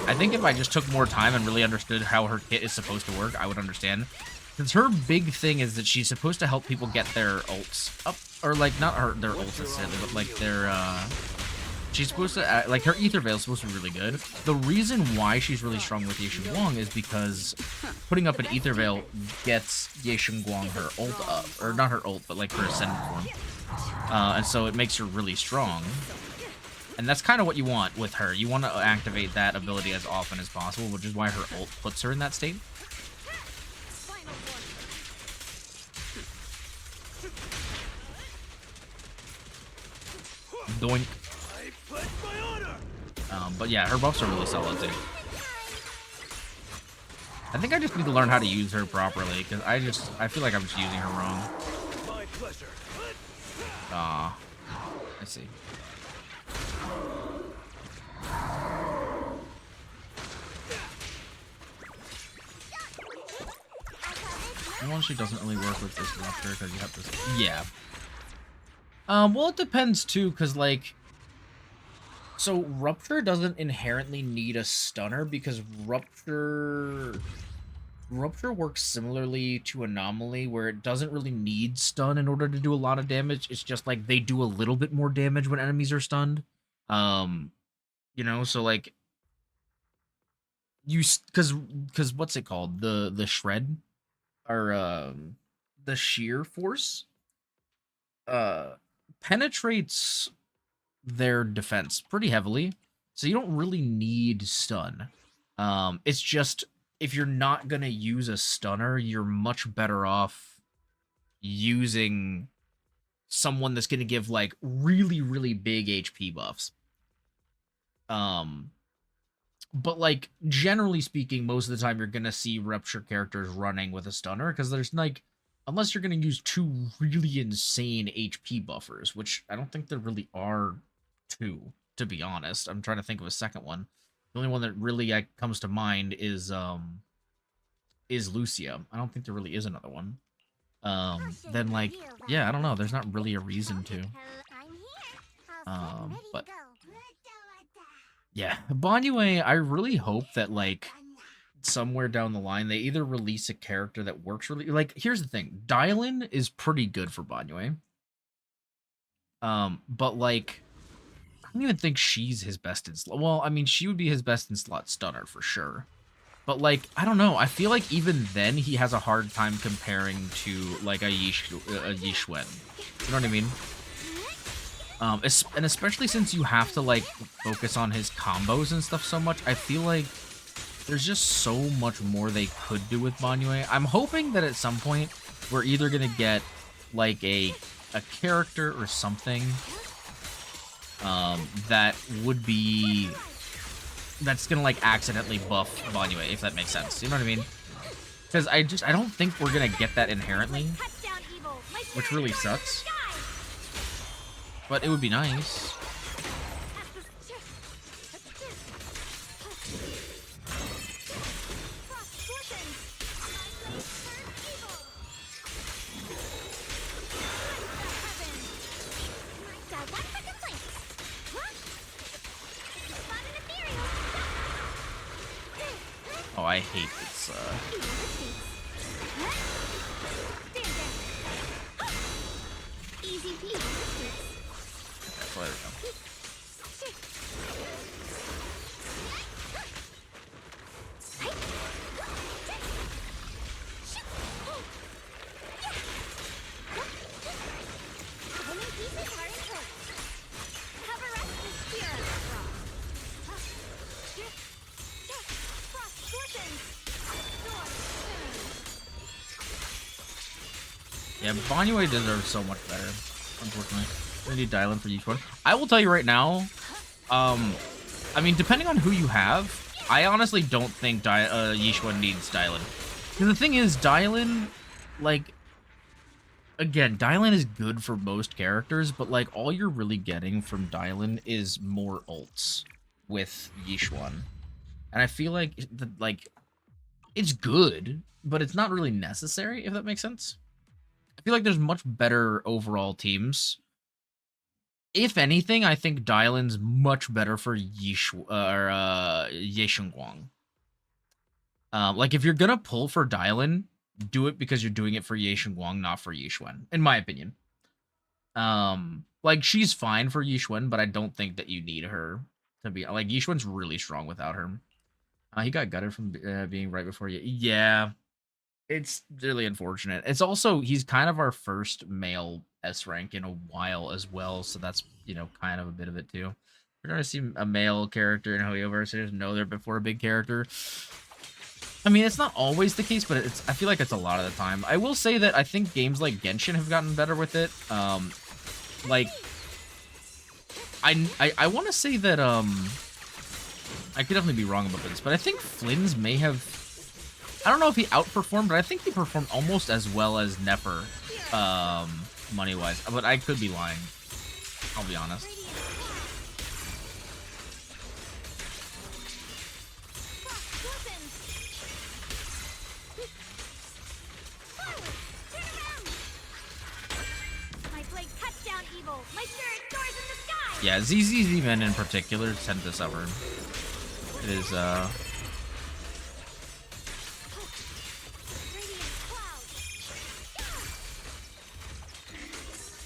I think if I just took more time and really understood how her kit is supposed to work, I would understand. Since her big thing is that she's supposed to help people get their ults up, or like not their ults necessarily, but like their she's supposed to like her ether veil is supposed to be really good. The reason why she's really strong with Yixin Guang is because putting up an ether veil gets Yixin Guang her ult up, or not her ult, but like her ascendant form, and so it makes her really strong. And that's kind of what you want with her. You want to activate that ability as often as possible, which is why her ult puts her in that state. Doink. But yeah, her buffs are really solid too. I think I just need to learn how to use her properly, because I feel like I'm just using her wrong. I see. Well, she doesn't really work with this Rupture because you have to. Yeah. Well, it depends too, because like, so Rupture doesn't inherently need a stunner because Rupture works similarly to Anomaly, where it doesn't really need stun in order to do a lot of damage. It's just like they do a little bit more damage when enemies are stunned. You know, so like because what's it called? The shred, or the sheer force penetrates their defense pretty heavily, so you don't really need stun. It's just if you're not gonna use a stunner, you're much better off using someone that's gonna give like really, really big HP buffs. But like generally speaking, most of the time you're gonna see Rupture characters running with a stunner, because there's like, unless you're gonna use two really insane HP buffers, which I don't think there really are two, to be honest. I'm trying to think of a second one. The only one that really comes to mind is Lucia. I don't think there really is another one. Then like, yeah, I don't know. There's not really a reason to. But yeah, Banyue, I really hope that like somewhere down the line they either release a character that works really, like, here's the thing, Dylan is pretty good for Banyue. But like, I don't even think she's his best in slot. Well, I mean, she would be his best in slot stunner for sure. But like, I don't know. I feel like even then he has a hard time comparing to like a Yixuan. You know what I mean? And especially since you have to like focus on his combos and stuff so much, I feel like there's just so much more they could do with Banyue. I'm hoping that at some point we're either gonna get like a character or something that would be, that's gonna like accidentally buff Banyue, if that makes sense. You know what I mean? Because I don't think we're gonna get that inherently, which really sucks. But it would be nice. Oh, I hate this. Easy peasy. There we go. Yeah, Banyue deserves so much better, unfortunately. We need Dylan for each one. I will tell you right now, I mean, depending on who you have, I honestly don't think Yishuan needs Dylan. Because the thing is, Dylan, like, again, Dylan is good for most characters, but, like, all you're really getting from Dylan is more ults with Yishuan. And I feel like, it's good, but it's not really necessary, if that makes sense. I feel like there's much better overall teams. If anything, I think Dylan's much better for Yeshengguang. Like, if you're gonna pull for Dylan, do it because you're doing it for Yeshengguang, not for Yishuan, in my opinion. Like, she's fine for Yishuan, but I don't think that you need her to be... Like, Yishuan's really strong without her. He got gutted from being right before you. Yeah, it's really unfortunate. It's also, he's kind of our first male S rank in a while as well, so that's, you know, kind of a bit of it too. We're trying to see a male character in Hoyoverse. I just know they're before a big character. I mean, it's not always the case, but I feel like it's a lot of the time. I will say that I think games like Genshin have gotten better with it. Like, I want to say that, I could definitely be wrong about this, but I think Flynn's may have... I don't know if he outperformed, but I think he performed almost as well as Nepper, money-wise. But I could be lying. I'll be honest. Yeah, ZZZ men in particular tend to suffer. It is,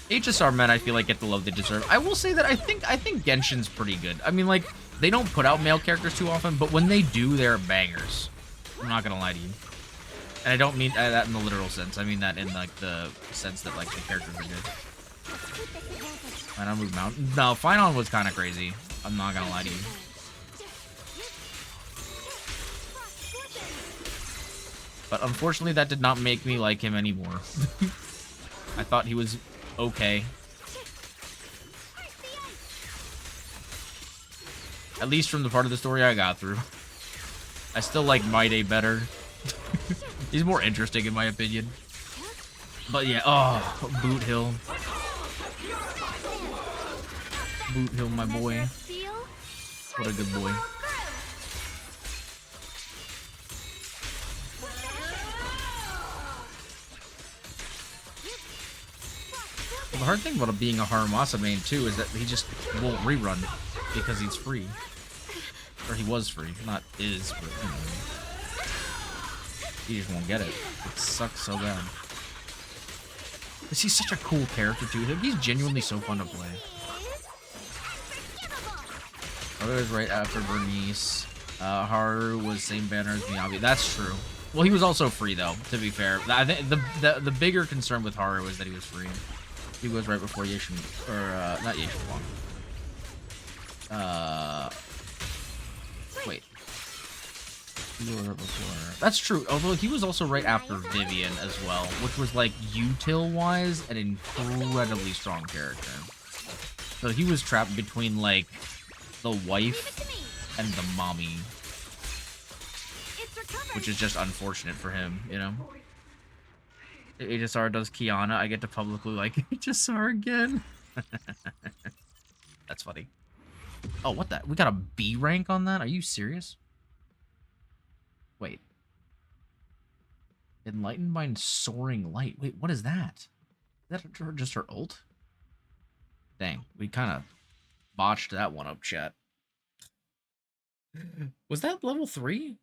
HSR men, I feel like, get the love they deserve. I will say that I think Genshin's pretty good. I mean, like, they don't put out male characters too often, but when they do, they're bangers. I'm not gonna lie to you. And I don't mean that in the literal sense. I mean that in, like, the sense that, like, the characters are good. I'll move mountain. No, Finon was kind of crazy. I'm not gonna lie to you. But unfortunately, that did not make me like him anymore. I thought he was okay. At least from the part of the story I got through. I still like Maide better. He's more interesting in my opinion. But yeah, oh, Boot Hill. Boot Hill, my boy. What a good boy. Well, the hard thing about being a Haramasa main, too, is that he just won't rerun because he's free. Or he was free. Not is, but, you know. He just won't get it. It sucks so bad. Because he's such a cool character, too. He's genuinely so fun to play. Other is right after Bernice. Haru was same banner as Miyabi. That's true. Well, he was also free, though, to be fair. I think the bigger concern with Haru was that he was free. He was right before Yeshin, or, not Yeshin Wong. Wait. He was right before... That's true, although he was also right after Vivian as well, which was, like, util-wise, an incredibly strong character. So he was trapped between, like, the wife and the mommy. Which is just unfortunate for him, you know? HSR does Kiana, I get to publicly like HSR again. That's funny. Oh, what the? We got a B rank on that? Are you serious? Wait. Enlightened by Soaring Light. Wait, what is that? Is that just her ult? Dang, we kind of botched that one up, chat. Was that level 3?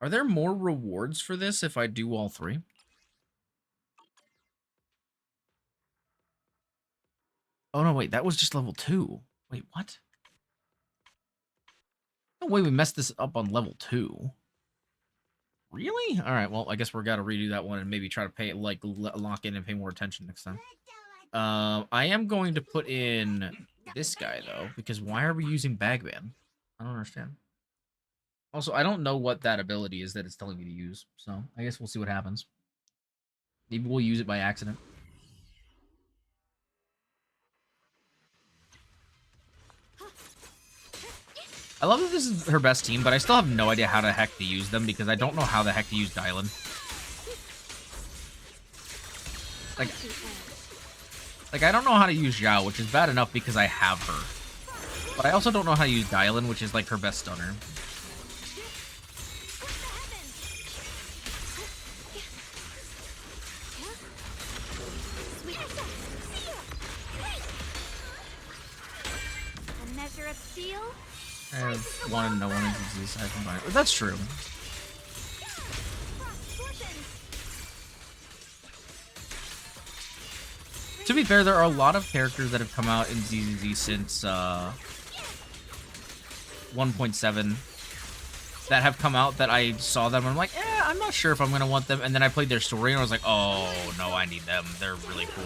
Are there more rewards for this if I do all 3? Oh, no, wait. That was just level 2. Wait, what? No way we messed this up on level 2. Really? All right, well, I guess we're got to redo that one and maybe try to pay, like, lock in and pay more attention next time. I am going to put in this guy, though, because why are we using Bagman? I don't understand. Also, I don't know what that ability is that it's telling me to use, so I guess we'll see what happens. Maybe we'll use it by accident. I love that this is her best team, but I still have no idea how the heck to use them because I don't know how the heck to use Dylan. Like I don't know how to use Zhao, which is bad enough because I have her. But I also don't know how to use Dylan, which is like her best stunner. A measure of steel. I have one and no one in ZZZ. I combine it. That's true. To be fair, there are a lot of characters that have come out in ZZZ since 1.7 that have come out that I saw them and I'm like, I'm not sure if I'm going to want them. And then I played their story and I was like, oh, no, I need them. They're really cool.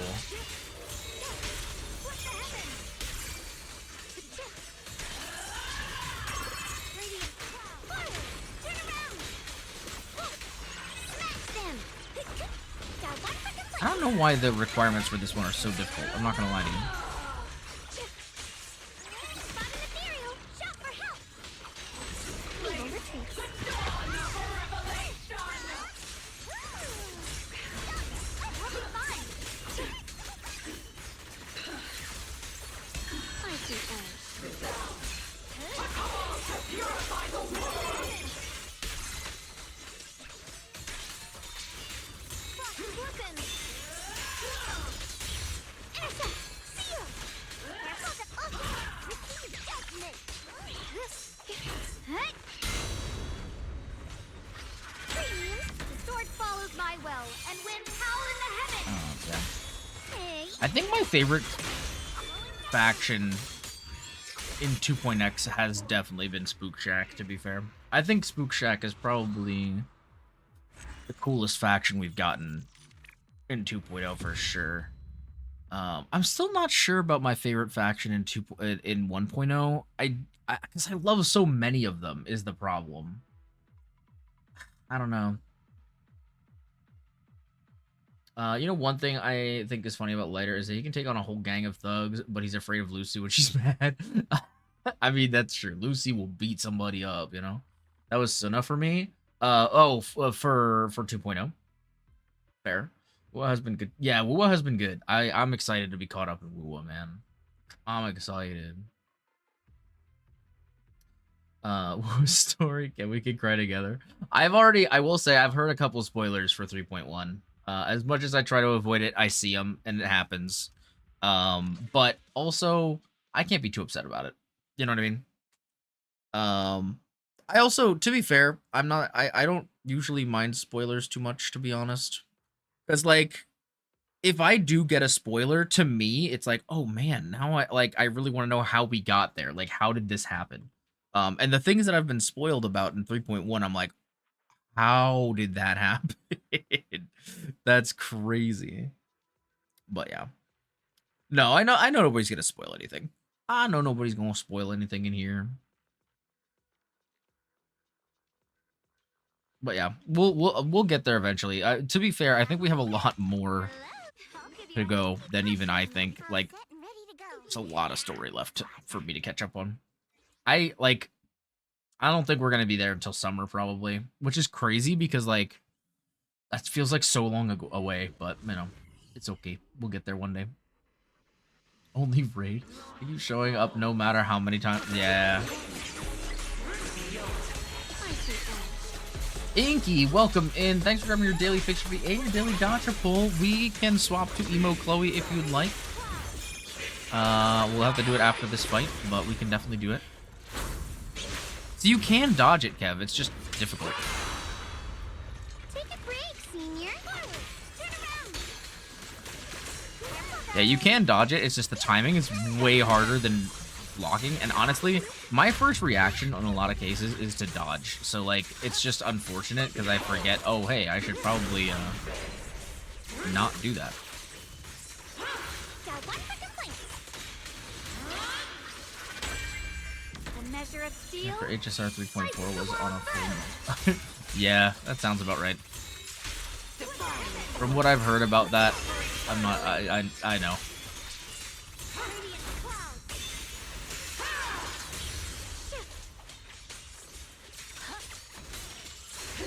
I don't know why the requirements for this one are so difficult. I'm not going to lie to you. I think my favorite faction in 2.x has definitely been Spook Shack, to be fair. I think Spook Shack is probably the coolest faction we've gotten in 2.0 for sure. I'm still not sure about my favorite faction in 1.0. Because I love so many of them is the problem. I don't know. You know, one thing I think is funny about Lighter is that he can take on a whole gang of thugs, but he's afraid of Lucy when she's mad. I mean, that's true. Lucy will beat somebody up, you know? That was Suna for me. For 2.0. Fair. Wuwa has been good. Yeah, Wuwa has been good. I'm excited to be caught up in Wuwa, man. I'm excited. Wuwa story. Can we can cry together? I will say, I've heard a couple spoilers for 3.1. As much as I try to avoid it, I see them and it happens. But also, I can't be too upset about it. You know what I mean? I also, to be fair, I don't usually mind spoilers too much, to be honest. Because, like, if I do get a spoiler, to me, it's like, oh man, now I really want to know how we got there. Like, how did this happen? And the things that I've been spoiled about in 3.1, I'm like, how did that happen? That's crazy. But yeah. No, I know nobody's gonna spoil anything. I know nobody's gonna spoil anything in here. But yeah, we'll get there eventually. To be fair, I think we have a lot more to go than even I think. Like, there's a lot of story left for me to catch up on. I don't think we're gonna be there until summer probably, which is crazy because like that feels like so long away. But you know, it's okay. We'll get there one day. Only raid. Are you showing up no matter how many times? Yeah. Inky, welcome in. Thanks for grabbing your daily fixture fee and your daily gotcha pull. We can swap to Emo Chloe if you'd like. We'll have to do it after this fight, but we can definitely do it. So you can dodge it, Kev. It's just difficult. Take a break, senior. Turn around. Yeah, you can dodge it. It's just the timing is way harder than blocking. And honestly, my first reaction on a lot of cases is to dodge. So, like, it's just unfortunate because I forget, oh, hey, I should probably not do that. Got one for complaint. A measure measure of steel. After HSR 3.4 was on a full. Yeah, that sounds about right. From what I've heard about that, I'm not. I know. Radiant cloud.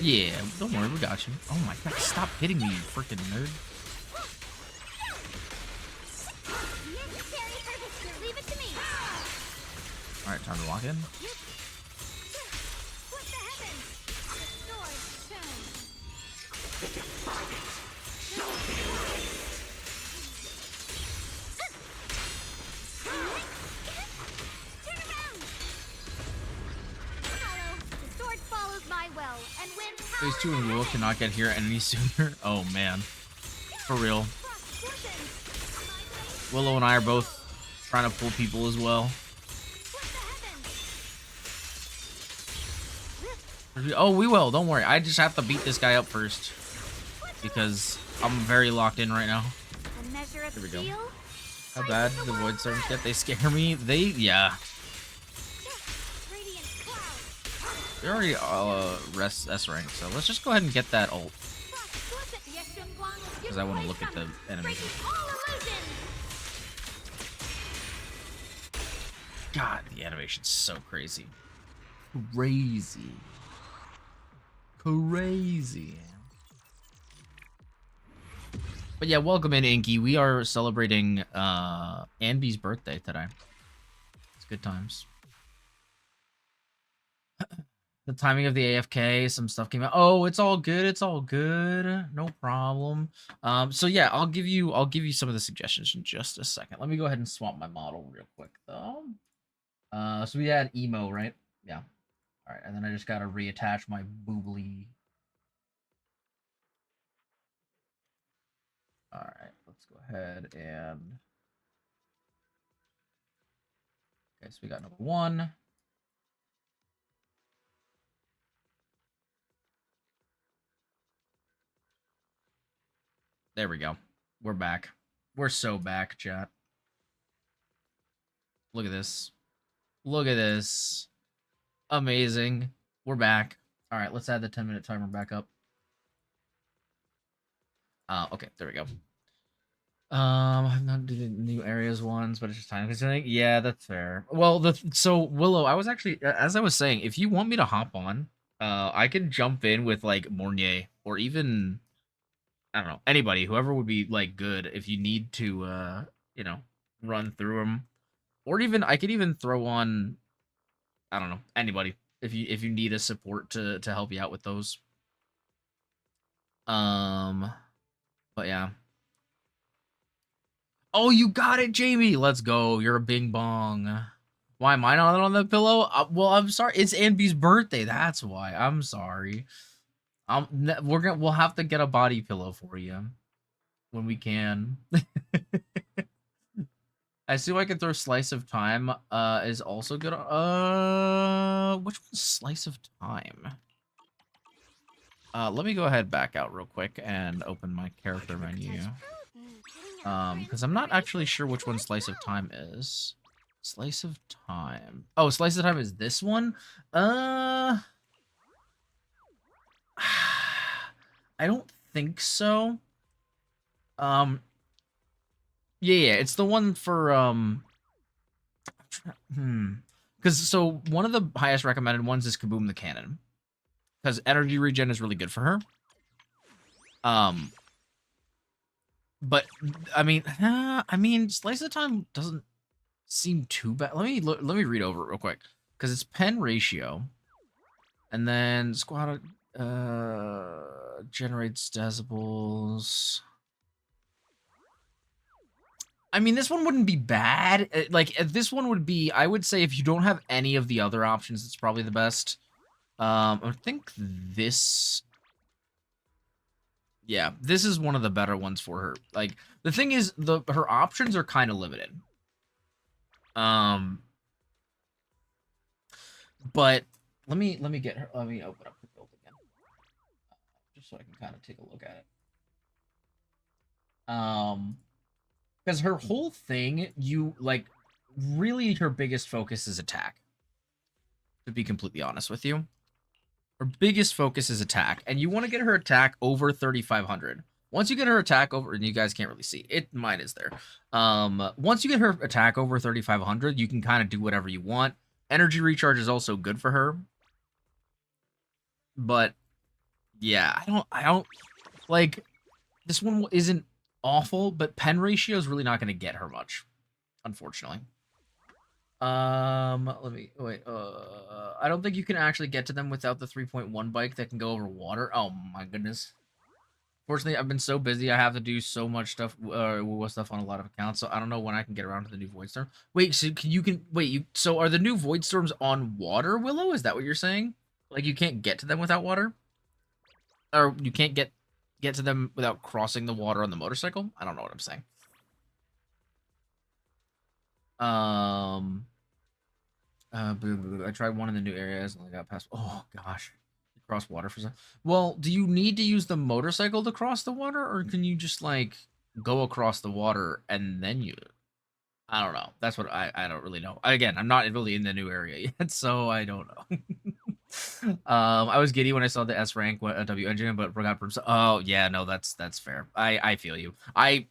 Yeah, don't worry, we got you. Oh my god, stop hitting me, you freaking nerd. Necessary for history. Leave it to me. Alright, time to lock in. What the heavens? The sword shown. Turn around. Hello. The sword follows my will, and when Phase 2 and Will cannot get here any sooner. Oh man. For real. Willow and I are both trying to pull people as well. Oh, we will. Don't worry. I just have to beat this guy up first. Because I'm very locked in right now. Here we go. How bad do the Void Servants get? They scare me. Yeah. They're already S rank, so let's just go ahead and get that ult. Because I want to look at the enemies. God, the animation's so crazy. Crazy. But yeah, welcome in, Inky. We are celebrating ANBY'S birthday today. It's good times. The timing of the AFK, some stuff came out. Oh, it's all good. It's all good. No problem. So yeah, I'll give you some of the suggestions in just a second. Let me go ahead and swap my model real quick though. So we had emo, right? Yeah. All right, and then I just gotta reattach my boobly. All right, let's go ahead and. Okay, so we got number 1. There we go. We're back. We're so back, chat. Look at this. Look at this. Amazing. We're back. All right, let's add the 10-minute timer back up. Okay, there we go. I've not did the new areas ones, but it's just time consuming. Yeah, that's fair. Well, so Willow, I was actually, as I was saying, if you want me to hop on, I can jump in with like Mornier or even, I don't know, anybody, whoever would be like good if you need to, you know, run through them, or even I could even throw on, I don't know, anybody if you need a support to help you out with those. But yeah. Oh, you got it, Jamie. Let's go. You're a bing bong. Why am I not on the pillow? Well, I'm sorry. It's ANBY'S birthday. That's why. I'm sorry. We'll have to get a body pillow for you when we can. I assume I can throw Slice of Time. Is also good. Which one's Slice of Time? Let me go ahead back out real quick and open my character menu. Because I'm not actually sure which one Slice of Time is. Slice of Time. Oh, Slice of Time is this one? I don't think so. Yeah, it's the one for, because so one of the highest recommended ones is Kaboom the Cannon. Because energy regen is really good for her. But I mean, Slice of Time doesn't seem too bad. Let me read over it real quick because it's pen ratio, and then squad generates decibels. I mean, this one wouldn't be bad. Like this one would be. I would say if you don't have any of the other options, it's probably the best. I think this. Yeah, this is one of the better ones for her. Like the thing is, her options are kind of limited. But let me get her. Let me open up her build again, just so I can kind of take a look at it. Because her whole thing, really her biggest focus is attack. to be completely honest with you. Her biggest focus is attack, and you want to get her attack over 3,500. Once you get her attack over, and you guys can't really see it, mine is there. Once you get her attack over 3,500, you can kind of do whatever you want. Energy recharge is also good for her, but yeah, I don't like this one isn't awful, but pen ratio is really not going to get her much, unfortunately. Let me wait. I don't think you can actually get to them without the 3.1 bike that can go over water. Oh my goodness. Fortunately, I've been so busy. I have to do so much stuff, stuff on a lot of accounts. So I don't know when I can get around to the new Void Storm. Wait, so so are the new Void Storms on water, Willow? Is that what you're saying? Like you can't get to them without water, or you can't get to them without crossing the water on the motorcycle? I don't know what I'm saying. I tried one in the new areas and I got past. Oh gosh, cross water for some. Well, do you need to use the motorcycle to cross the water, or can you just like go across the water and then use it? I don't know. That's what I don't really know. Again, I'm not really in the new area yet, so I don't know. I was giddy when I saw the S rank W engine, but forgot. Oh yeah, no, that's fair. I feel you. I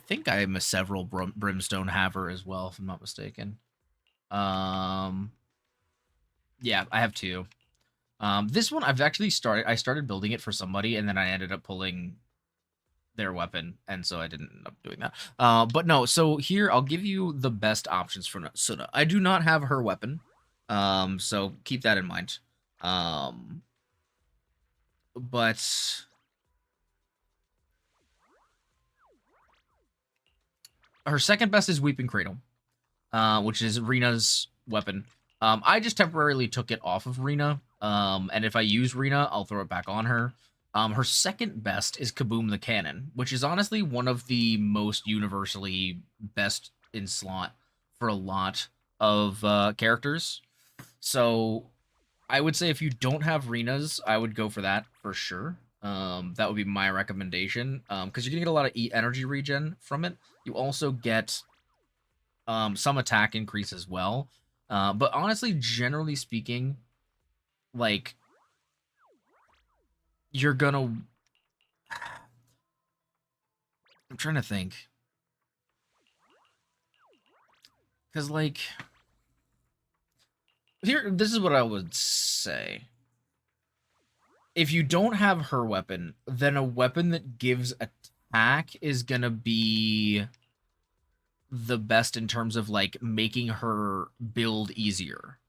think I am a several brimstone haver as well, if I'm not mistaken. Yeah, I have two. This one I've actually I started building it for somebody, and then I ended up pulling their weapon, and so I didn't end up doing that. But no, so here I'll give you the best options for Suna. I do not have her weapon, so keep that in mind. But her second best is Weeping Cradle, which is Rina's weapon. I just temporarily took it off of Rina, and if I use Rina, I'll throw it back on her. Her second best is Kaboom the Cannon, which is honestly one of the most universally best in slot for a lot of characters. So I would say if you don't have Rina's, I would go for that for sure. That would be my recommendation, because you're gonna get a lot of energy regen from it. You also get some attack increase as well. But honestly, generally speaking, like, you're gonna... I'm trying to think. Because, like... This is what I would say. If you don't have her weapon, then a weapon that gives attack is gonna be the best in terms of, like, making her build easier.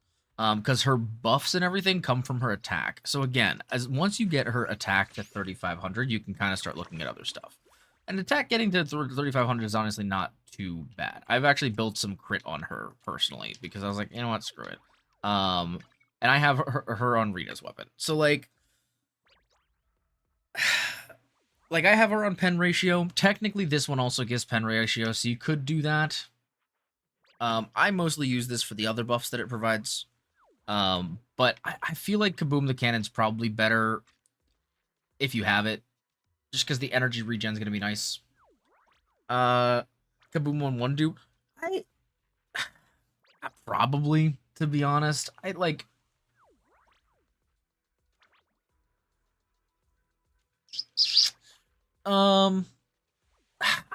Because her buffs and everything come from her attack. So again, once you get her attack to 3,500, you can kind of start looking at other stuff. And attack getting to 3,500 is honestly not too bad. I've actually built some crit on her personally because I was like, you know what, screw it. And I have her on Rita's weapon. So like I have her on pen ratio. Technically, this one also gives pen ratio, so you could do that. I mostly use this for the other buffs that it provides. But I feel like Kaboom the Cannon's probably better if you have it, just because the energy regen's gonna be nice. Kaboom 1-1 do. Probably, to be honest. I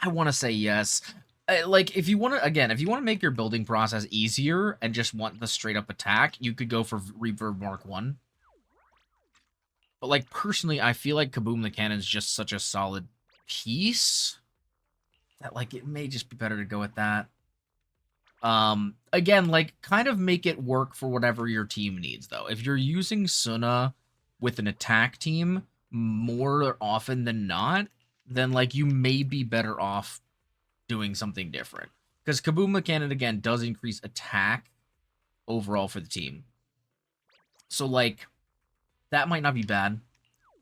want to say yes. Like, if you want to make your building process easier and just want the straight up attack, you could go for Reverb Mark 1. But, like, personally, I feel like Kaboom the Cannon is just such a solid piece that, like, it may just be better to go with that. Again, like, kind of make it work for whatever your team needs, though. If you're using Suna with an attack team more often than not, then, like, you may be better off doing something different. Because Kaboom the Cannon, again, does increase attack overall for the team. So, like, that might not be bad.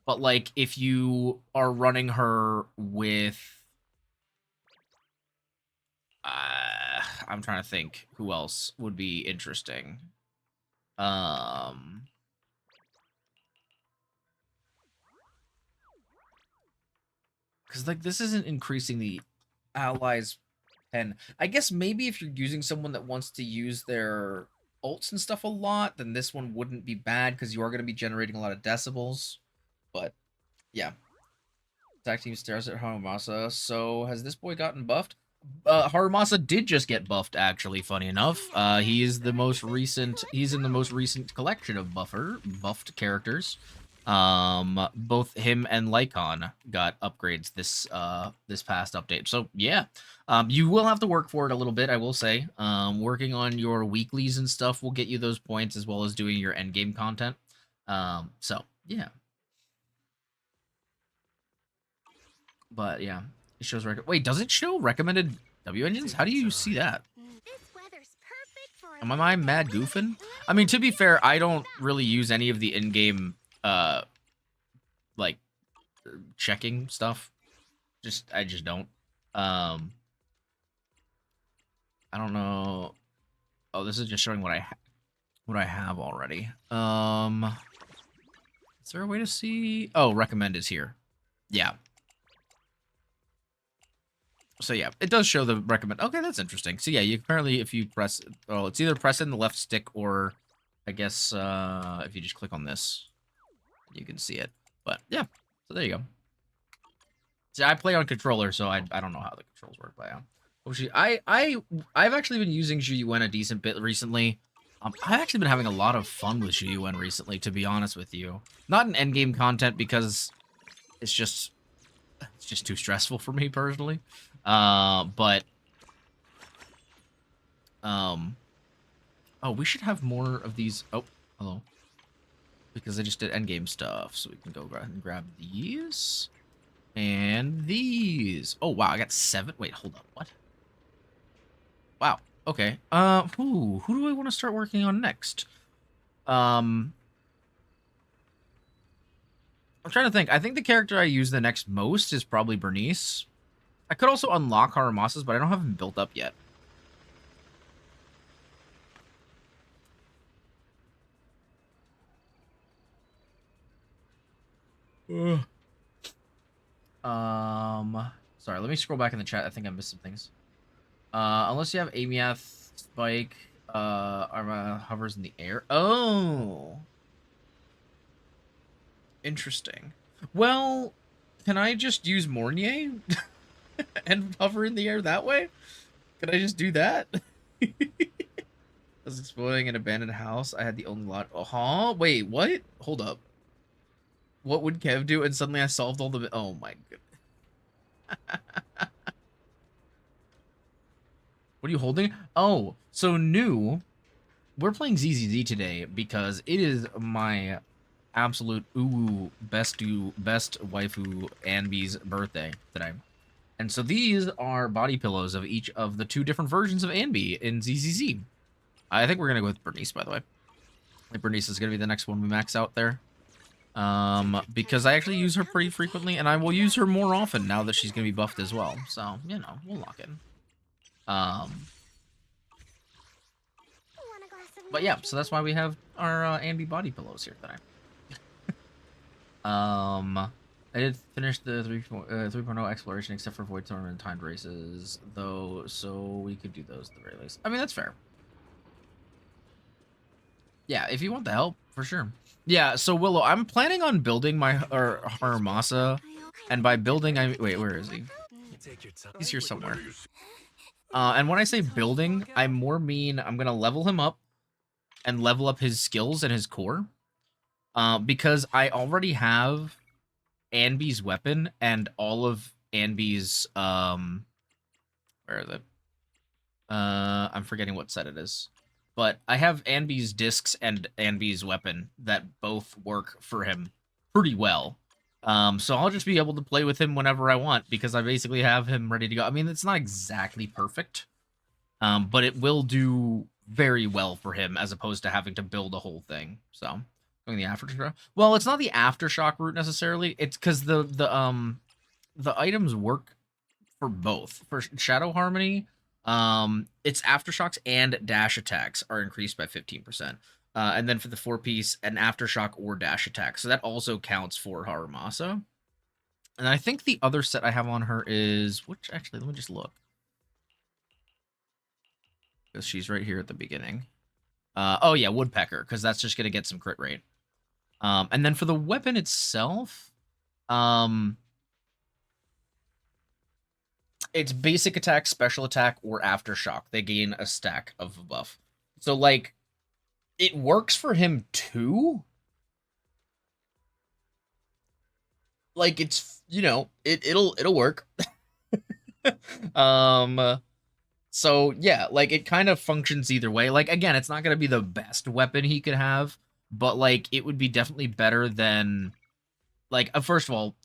But, like, if you are running her with... I'm trying to think who else would be interesting. Because, like, this isn't increasing the allies' pen. I guess maybe if you're using someone that wants to use their ults and stuff a lot, then this one wouldn't be bad because you are going to be generating a lot of decibels. But yeah, attack team stares at Harumasa. So has this boy gotten buffed? Harumasa did just get buffed, actually, funny enough. He is the most recent, he's in the most recent collection of buffed characters. Both him and Lycon got upgrades this past update. So yeah, you will have to work for it a little bit, I will say. Working on your weeklies and stuff will get you those points, as well as doing your end game content. So yeah. But yeah, it shows wait, does it show recommended W engines? How do you see that? Am I mad goofing? I mean, to be fair, I don't really use any of the in-game like checking stuff. I just don't. I don't know. Oh, this is just showing what I have already. Is there a way to see? Oh, recommend is here. Yeah. So yeah, it does show the recommend. Okay, that's interesting. So yeah, you apparently if you press, oh, it's either press in the left stick or I guess if you just click on this, you can see it. But yeah, so there you go. See, I play on controller, so I don't know how the controls work. But yeah, I've actually been using Zhuyuan a decent bit recently. I've actually been having a lot of fun with Zhuyuan recently, to be honest with you. Not in endgame content because it's just too stressful for me personally. But oh, we should have more of these. Oh, hello. Because I just did endgame stuff, so we can go and grab these and these. Oh wow, I got 7. Wait, hold up. What? Wow. Okay. Who do I want to start working on next? I'm trying to think. I think the character I use the next most is probably Bernice. I could also unlock Harumasa's, but I don't have him built up yet. Sorry, let me scroll back in the chat. I think I missed some things. Unless you have Amiath, Spike, Arma hovers in the air. Oh. Interesting. Well, can I just use Mornier and hover in the air that way? Can I just do that? I was exploring an abandoned house. I had the only lot. Wait, what? Hold up. What would Kev do? And suddenly I solved all the... Oh my goodness. What are you holding? Oh, so new. We're playing ZZZ today because it is my absolute best waifu ANBY'S birthday today. And so these are body pillows of each of the 2 different versions of ANBY in ZZZ. I think we're going to go with Bernice, by the way. I think Bernice is going to be the next one we max out there. Because I actually use her pretty frequently, and I will use her more often now that she's going to be buffed as well. So, you know, we'll lock in. But yeah, so that's why we have our ANBY body pillows here today. I did finish the 3.0 exploration except for Void Tournament and timed races, though, so we could do those at the very least. I mean, that's fair. Yeah, if you want the help, for sure. Yeah, so Willow, I'm planning on building my Harumasa, and by building, I mean, wait, where is he? He's here somewhere. And when I say building, I more mean I'm gonna level him up and level up his skills and his core. Because I already have ANBY'S weapon and all of ANBY'S where is it? I'm forgetting what set it is. But I have ANBY'S discs and ANBY'S weapon that both work for him pretty well. So I'll just be able to play with him whenever I want because I basically have him ready to go. I mean, it's not exactly perfect, but it will do very well for him as opposed to having to build a whole thing. So going the aftershock. Well, it's not the aftershock route necessarily. It's because the items work for both. For Shadow Harmony, its aftershocks and dash attacks are increased by 15%. And then for the 4-piece, an aftershock or dash attack. So that also counts for Harumasa. And I think the other set I have on her is, which actually, let me just look. Because she's right here at the beginning. Oh yeah, woodpecker, because that's just gonna get some crit rate. And then for the weapon itself, it's basic attack, special attack, or aftershock. They gain a stack of a buff. So like, it works for him too. Like it's, you know, it'll work. So yeah, like it kind of functions either way. Like again, it's not gonna be the best weapon he could have, but like it would be definitely better than like first of all,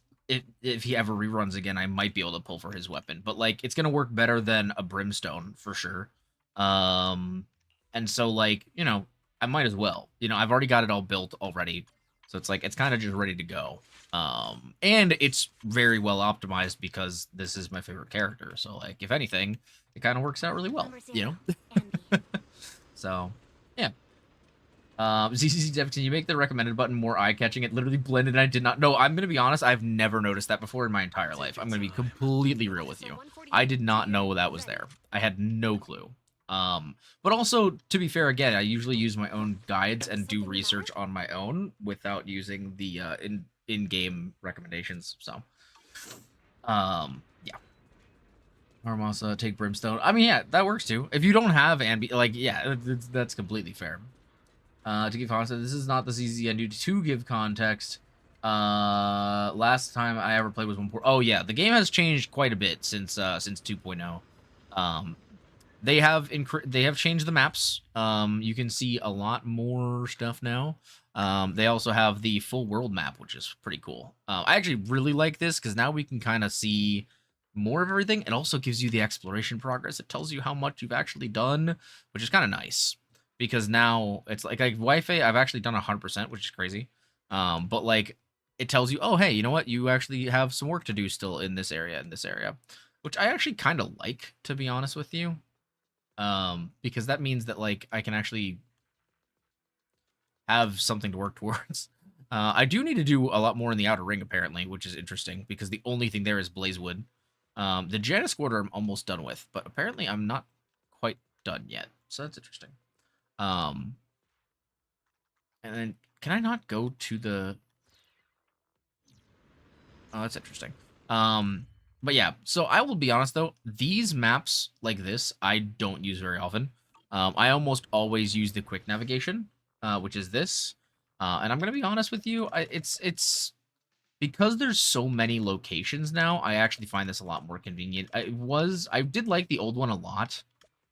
if he ever reruns again, I might be able to pull for his weapon, but like it's gonna work better than a brimstone for sure. And so like, you know, I might as well. You know, I've already got it all built already. So it's like it's kind of just ready to go. And it's very well optimized because this is my favorite character. So like if anything, it kind of works out really well, you know? So yeah. ZZZ Deputy, you make the recommended button more eye-catching. It literally blended, and I did not... No, I'm going to be honest. I've never noticed that before in my entire life. I'm going to be completely real with you. I did not know that was there. I had no clue. But also, to be fair, again, I usually use my own guides and do research on my own without using the in-game recommendations. So, yeah. Armasa, take Brimstone. I mean, yeah, that works too. If you don't have Anby, like, yeah, that's completely fair. To give context, this is not the ZZZ I do to give context. Last time I ever played was 1.4. Oh yeah, the game has changed quite a bit since 2.0. They have changed the maps. You can see a lot more stuff now. They also have the full world map, which is pretty cool. I actually really like this because now we can kind of see more of everything. It also gives you the exploration progress. It tells you how much you've actually done, which is kind of nice. Because now it's like Wi-Fi, I've actually done 100%, which is crazy. But like it tells you, oh hey, you know what? You actually have some work to do still in this area, which I actually kind of like, to be honest with you. Because that means that like I can actually have something to work towards. I do need to do a lot more in the Outer Ring apparently, which is interesting because the only thing there is Blazewood. The Janus Quarter I'm almost done with, but apparently I'm not quite done yet, so that's interesting. And then can I not go to the... Oh, that's interesting. But yeah, so I will be honest though, these maps like this, I don't use very often. I almost always use the quick navigation, which is this. And I'm gonna be honest with you, it's because there's so many locations now, I actually find this a lot more convenient. I did like the old one a lot.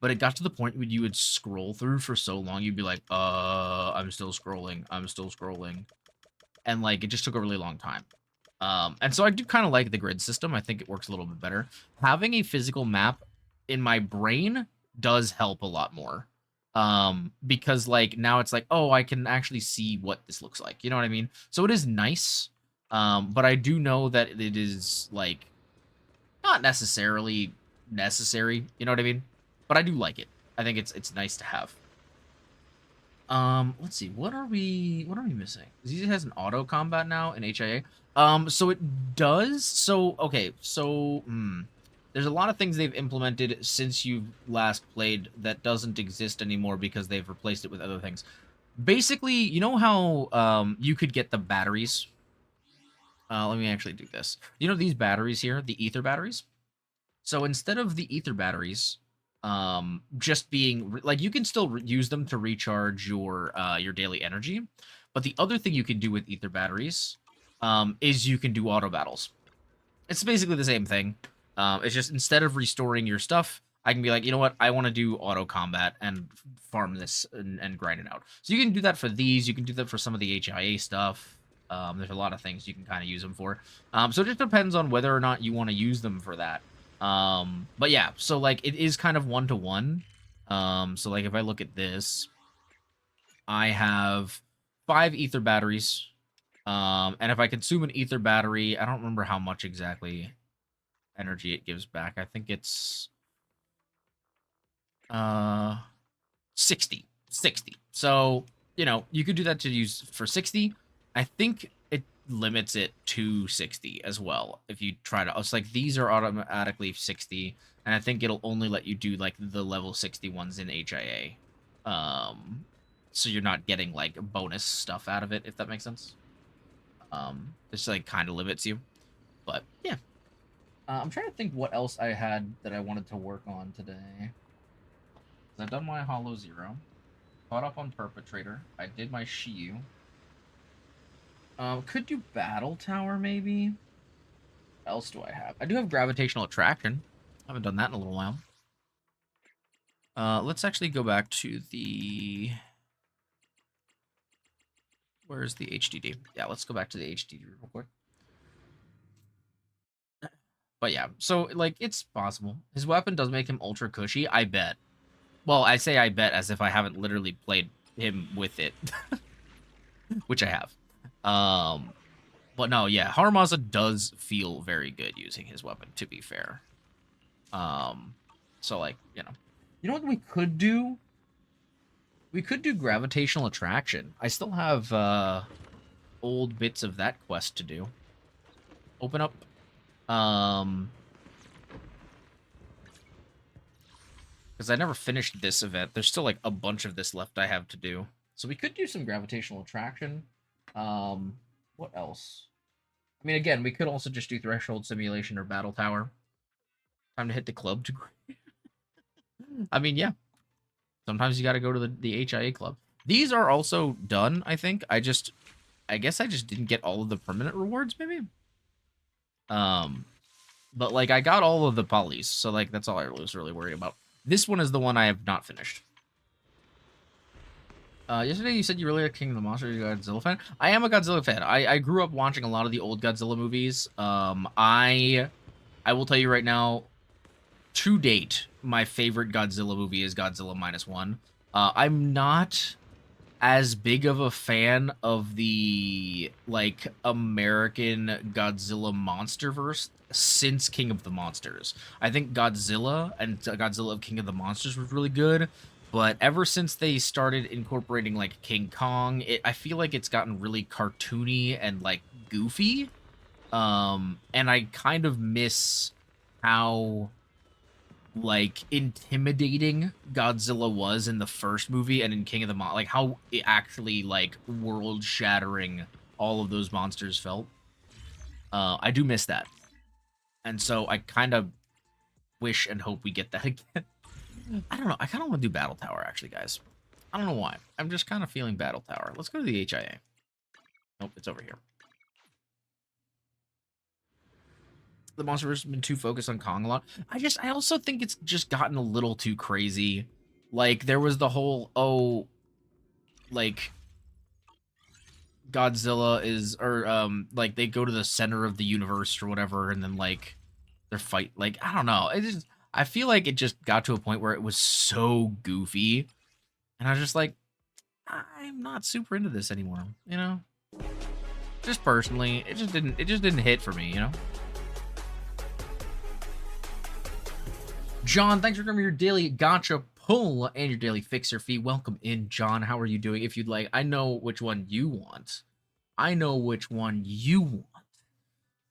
But it got to the point where you would scroll through for so long, you'd be like, I'm still scrolling. And, like, it just took a really long time. And so I do kind of like the grid system. I think it works a little bit better. Having a physical map in my brain does help a lot more. Because, like, now it's like, oh, I can actually see what this looks like. You know what I mean? So it is nice. But I do know that it is, like, not necessarily necessary. You know what I mean? But I do like it. I think it's nice to have. Let's see. What are we missing? ZZ has an auto combat now in HIA. So it does. So okay. So there's a lot of things they've implemented since you've last played that doesn't exist anymore because they've replaced it with other things. Basically, you know how you could get the batteries. Let me actually do this. You know these batteries here, the ether batteries. So instead of the ether batteries, just being like you can still use them to recharge your daily energy, but the other thing you can do with ether batteries is you can do auto battles. It's basically the same thing. It's just instead of restoring your stuff, I can be like, you know what, I want to do auto combat and farm this and grind it out. So you can do that for these. You can do that for some of the HIA stuff. There's a lot of things you can kind of use them for. So it just depends on whether or not you want to use them for that. But yeah, so like it is kind of one-to-one. So like if I look at this, I have 5 ether batteries. And if I consume an ether battery, I don't remember how much exactly energy it gives back. I think it's 60. So, you know, you could do that to use for 60. I think it limits it to 60 as well. If you try to, it's like these are automatically 60, and I think it'll only let you do like the level 60 ones in HIA. so you're not getting like bonus stuff out of it, if that makes sense. This like kind of limits you, but yeah. I'm trying to think what else I had that I wanted to work on today. I've done my Hollow Zero, caught up on Perpetrator. I did my Shiyu. Could do Battle Tower maybe. What else do I have? I do have Gravitational Attraction. I haven't done that in a little while. Let's actually go back to the... Where's the HDD? Yeah, let's go back to the HDD real quick. But yeah, so, like, it's possible. His weapon does make him ultra cushy, I bet. Well, I say I bet as if I haven't literally played him with it. Which I have. But no, yeah, Harumasa does feel very good using his weapon, to be fair. So, like, you know. You know what we could do? We could do Gravitational Attraction. I still have, old bits of that quest to do. Open up. Because I never finished this event. There's still, like, a bunch of this left I have to do. So we could do some Gravitational Attraction. What else? I mean, again, we could also just do Threshold Simulation or Battle Tower. Time to hit the club to... I mean, yeah. Sometimes you gotta go to the HIA club. These are also done, I think. I guess I just didn't get all of the permanent rewards, maybe? But, like, I got all of the polys, so, like, that's all I was really worried about. This one is the one I have not finished. Yesterday you said you really like King of the Monsters. You're a Godzilla fan. I am a Godzilla fan. I grew up watching a lot of the old Godzilla movies. I will tell you right now, to date, my favorite Godzilla movie is Godzilla -1. I'm not as big of a fan of the, like, American Godzilla monsterverse since King of the Monsters. I think Godzilla and Godzilla of King of the Monsters was really good, but ever since they started incorporating, like, King Kong, I feel like it's gotten really cartoony and, like, goofy. And I kind of miss how, like, intimidating Godzilla was in the first movie and in King of the Monsters. Like, how it actually, like, world-shattering all of those monsters felt. I do miss that. And so I kind of wish and hope we get that again. I don't know. I kind of want to do Battle Tower, actually, guys. I don't know why. I'm just kind of feeling Battle Tower. Let's go to the HIA. Nope, it's over here. The Monsterverse has been too focused on Kong a lot. I also think it's just gotten a little too crazy. Like, there was the whole, oh, like, Godzilla is, or, like, they go to the center of the universe or whatever, and then, like, they're fight, like, I don't know. I feel like it just got to a point where it was so goofy, and I was just like, I'm not super into this anymore, you know? Just personally, it just didn't hit for me, you know? John, thanks for coming your daily gotcha pull and your daily fixer fee. Welcome in, John. How are you doing? If you'd like, I know which one you want. I know which one you want.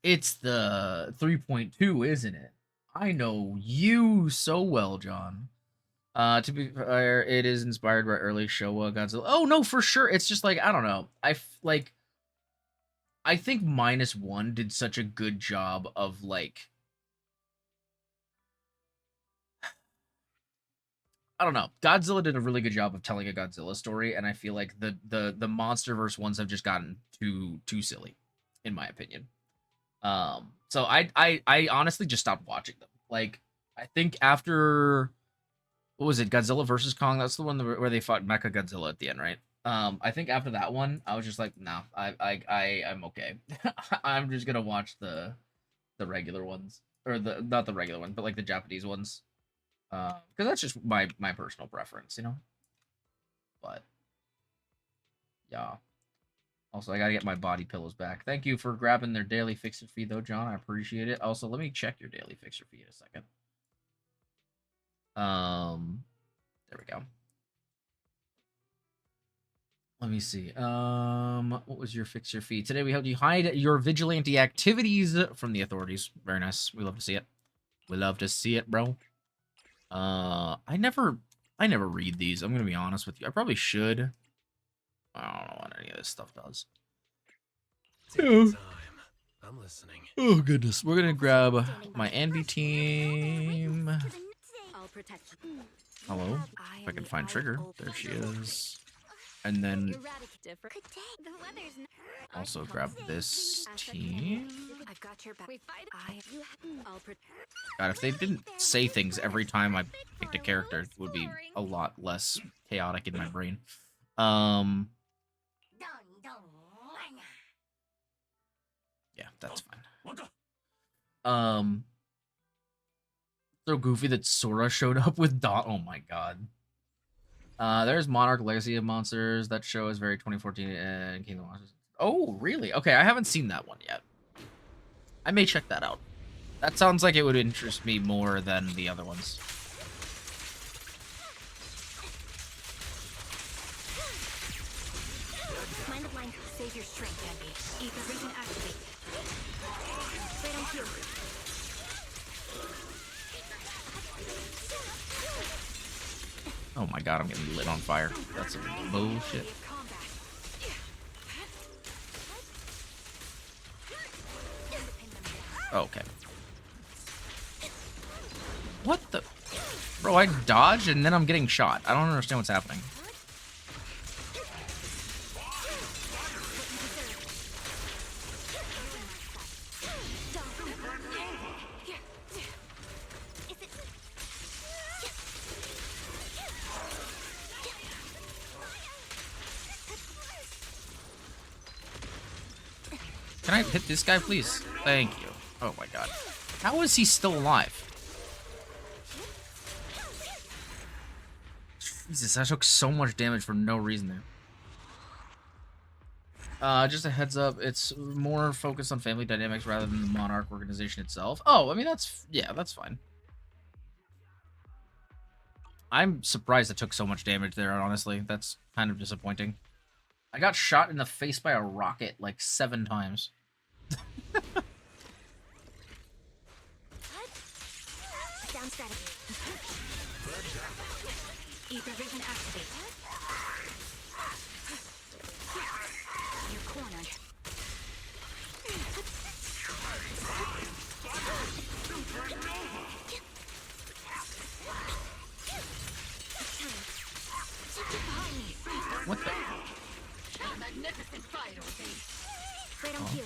It's the 3.2, isn't it? I know you so well, John. To be fair, it is inspired by early Showa Godzilla. Oh, no, for sure. It's just like, I don't know. I think -1 did such a good job of, like, I don't know. Godzilla did a really good job of telling a Godzilla story, and I feel like the MonsterVerse ones have just gotten too silly, in my opinion. So I honestly just stopped watching them. Like, I think after, what was it, Godzilla versus Kong? That's the one where they fought Mecha Godzilla at the end, right? I think after that one, I was just like, no, I'm okay. I'm just gonna watch the regular ones, or not the regular ones, but like the Japanese ones. Because that's just my personal preference, you know? But, yeah. Also, I gotta get my body pillows back. Thank you for grabbing their daily fixer fee, though, John. I appreciate it. Also, let me check your daily fixer fee in a second. There we go. Let me see. What was your fixer fee? Today we helped you hide your vigilante activities from the authorities. Very nice. We love to see it. We love to see it, bro. I never read these. I'm gonna be honest with you. I probably should. I don't know what any of this stuff does. Take your time. I'm listening. Oh goodness, we're gonna grab my ANBY team. I'll protect you. Hello, if I can find Trigger. There she is. And then also grab this team. I've got your back. I'll protect. God, if they didn't say things every time I picked a character, it would be a lot less chaotic in my brain. Yeah, that's fine. So goofy that Sora showed up with Dot. Oh my god. There's Monarch Legacy of Monsters. That show is very 2014 and Kingdom Monsters. Oh, really? Okay, I haven't seen that one yet. I may check that out. That sounds like it would interest me more than the other ones. Mind the blind. Save your strength, Envy. Ether vision activate. Right on cue. Oh my god, I'm getting lit on fire. That's some bullshit. Okay. What the? Bro, I dodged and then I'm getting shot. I don't understand what's happening. Can I hit this guy, please? Thank you. Oh my god. How is he still alive? Jesus, I took so much damage for no reason there. Just a heads up, it's more focused on family dynamics rather than the Monarch organization itself. Oh, I mean, yeah, that's fine. I'm surprised I took so much damage there, honestly. That's kind of disappointing. I got shot in the face by a rocket like 7 times. Down strategy. Ether vision activate. You're cornered. What the? Magnificent fight, right on cue.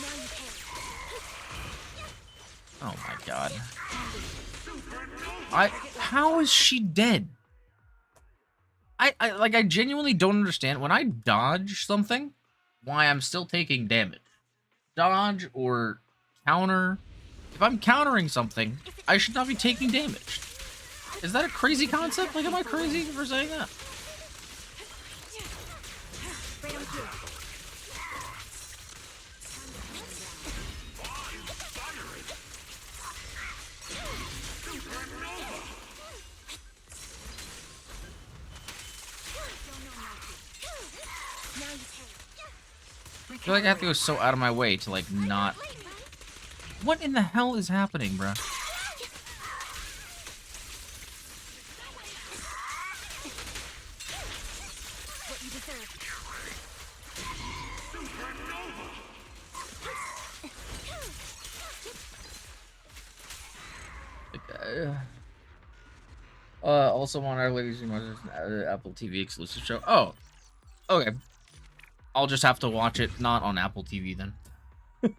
Now you pay. Oh my god. How is she dead? I genuinely don't understand when I dodge something why I'm still taking damage. Dodge or counter. If I'm countering something, I should not be taking damage. Is that a crazy concept? Like, am I crazy for saying that? Right on cue. I feel like I have to go so out of my way to, like, not... What in the hell is happening, bruh? What you deserve. Also on our Legacy Monsters Apple TV exclusive show. Oh, okay. I'll just have to watch it not on Apple TV then. Because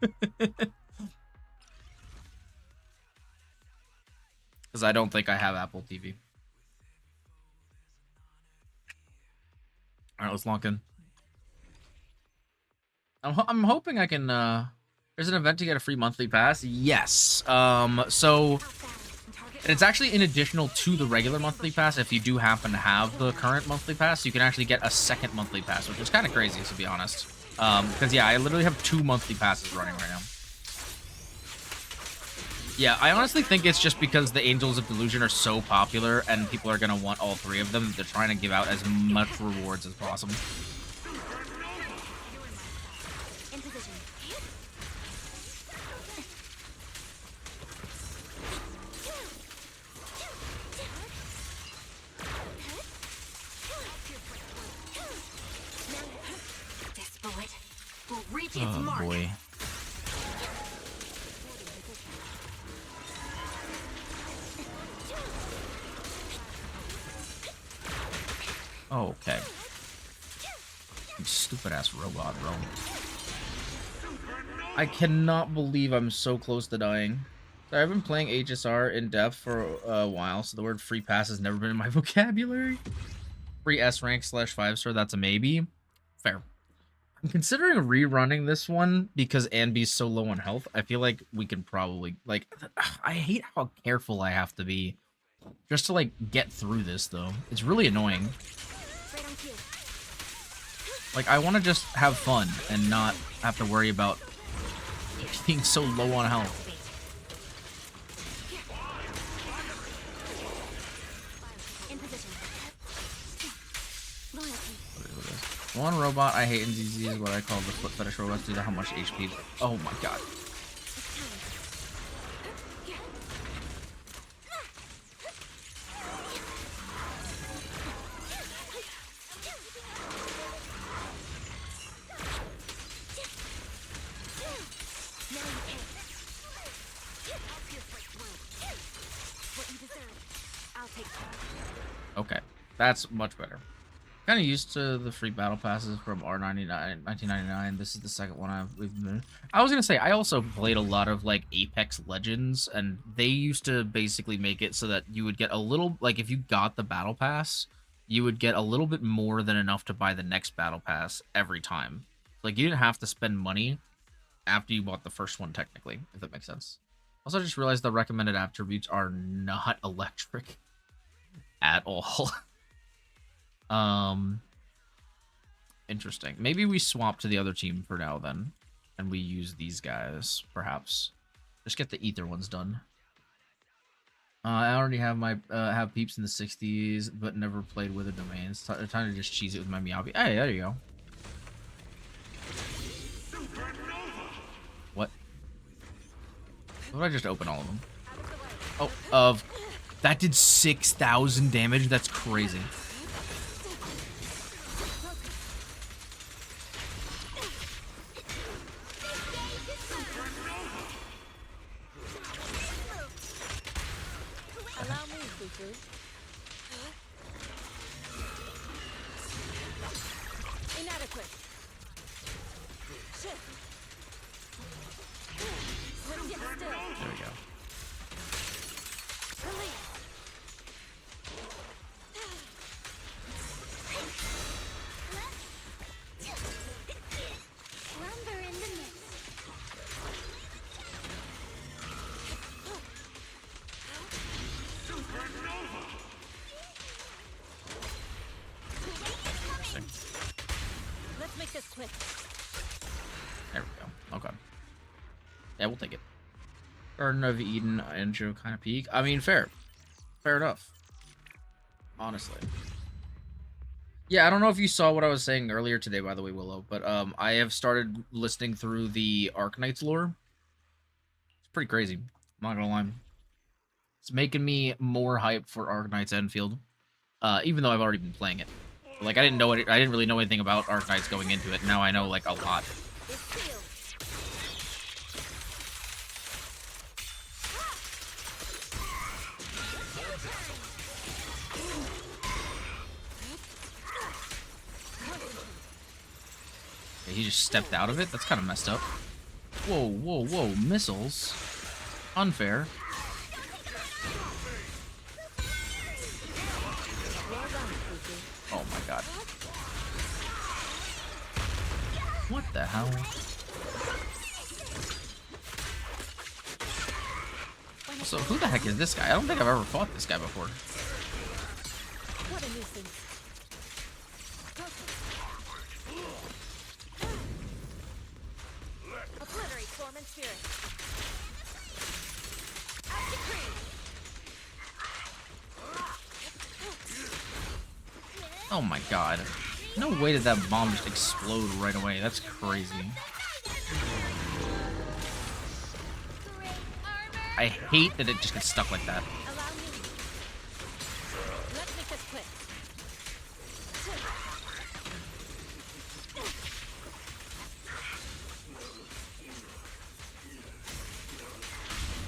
I don't think I have Apple TV. All right, let's lock in. I'm hoping I can. There's an event to get a free monthly pass. Yes. So. And it's actually in additional to the regular monthly pass. If you do happen to have the current monthly pass, you can actually get a second monthly pass, which is kind of crazy, to be honest. Because, yeah, I literally have 2 monthly passes running right now. Yeah, I honestly think it's just because the Angels of Delusion are so popular and people are going to want all 3 of them. They're trying to give out as much rewards as possible. In position. its mark. Boy. Okay. You stupid ass robot, bro. I cannot believe I'm so close to dying. So I've been playing HSR in depth for a while, so the word free pass has never been in my vocabulary. Free S rank / 5-star, that's a maybe. Fair. I'm considering rerunning this one because ANBY'S so low on health. I feel like we can probably, like, I hate how careful I have to be just to, like, get through this, though. It's really annoying. Right on cue. Like, I want to just have fun and not have to worry about being so low on health. In position. Loyalty. One robot I hate in ZZ is what I call the foot fetish robots due to how much HP. Oh my god. Okay, that's much better. Kind of used to the free battle passes from R99 1999. This is the second one we've been. I was gonna say I also played a lot of like Apex Legends, and they used to basically make it so that you would get a little, like, if you got the battle pass, you would get a little bit more than enough to buy the next battle pass every time. Like, you didn't have to spend money after you bought the first one, technically, if that makes sense. Also, I just realized the recommended attributes are not electric at all. Interesting. Maybe we swap to the other team for now then, and we use these guys, perhaps. Just get the ether ones done. I already have my have peeps in the 60s, but never played with a domain. It's time to just cheese it with my Miyabi. Hey, there you go. What? What did I just open all of them? Oh, that did 6,000 damage. That's crazy. Allow me, Fufu. Inadequate. Shift. Let's get still. There we go. Release. Slumber in the mist. Interesting. Let's make this quick. There we go. Okay. Yeah, we'll take it. Garden of Eden intro kind of peak. I mean, fair. Fair enough. Honestly. Yeah, I don't know if you saw what I was saying earlier today, by the way, Willow, but I have started listening through the Arknights lore. It's pretty crazy. I'm not gonna lie. It's making me more hyped for Arknights Enfield, even though I've already been playing it. Like, I didn't really know anything about Arknights going into it. Now I know, like, a lot. It's sealed. Okay, he just stepped out of it? That's kind of messed up. Whoa, whoa, whoa. Missiles. Unfair. Oh my god. What the hell? So who the heck is this guy? I don't think I've ever fought this guy before. What a nuisance. Obliterate form and spirit. Out decree. Oh my god. No way did that bomb just explode right away. That's crazy. I hate that it just gets stuck like that. Allow me. Let's make this quick.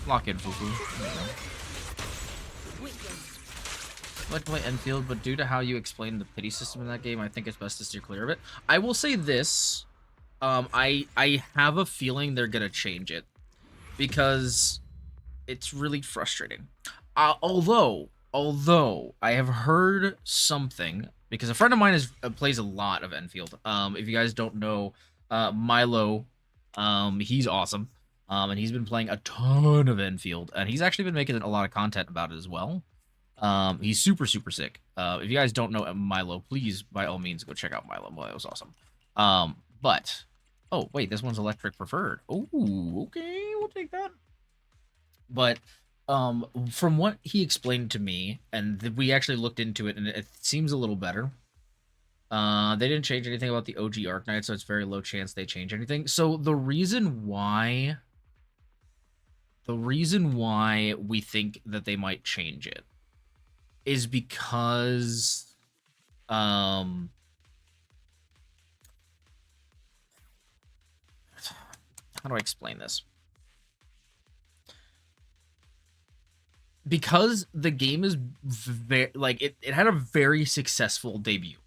Lock in, Fufu. I like to play Enfield, but due to how you explain the pity system in that game, I think it's best to steer clear of it. I will say this. I have a feeling they're gonna change it. Because it's really frustrating. Although I have heard something, because a friend of mine plays a lot of Enfield. If you guys don't know, Milo, he's awesome. And he's been playing a ton of Enfield, and he's actually been making a lot of content about it as well. He's super, super sick. If you guys don't know Milo, please, by all means, go check out Milo. Milo's awesome. But, oh, wait, this one's electric preferred. Oh, okay, we'll take that. But, from what he explained to me, and we actually looked into it, and it seems a little better. They didn't change anything about the OG Arc Knight, so it's very low chance they change anything. So the reason why we think that they might change it is because how do I explain this? Because the game is it had a very successful debut,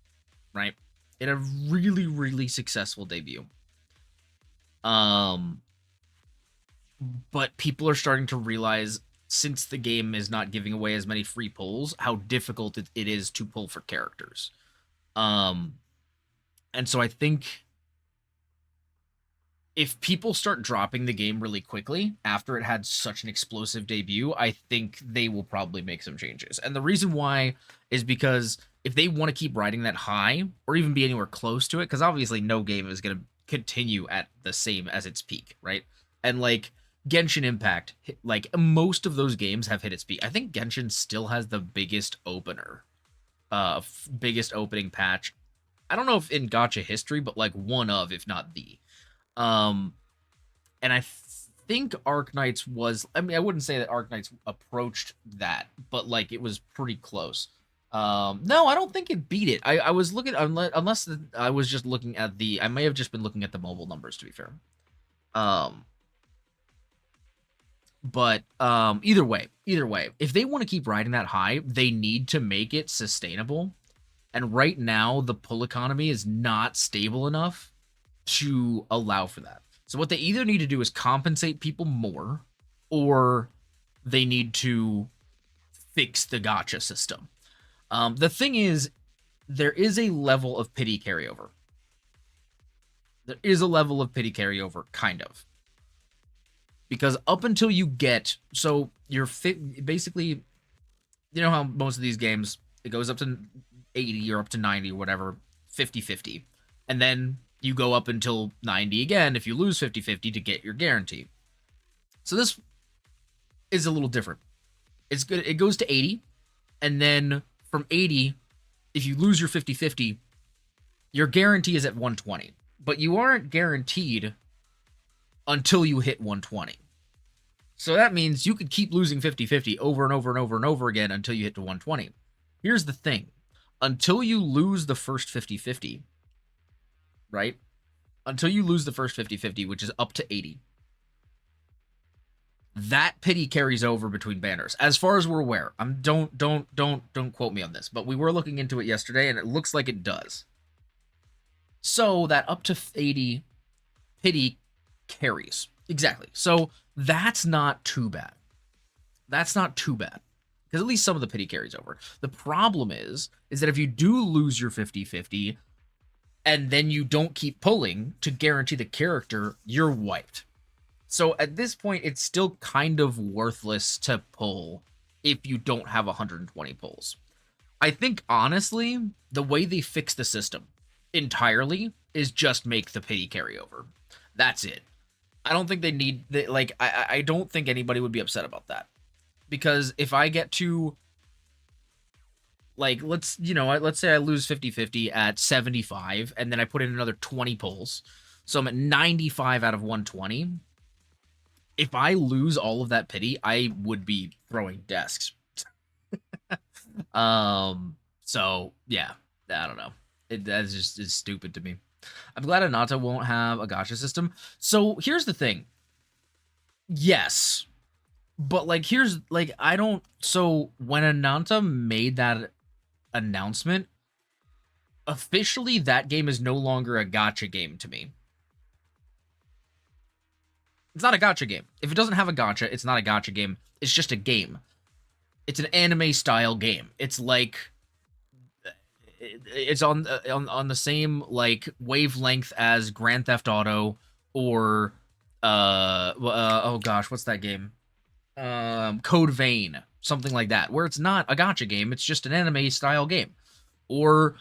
right? It had a really, really successful debut. But people are starting to realize, since the game is not giving away as many free pulls, how difficult it is to pull for characters. And so I think if people start dropping the game really quickly after it had such an explosive debut, I think they will probably make some changes. And the reason why is because if they want to keep riding that high, or even be anywhere close to it, because obviously no game is going to continue at the same as its peak, right? And like Genshin Impact, like most of those games have hit its peak. I think Genshin still has the biggest opener, biggest opening patch. I don't know if in gacha history, but like one of, if not the. And I think Arc Knights was, I mean, I wouldn't say that Arc Knights approached that, but like it was pretty close. No, I don't think it beat it. I was looking, unless I was just looking at I may have just been looking at the mobile numbers, to be fair. But either way, if they want to keep riding that high, they need to make it sustainable. And right now, the pull economy is not stable enough to allow for that. So what they either need to do is compensate people more, or they need to fix the gacha system. The thing is, there is a level of pity carryover. Kind of. Because up until you get, so you're basically, you know how most of these games, it goes up to 80 or up to 90 or whatever, 50-50. And then you go up until 90 again if you lose 50-50 to get your guarantee. So this is a little different. It's good. It goes to 80, and then from 80, if you lose your 50-50, your guarantee is at 120. But you aren't guaranteed until you hit 120. So that means you could keep losing 50-50 over and over and over and over again until you hit to 120. Here's the thing. Until you lose the first 50-50, right? Until you lose the first 50-50, which is up to 80, that pity carries over between banners, as far as we're aware. Don't quote me on this, but we were looking into it yesterday, and it looks like it does. So that up to 80 pity carries. Exactly. So that's not too bad. Because at least some of the pity carries over. The problem is that if you do lose your 50-50, and then you don't keep pulling to guarantee the character, you're wiped. So at this point, it's still kind of worthless to pull if you don't have 120 pulls. I think, honestly, the way they fix the system entirely is just make the pity carryover. That's it. I don't think they need, I don't think anybody would be upset about that. Because if I get to, like, let's say I lose 50-50 at 75, and then I put in another 20 pulls. So I'm at 95 out of 120. If I lose all of that pity, I would be throwing desks. So, yeah, I don't know. That's just is stupid to me. I'm glad Anata won't have a gacha system. So here's the thing. Yes, But like, here's like, I don't. So when Ananta made that announcement, officially that game is no longer a gacha game to me. It's not a gacha game. If it doesn't have a gacha, it's not a gacha game. It's just a game. It's an anime style game. It's like it's on the same like wavelength as Grand Theft Auto or oh gosh, what's that game? Code Vein, something like that, where it's not a gacha game. It's just an anime style game, or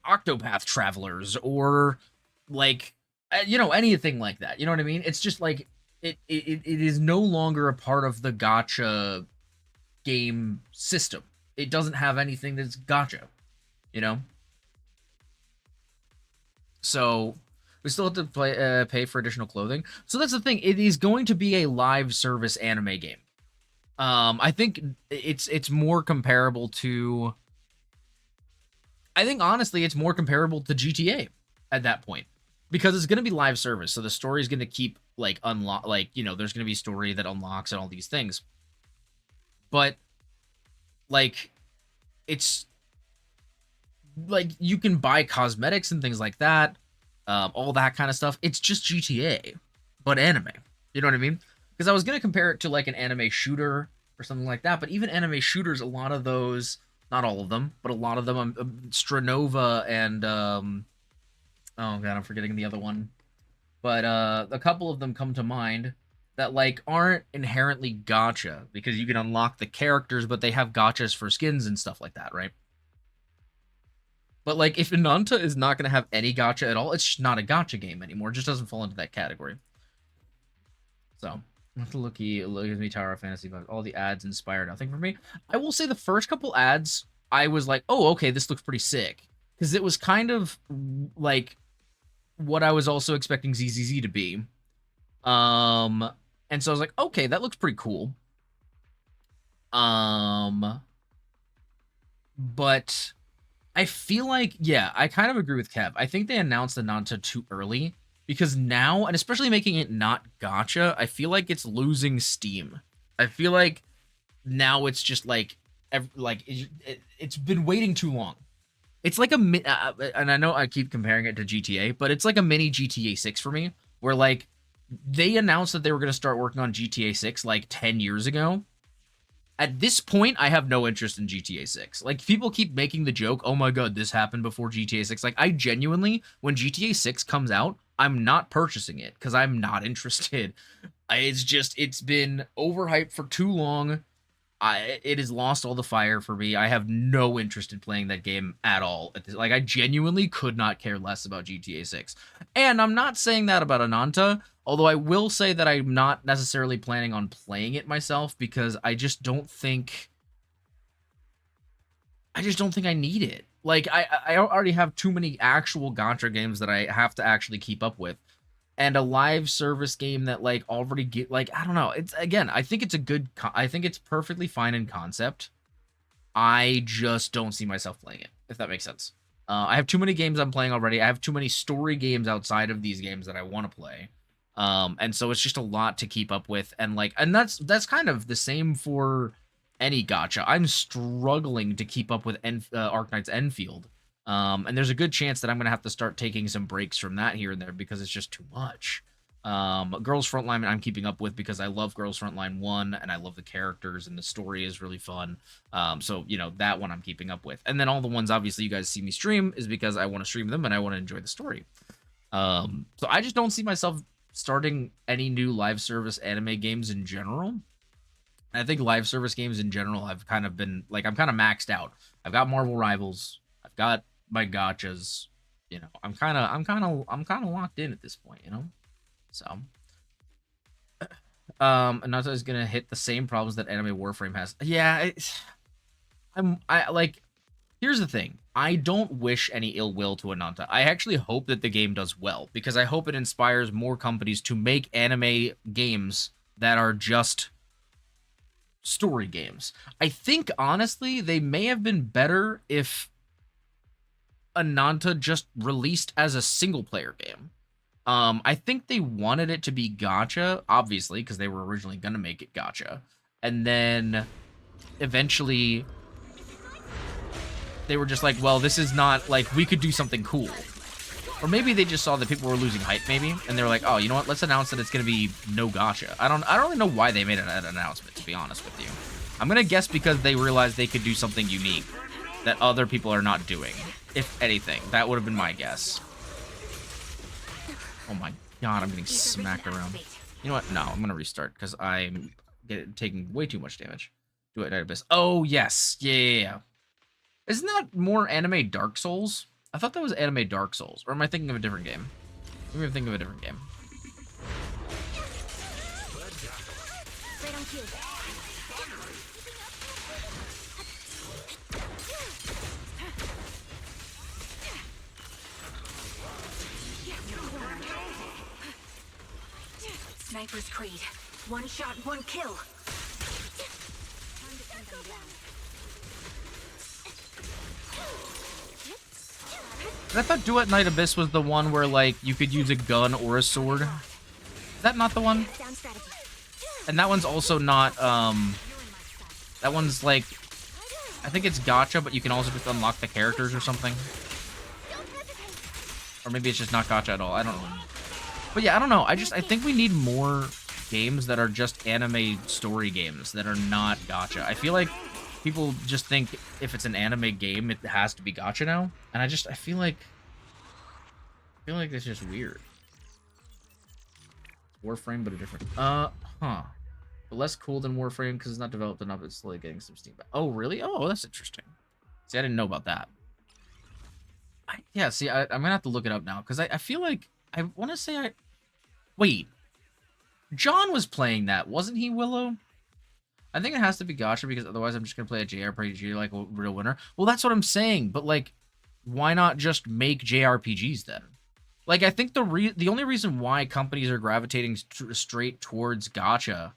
Octopath Travelers, or like anything like that. You know what I mean? It's just like it is no longer a part of the gacha game system. It doesn't have anything that's gacha, you know? So we still have to pay for additional clothing. So that's the thing. It is going to be a live service anime game. I think it's more comparable to. I think honestly, it's more comparable to GTA at that point, because it's going to be live service. So the story is going to keep like unlock, like there's going to be story that unlocks and all these things. But like, it's like you can buy cosmetics and things like that, all that kind of stuff. It's just GTA, but anime. You know what I mean? Because I was gonna compare it to like an anime shooter or something like that. But even anime shooters, a lot of those, not all of them, but a lot of them, Stranova and oh god, I'm forgetting the other one. But a couple of them come to mind that like aren't inherently gacha, because you can unlock the characters, but they have gachas for skins and stuff like that, right? But like, if Ananta is not going to have any gacha at all, it's just not a gacha game anymore. It just doesn't fall into that category. So, look at me, Tower Fantasy Bugs. All the ads inspired nothing for me. I will say the first couple ads, I was like, oh, okay, this looks pretty sick. Because it was kind of like what I was also expecting ZZZ to be. And so I was like, okay, that looks pretty cool. But I feel like, yeah, I kind of agree with Kev. I think they announced Ananta too early, because now, and especially making it not gacha, I feel like it's losing steam. I feel like now it's just like, it's been waiting too long. It's like and I know I keep comparing it to GTA, but it's like a mini GTA 6 for me, where like, they announced that they were going to start working on GTA 6 like 10 years ago. At this point, I have no interest in GTA 6. Like, people keep making the joke, oh my god, this happened before GTA 6. Like, I genuinely, when GTA 6 comes out, I'm not purchasing it, because I'm not interested. It's been overhyped for too long. It has lost all the fire for me. I have no interest in playing that game at all. Like, I genuinely could not care less about GTA 6. And I'm not saying that about Ananta, although I will say that I'm not necessarily planning on playing it myself, because I just don't think I need it. Like, I already have too many actual gacha games that I have to actually keep up with. And a live service game that like already get like, I don't know. It's, again, I think it's a good. I think it's perfectly fine in concept. I just don't see myself playing it, if that makes sense. I have too many games I'm playing already. I have too many story games outside of these games that I want to play. And so it's just a lot to keep up with, and like, and that's kind of the same for any gacha. I'm struggling to keep up with Arknight's Enfield. And there's a good chance that I'm going to have to start taking some breaks from that here and there, because it's just too much. Girls Frontline I'm keeping up with, because I love Girls Frontline 1, and I love the characters, and the story is really fun. So, that one I'm keeping up with. And then all the ones, obviously, you guys see me stream is because I want to stream them, and I want to enjoy the story. So I just don't see myself starting any new live service anime games in general. And I think live service games in general, I've kind of been, like, I'm kind of maxed out. I've got Marvel Rivals. I've got my gotchas, I'm kind of locked in at this point, So, Ananta is gonna hit the same problems that Anime Warframe has. Yeah, here's the thing. I don't wish any ill will to Ananta. I actually hope that the game does well, because I hope it inspires more companies to make anime games that are just story games. I think, honestly, they may have been better if Ananta just released as a single player game. I think they wanted it to be gacha, obviously, because they were originally gonna make it gacha, and then eventually they were just like, well, this is not like we could do something cool. Or maybe they just saw that people were losing hype, maybe, and they were like, "Oh, you know what? Let's announce that it's gonna be no gacha." I don't really know why they made an announcement, to be honest with you. I'm gonna guess because they realized they could do something unique that other people are not doing. If anything, that would have been my guess. Oh my god, I'm getting smacked around. You know what? No, I'm gonna restart because I'm taking way too much damage. Do it, Night Abyss. Oh yes, yeah. Isn't that more anime Dark Souls? I thought that was anime Dark Souls. Or am I thinking of a different game? Maybe I'm thinking of a different game. Right on cue. Sniper's Creed. One shot, one kill. I thought Duet Night Abyss was the one where, like, you could use a gun or a sword. Is that not the one? And that one's also not, that one's, like, I think it's gacha, but you can also just unlock the characters or something. Or maybe it's just not gacha at all. I don't know. But yeah, I don't know. I think we need more games that are just anime story games that are not gacha. I feel like people just think if it's an anime game, it has to be gacha now. And I feel like it's just weird. Warframe, but a different, but less cool than Warframe because it's not developed enough. It's slowly getting some steam back. Oh, really? Oh, that's interesting. See, I didn't know about that. Yeah, see, I'm gonna have to look it up now because I feel like I want to say wait, John was playing that, wasn't he, Willow? I think it has to be gacha because otherwise I'm just gonna play a JRPG like a real winner. Well, that's what I'm saying, but like, why not just make JRPGs then? Like, I think the only reason why companies are gravitating straight towards gacha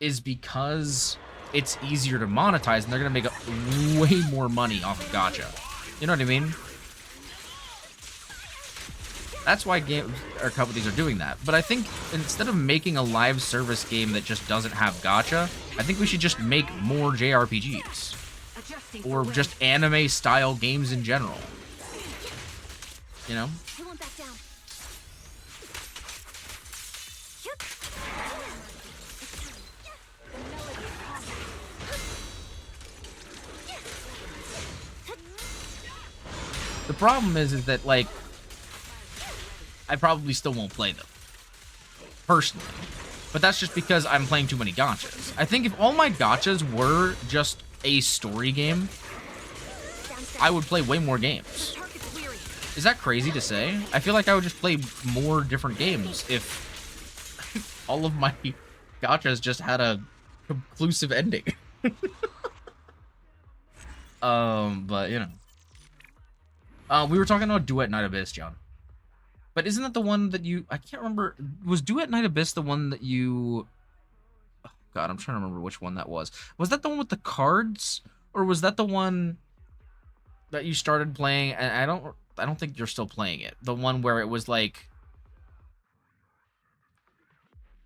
is because it's easier to monetize, and they're gonna make way more money off of gacha. You know what I mean? That's why companies are doing that. But I think instead of making a live service game that just doesn't have gacha, I think we should just make more JRPGs. Or just anime-style games in general. You know? The problem is that, like, I probably still won't play them. Personally. But that's just because I'm playing too many gachas. I think if all my gachas were just a story game, I would play way more games. Is that crazy to say? I feel like I would just play more different games if all of my gachas just had a conclusive ending. But, you know. We were talking about Duet Night Abyss, John. But isn't that the one that you... I can't remember. Was Duet Night Abyss the one that you... Oh, God, I'm trying to remember which one that was. Was that the one with the cards? Or was that the one that you started playing? And I don't think you're still playing it. The one where it was like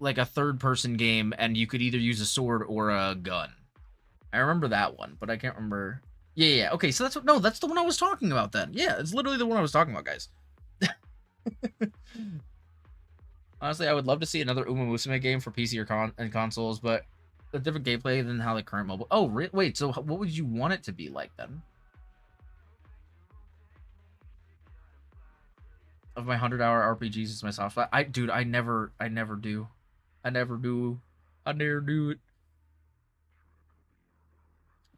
a third-person game, and you could either use a sword or a gun. I remember that one, but I can't remember... Yeah. Okay, so that's the one I was talking about then. Yeah, it's literally the one I was talking about, guys. Honestly, I would love to see another Uma Musume game for PC or consoles, but a different gameplay than how the current mobile... Oh, wait, so what would you want it to be like then? Of my 100-hour RPGs, it's my soft flat. Dude, I never do. I never do it.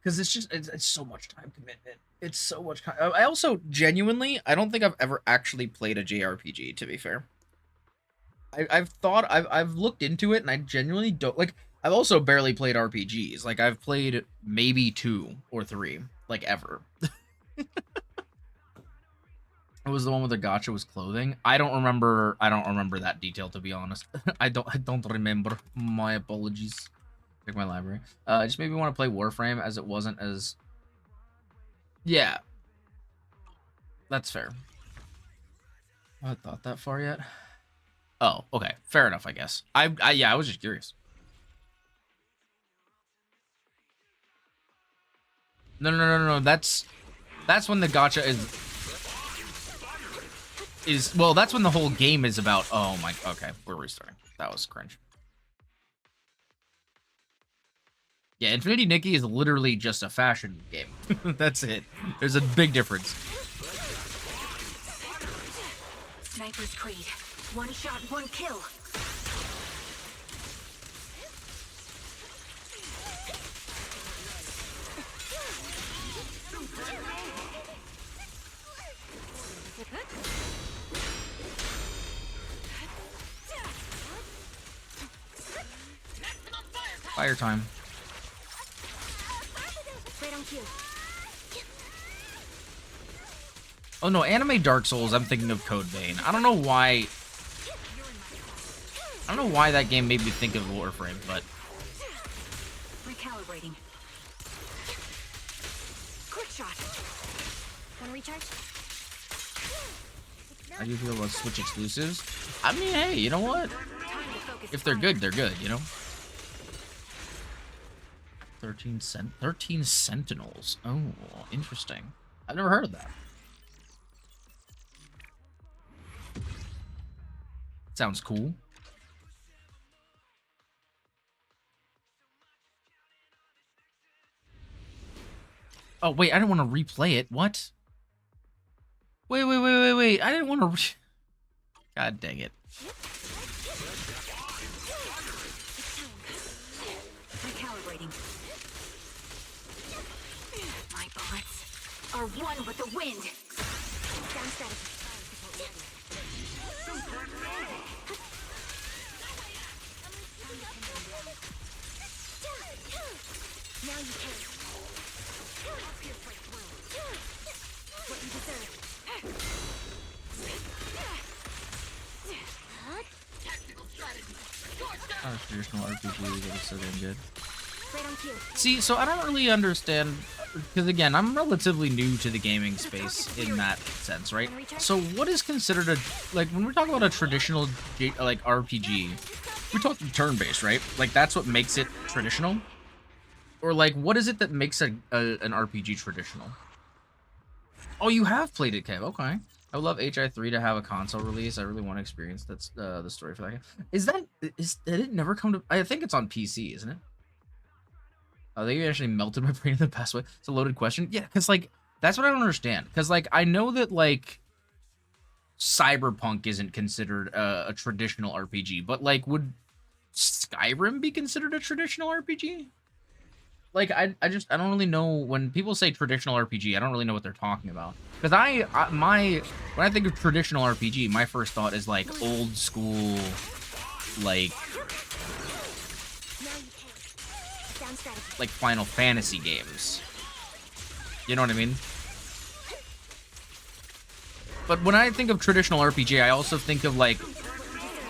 Because it's so much time commitment. It's so much time. I also, genuinely, I don't think I've ever actually played a JRPG, to be fair. I've looked into it, and I genuinely don't, like, I've also barely played RPGs. Like, I've played maybe 2 or 3, like, ever. It was the one with the gacha was clothing. I don't remember that detail, to be honest. I don't remember. My apologies. Check my library. Just maybe want to play Warframe, as it wasn't as... Yeah. That's fair. I haven't thought that far yet. Oh, okay. Fair enough, I guess. Yeah, I was just curious. No. That's when the gacha is well, that's when the whole game is about. Oh my. Okay, we're restarting. That was cringe. Yeah, Infinity Nikki is literally just a fashion game. That's it. There's a big difference. Sniper's Creed. One shot, one kill. Fire time. Right on cue. Oh no, anime Dark Souls, I'm thinking of Code Vein. I don't know why that game made me think of Warframe, but Recalibrating. Quick shot. Wanna recharge? how do you feel about Switch exclusives? I mean, hey, you know what? If they're good, they're good, you know? 13 Sentinels. Oh, interesting. I've never heard of that. Sounds cool. Oh, wait, I didn't want to replay it. What? Wait. I didn't want to God dang it. Recalibrating. My bullets are one with the wind. Down status. Now you can. What you deserve. Not a traditional RPG, but it's so damn good. Right on cue. See, so I don't really understand, because again, I'm relatively new to the gaming space in that sense, right? So what is considered a, like, when we're talking about a traditional, like, RPG, we're talking turn-based, right? Like, that's what makes it traditional? Or, like, what is it that makes an RPG traditional? Oh, you have played it, Kev. Okay. I would love HI3 to have a console release. I really want to experience that's the story for that game. Did it never come to? I think it's on PC, isn't it? Oh, they actually melted my brain in the best way. It's a loaded question. Yeah, because like that's what I don't understand. Because like I know that like Cyberpunk isn't considered a traditional RPG, but like would Skyrim be considered a traditional RPG? Like I don't really know when people say traditional RPG. I don't really know what they're talking about. Because when I think of traditional RPG, my first thought is like old school, like Final Fantasy games. You know what I mean? But when I think of traditional RPG, I also think of like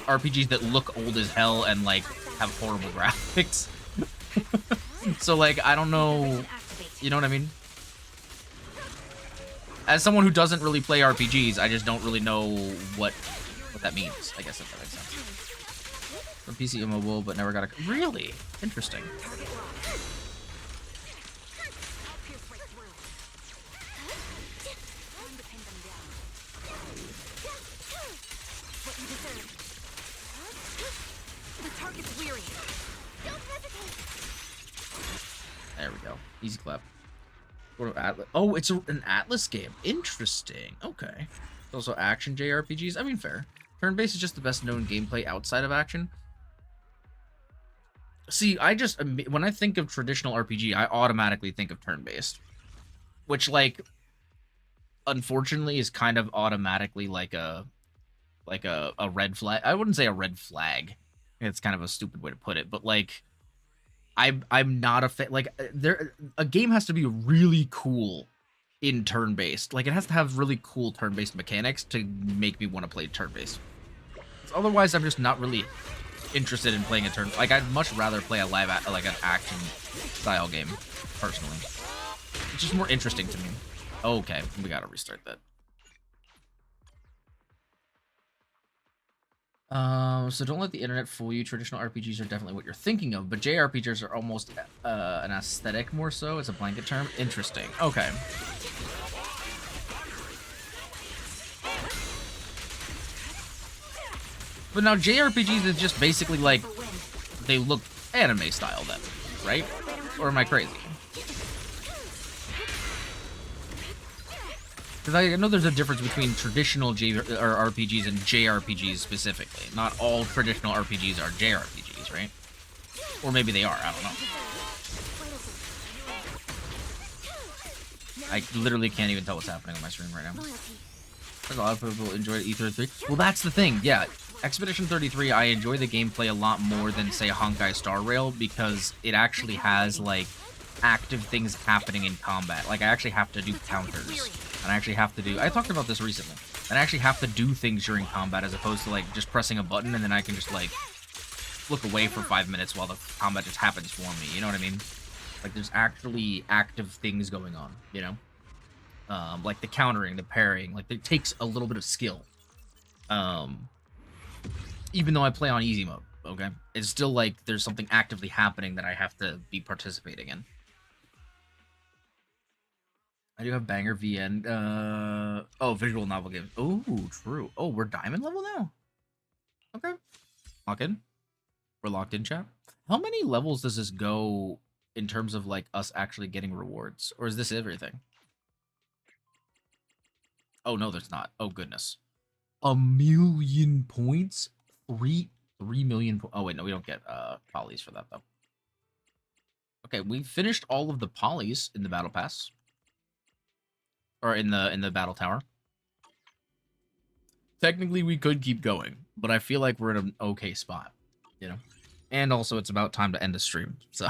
RPGs that look old as hell and like have horrible graphics. So like I don't know, you know what I mean? As someone who doesn't really play RPGs, I just don't really know what that means. I guess if that makes sense. From PC and mobile, but never got a really interesting. There we go. Easy clap. Go to Atlas. Oh, it's an Atlas game. Interesting. Okay. It's also action JRPGs. I mean, fair. Turn-based is just the best known gameplay outside of action. See, when I think of traditional RPG, I automatically think of turn-based. Which, like, unfortunately is kind of automatically like a red flag. I wouldn't say a red flag. It's kind of a stupid way to put it, but like I'm not a fan. Like a game has to be really cool in turn-based. Like it has to have really cool turn-based mechanics to make me want to play turn-based. Otherwise, I'm just not really interested in playing a turn. Like I'd much rather play like an action style game, personally. It's just more interesting to me. Okay, we gotta restart that. So don't let the internet fool you. Traditional RPGs are definitely what you're thinking of, but JRPGs are almost an aesthetic more so. It's a blanket term. Interesting. Okay. But now JRPGs is just basically like they look anime style then, right? Or am I crazy? Because I know there's a difference between traditional RPGs and JRPGs specifically. Not all traditional RPGs are JRPGs, right? Or maybe they are, I don't know. I literally can't even tell what's happening on my screen right now. There's a lot of people enjoy E33. Well, that's the thing, yeah. Expedition 33, I enjoy the gameplay a lot more than, say, Honkai Star Rail, because it actually has, like, active things happening in combat. Like, I actually have to do counters. And I actually have to do... I talked about this recently. And I actually have to do things during combat as opposed to, like, just pressing a button and then I can just, like, look away for 5 minutes while the combat just happens for me. You know what I mean? Like, there's actually active things going on, you know? Like the countering, the parrying, like it takes a little bit of skill. Even though I play on easy mode, okay? It's still like there's something actively happening that I have to be participating in. I do have banger VN. Oh, visual novel games. Oh, true. Oh, we're diamond level now? Okay. Lock in. We're locked in, chat. How many levels does this go in terms of like us actually getting rewards? Or is this everything? Oh, no, there's not. Oh, goodness. 1,000,000 points? 3 million. Oh, wait, no, we don't get polys for that, though. Okay, we finished all of the polys in the battle pass. Or in the battle tower. Technically, we could keep going, but I feel like we're in an okay spot, you know? And also, it's about time to end the stream, so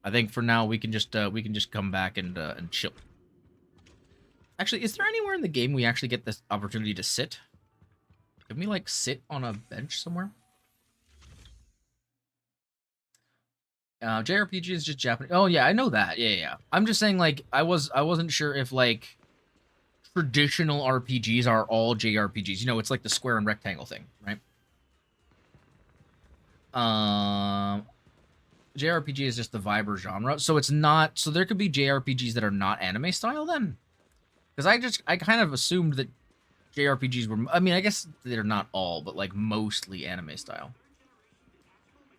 I think for now we can just come back and chill. Actually, is there anywhere in the game we actually get this opportunity to sit? Can we, like, sit on a bench somewhere? JRPG is just Japanese. Oh, yeah, I know that. Yeah. I'm just saying, like, I wasn't sure if, like, traditional RPGs are all JRPGs. You know, it's like the square and rectangle thing, right? JRPG is just the vibe or genre. So it's not... So there could be JRPGs that are not anime style, then? Because I kind of assumed that JRPGs were... I mean, I guess they're not all, but, like, mostly anime style.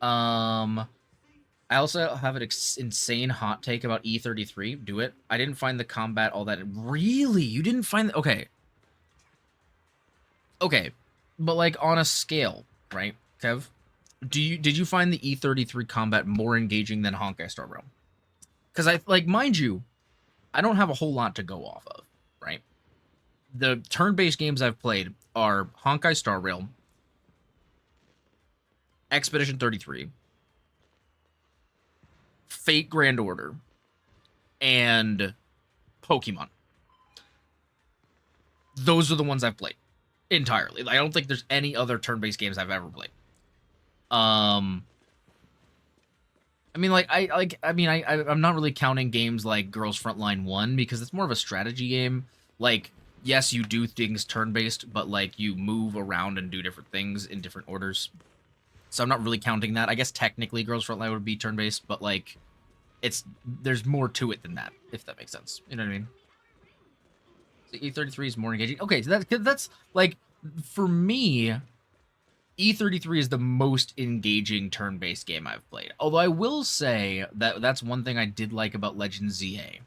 I also have an insane hot take about E33. Do it. I didn't find the combat all that... Really? You didn't find... Okay. Okay. But, like, on a scale, right, Kev? Did you find the E33 combat more engaging than Honkai Star Rail? Because mind you, I don't have a whole lot to go off of, right? The turn-based games I've played are Honkai Star Rail, Expedition 33, Fate Grand Order, and Pokemon. Those are the ones I've played entirely. I don't think there's any other turn-based games I've ever played. I mean, I'm not really counting games like Girls Frontline 1 because it's more of a strategy game. Like, yes, you do things turn-based, but, like, you move around and do different things in different orders. So I'm not really counting that. I guess technically Girls Frontline would be turn-based, but, like, there's more to it than that, if that makes sense. You know what I mean? So E33 is more engaging. Okay, so that's, like, for me... E33 is the most engaging turn-based game I've played. Although I will say that that's one thing I did like about Legend ZA,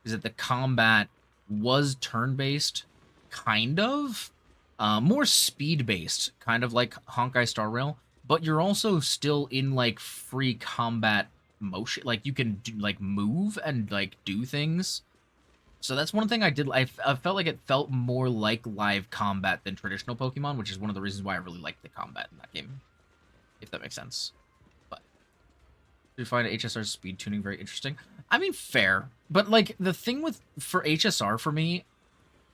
is that the combat was turn-based, kind of, more speed-based, kind of like Honkai Star Rail, but you're also still in, like, free combat motion. Like, you can, like, move and, like, do things. So that's one thing I did. I felt like it felt more like live combat than traditional Pokemon, which is one of the reasons why I really like the combat in that game, if that makes sense. But do you find HSR speed tuning very interesting? I mean, fair, but, like, the thing for HSR for me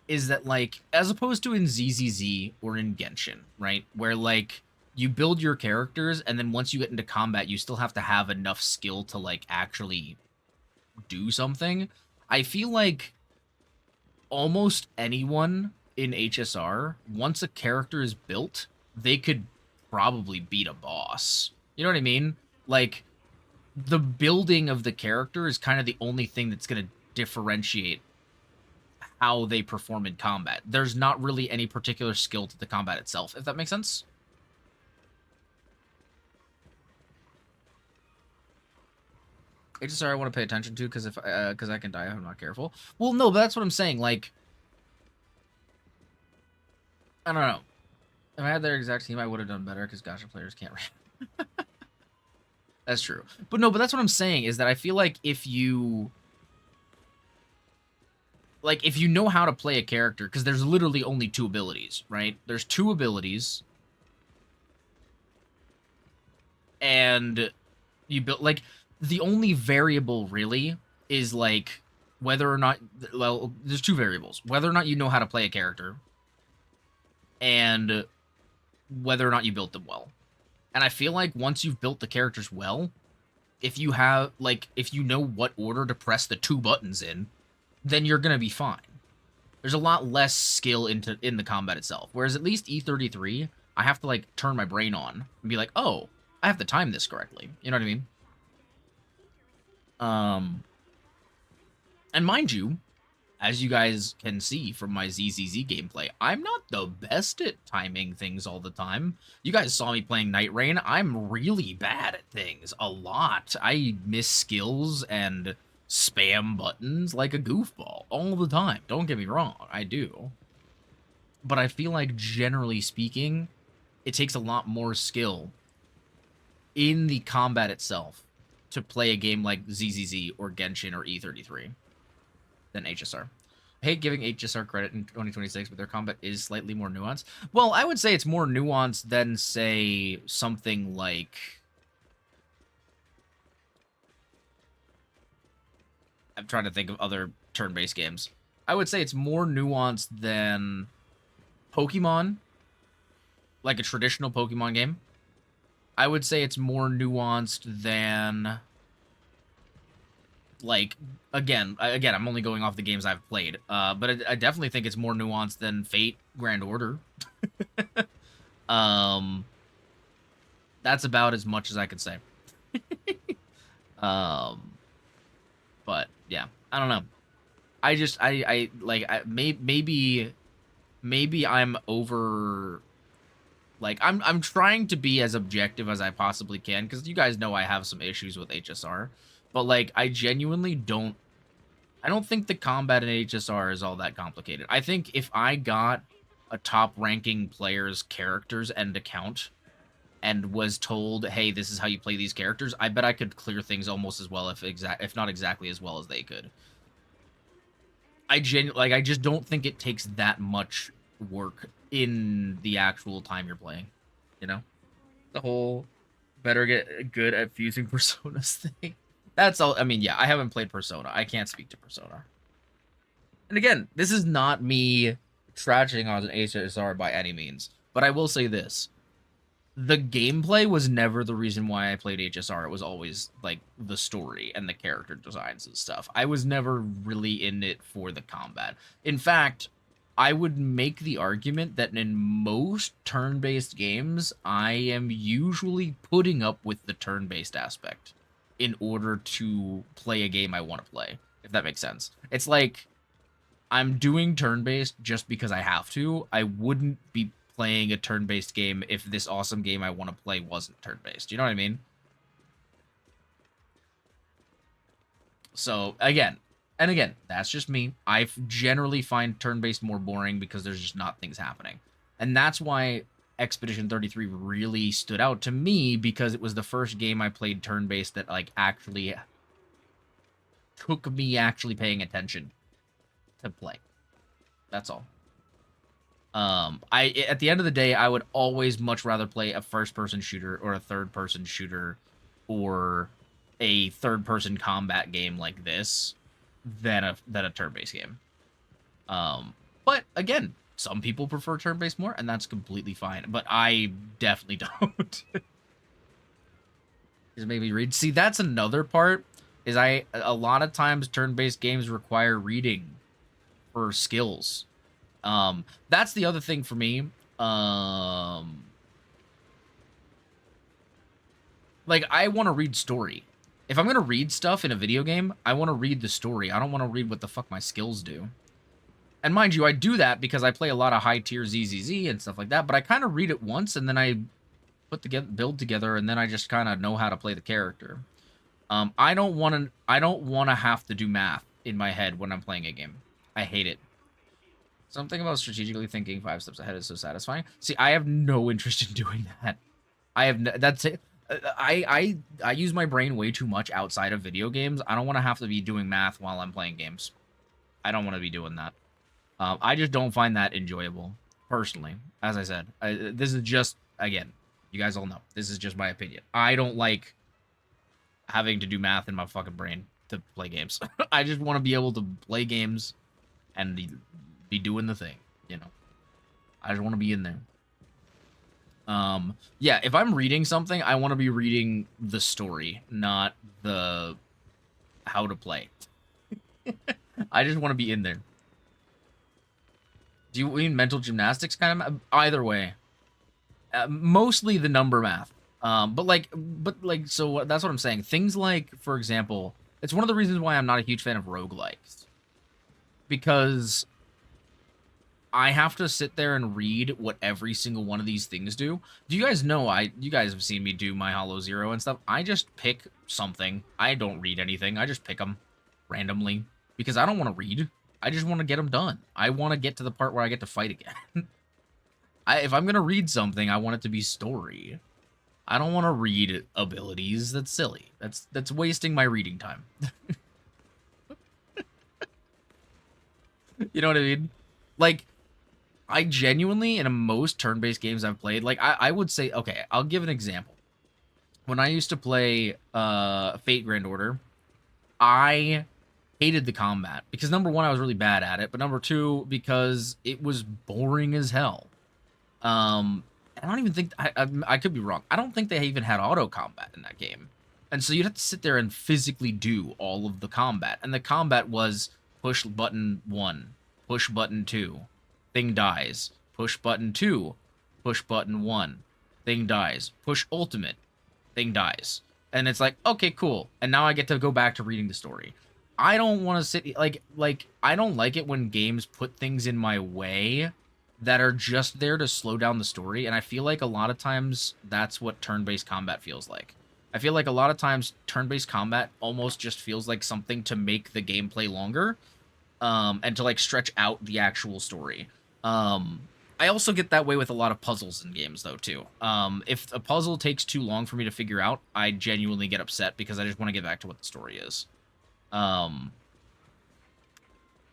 is that, like, as opposed to in ZZZ or in Genshin, right, where, like, you build your characters and then once you get into combat, you still have to have enough skill to, like, actually do something. I feel like almost anyone in HSR, once a character is built, they could probably beat a boss. You know what I mean? Like, the building of the character is kind of the only thing that's going to differentiate how they perform in combat. There's not really any particular skill to the combat itself, if that makes sense. It's just I want to pay attention to because I can die if I'm not careful. Well, no, but that's what I'm saying. Like, I don't know. If I had their exact team, I would have done better because gacha players can't. That's true. But no, but that's what I'm saying is that I feel like if you know how to play a character, because there's literally only 2 abilities, right? There's 2 abilities, and you build like the only variable really is like whether or not, well, there's 2 variables: whether or not you know how to play a character, and whether or not you built them well. And I feel like once you've built the characters well, if you have, like, if you know what order to press the 2 buttons in, then you're gonna be fine. There's a lot less skill in the combat itself. Whereas at least E33, I have to, like, turn my brain on and be like, oh, I have to time this correctly. You know what I mean? And mind you, as you guys can see from my ZZZ gameplay, I'm not the best at timing things all the time. You guys saw me playing Night Rain. I'm really bad at things. A lot. I miss skills and spam buttons like a goofball all the time. Don't get me wrong, I do. But I feel like, generally speaking, it takes a lot more skill in the combat itself to play a game like ZZZ or Genshin or E33 than HSR. I hate giving HSR credit in 2026, but their combat is slightly more nuanced. Well, I would say it's more nuanced than, say, something like... I'm trying to think of other turn-based games. I would say it's more nuanced than Pokemon, like a traditional Pokemon game. I would say it's more nuanced than... like, again, I'm only going off the games I've played, but I definitely think it's more nuanced than Fate Grand Order. That's about as much as I could say. But yeah, I don't know. Maybe I'm over. Like, I'm trying to be as objective as I possibly can, because you guys know I have some issues with HSR. But, like, I genuinely don't... I don't think the combat in HSR is all that complicated. I think if I got a top-ranking player's characters and account and was told, hey, this is how you play these characters, I bet I could clear things almost as well, if not exactly as well as they could. I just don't think it takes that much work in the actual time you're playing, you know? The whole better get good at fusing personas thing. That's all. I mean, yeah, I haven't played Persona. I can't speak to Persona. And again, this is not me trashing on HSR by any means, but I will say this. The gameplay was never the reason why I played HSR. It was always, like, the story and the character designs and stuff. I was never really in it for the combat. In fact, I would make the argument that in most turn-based games, I am usually putting up with the turn-based aspect in order to play a game I want to play, if that makes sense. It's like, I'm doing turn-based just because I have to. I wouldn't be playing a turn-based game if this awesome game I want to play wasn't turn-based. You know what I mean? So, again, that's just me. I generally find turn-based more boring because there's just not things happening. And that's why Expedition 33 really stood out to me, because it was the first game I played turn-based that, like, actually took me actually paying attention to play. That's all. At the end of the day, I would always much rather play a first-person shooter or a third-person shooter or a third-person combat game like this than a turn-based game. But again, some people prefer turn-based more, and that's completely fine. But I definitely don't. Just maybe read. See, that's another part. Is a lot of times turn-based games require reading for skills. That's the other thing for me. Like, I want to read story. If I'm going to read stuff in a video game, I want to read the story. I don't want to read what the fuck my skills do. And mind you, I do that because I play a lot of high-tier ZZZ and stuff like that, but I kind of read it once, and then I build together, and then I just kind of know how to play the character. I don't want to have to do math in my head when I'm playing a game. I hate it. Something about strategically thinking 5 steps ahead is so satisfying. See, I have no interest in doing that. That's it. I use my brain way too much outside of video games. I don't want to have to be doing math while I'm playing games. I don't want to be doing that. I just don't find that enjoyable, personally. As I said, this is just, again, you guys all know, this is just my opinion. I don't like having to do math in my fucking brain to play games. I just want to be able to play games and be doing the thing, you know. I just want to be in there. Yeah, if I'm reading something, I want to be reading the story, not the how to play. I just want to be in there. Do you mean mental gymnastics kind of? Either way. Mostly the number math. So that's what I'm saying. Things like, for example, it's one of the reasons why I'm not a huge fan of roguelikes. Because I have to sit there and read what every single one of these things do. Do you guys know, you guys have seen me do my Hollow Zero and stuff. I just pick something. I don't read anything. I just pick them randomly because I don't want to read. I just want to get them done. I want to get to the part where I get to fight again. If I'm going to read something, I want it to be story. I don't want to read abilities. That's silly. That's wasting my reading time. You know what I mean? Like, I genuinely, in most turn-based games I've played, like, I would say, okay, I'll give an example. When I used to play Fate Grand Order, I hated the combat. Because, number one, I was really bad at it. But number two, because it was boring as hell. I don't even think, I could be wrong. I don't think they even had auto combat in that game. And so you'd have to sit there and physically do all of the combat. And the combat was push button 1, push button 2, thing dies, push button 2, push button 1, thing dies, push ultimate, thing dies. And it's like, okay, cool. And now I get to go back to reading the story. I don't want to sit, like, I don't like it when games put things in my way that are just there to slow down the story, and I feel like a lot of times that's what turn-based combat feels like. I feel like a lot of times turn-based combat almost just feels like something to make the gameplay longer, and to, like, stretch out the actual story. I also get that way with a lot of puzzles in games, though, too. If a puzzle takes too long for me to figure out, I genuinely get upset because I just want to get back to what the story is.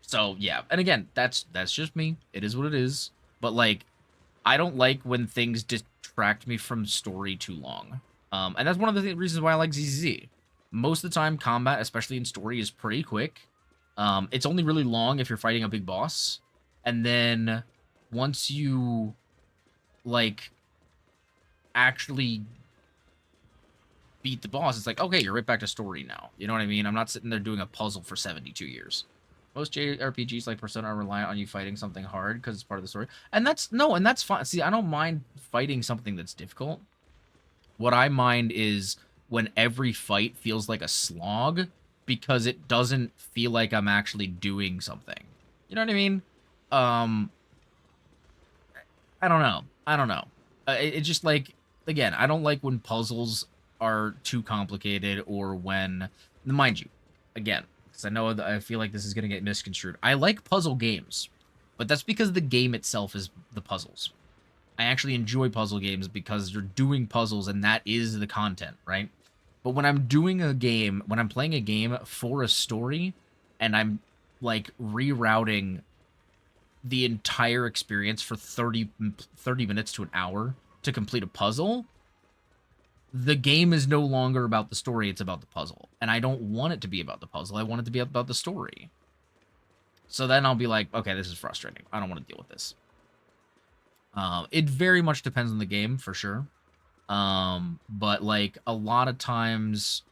So, yeah. And again, that's just me. It is what it is. But, like, I don't like when things distract me from story too long. And that's one of the reasons why I like ZZZ. Most of the time, combat, especially in story, is pretty quick. It's only really long if you're fighting a big boss. And then once you, like, actually beat the boss, it's like, okay, you're right back to story now. You know what I mean? I'm not sitting there doing a puzzle for 72 years. Most JRPGs like Persona are reliant on you fighting something hard because it's part of the story. And that's fine. See, I don't mind fighting something that's difficult. What I mind is when every fight feels like a slog because it doesn't feel like I'm actually doing something. You know what I mean? I don't know. It just, like, again, I don't like when puzzles are too complicated or when, mind you, again, because I know that I feel like this is going to get misconstrued. I like puzzle games, but that's because the game itself is the puzzles. I actually enjoy puzzle games because you're doing puzzles and that is the content, right? But when I'm doing a game, when I'm playing a game for a story and I'm, like, rerouting the entire experience for 30 minutes to an hour to complete a puzzle, the game is no longer about the story, it's about the puzzle. And I don't want it to be about the puzzle, I want it to be about the story. So then I'll be like, okay, this is frustrating. I don't want to deal with this. It very much depends on the game, for sure. But, like, a lot of times,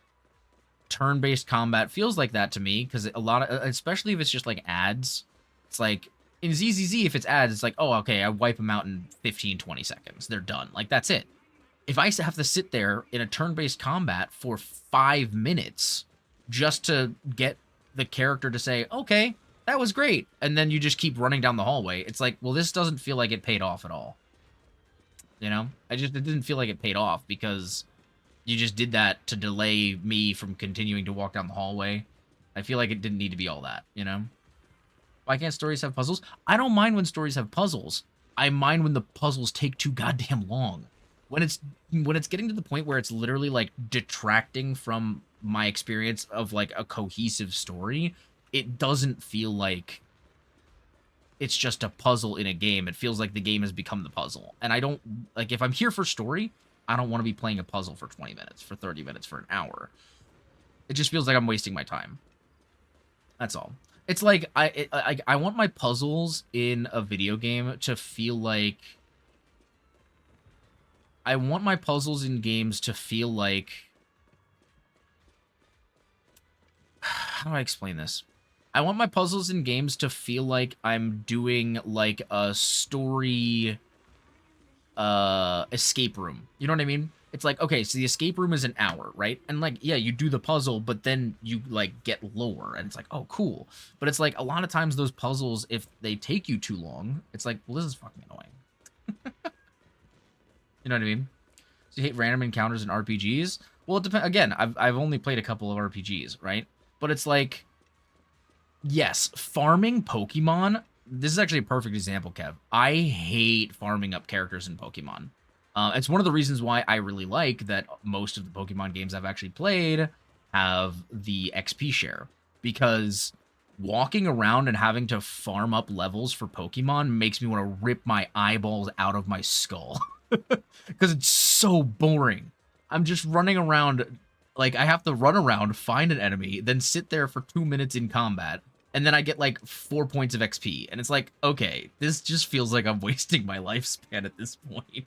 turn-based combat feels like that to me, because especially if it's just, like, ads. It's like, in ZZZ, if it's ads, it's like, oh, okay, I wipe them out in 15, 20 seconds. They're done. Like, that's it. if I have to sit there in a turn-based combat for 5 minutes just to get the character to say, okay, that was great, and then you just keep running down the hallway, it's like, well, this doesn't feel like it paid off at all. You know? It didn't feel like it paid off because you just did that to delay me from continuing to walk down the hallway. I feel like it didn't need to be all that, you know? Why can't stories have puzzles? I don't mind when stories have puzzles. I mind when the puzzles take too goddamn long. When it's getting to the point where it's literally like detracting from my experience of like a cohesive story, it doesn't feel like it's just a puzzle in a game. It feels like the game has become the puzzle. And I don't like, if I'm here for story, I don't want to be playing a puzzle for 20 minutes, for 30 minutes, for an hour. It just feels like I'm wasting my time. That's all. It's like I want my puzzles in a video game to feel like I want my puzzles in games to feel like, how do I explain this? I want my puzzles in games to feel like I'm doing like a story escape room. You know what I mean? It's like, okay, so the escape room is an hour, right? And like, yeah, you do the puzzle, but then you like get lore, and it's like, oh, cool. But it's like a lot of times those puzzles, if they take you too long, it's like, well, this is fucking annoying. You know what I mean? So you hate random encounters in RPGs? Well, it depends. Again, I've only played a couple of RPGs, right? But it's like, yes, farming Pokemon. This is actually a perfect example, Kev. I hate farming up characters in Pokemon. It's one of the reasons why I really like that most of the Pokemon games I've actually played have the XP share. Because walking around and having to farm up levels for Pokemon makes me want to rip my eyeballs out of my skull. Because it's so boring. I'm just running around, like, I have to run around, find an enemy, then sit there for 2 minutes in combat, and then I get, like, 4 points of XP. And it's like, okay, this just feels like I'm wasting my lifespan at this point.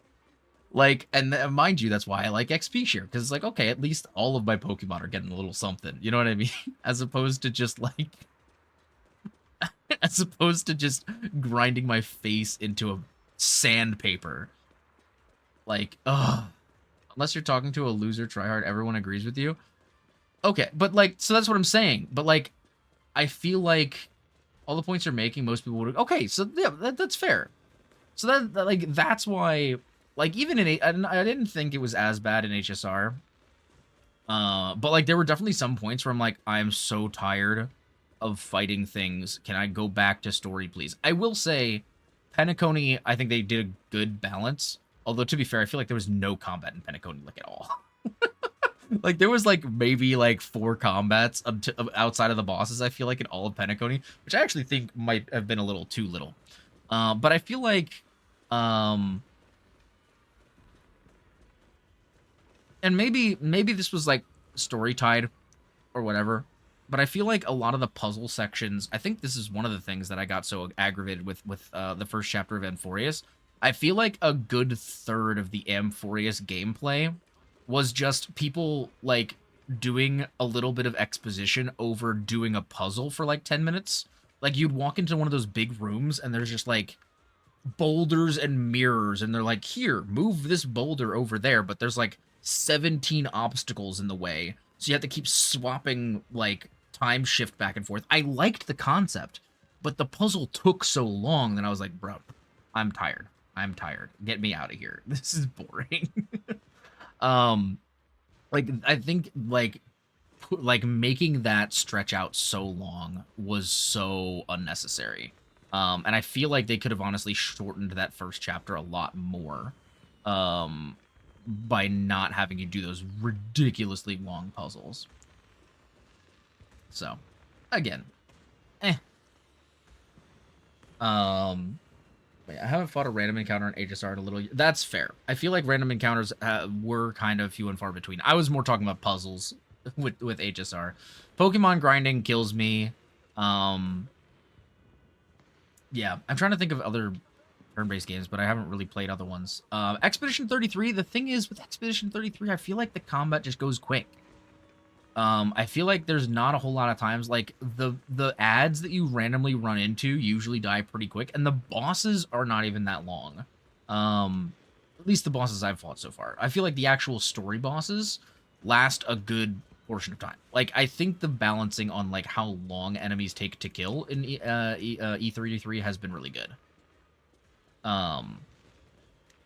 Like, and mind you, that's why I like XP share, because it's like, okay, at least all of my Pokemon are getting a little something. You know what I mean? As opposed to just, like... as opposed to just grinding my face into a sandpaper. Like, ugh. Unless you're talking to a loser tryhard, everyone agrees with you. Okay, but like, so that's what I'm saying. But like, I feel like all the points you're making, most people would. Okay, so yeah, that's fair. So that like, that's why, like, even in I didn't think it was as bad in HSR. But like, there were definitely some points where I'm like, I'm so tired of fighting things. Can I go back to story, please? I will say, Penacony, I think they did a good balance. Although, to be fair, I feel like there was no combat in Penacony, like, at all. Like, there was, like, maybe, like, 4 combats outside of the bosses, I feel like, in all of Penacony, which I actually think might have been a little too little. But I feel like, and maybe this was, like, story-tied or whatever, but I feel like a lot of the puzzle sections, I think this is one of the things that I got so aggravated with the first chapter of Amphorius. I feel like a good third of the Amphorius gameplay was just people, like, doing a little bit of exposition over doing a puzzle for, like, 10 minutes. Like, you'd walk into one of those big rooms, and there's just, like, boulders and mirrors, and they're like, here, move this boulder over there, but there's, like, 17 obstacles in the way, so you have to keep swapping, like, time shift back and forth. I liked the concept, but the puzzle took so long that I was like, bro, I'm tired. I'm tired. Get me out of here. This is boring. Like, I think, like making that stretch out so long was so unnecessary. And I feel like they could have honestly shortened that first chapter a lot more, by not having to do those ridiculously long puzzles. So, again, Wait, I haven't fought a random encounter in HSR in a little... That's fair. I feel like random encounters were kind of few and far between. I was more talking about puzzles with HSR. Pokemon grinding kills me. Yeah, I'm trying to think of other turn-based games, but I haven't really played other ones. Expedition 33, the thing is, with Expedition 33, I feel like the combat just goes quick. I feel like there's not a whole lot of times, like, the ads that you randomly run into usually die pretty quick, and the bosses are not even that long. at least the bosses I've fought so far. I feel like the actual story bosses last a good portion of time. Like, I think the balancing on like how long enemies take to kill in E3D3 has been really good.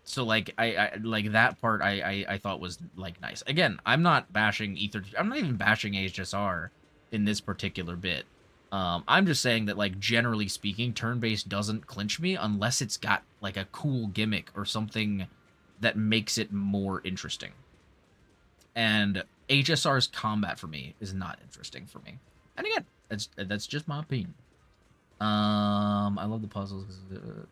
So like I like that part I thought was like nice. Again, I'm not bashing E3. I'm not even bashing HSR in this particular bit. I'm just saying that like generally speaking, turn-based doesn't clinch me unless it's got like a cool gimmick or something that makes it more interesting. And HSR's combat for me is not interesting for me. And again, that's just my opinion. I love the puzzles because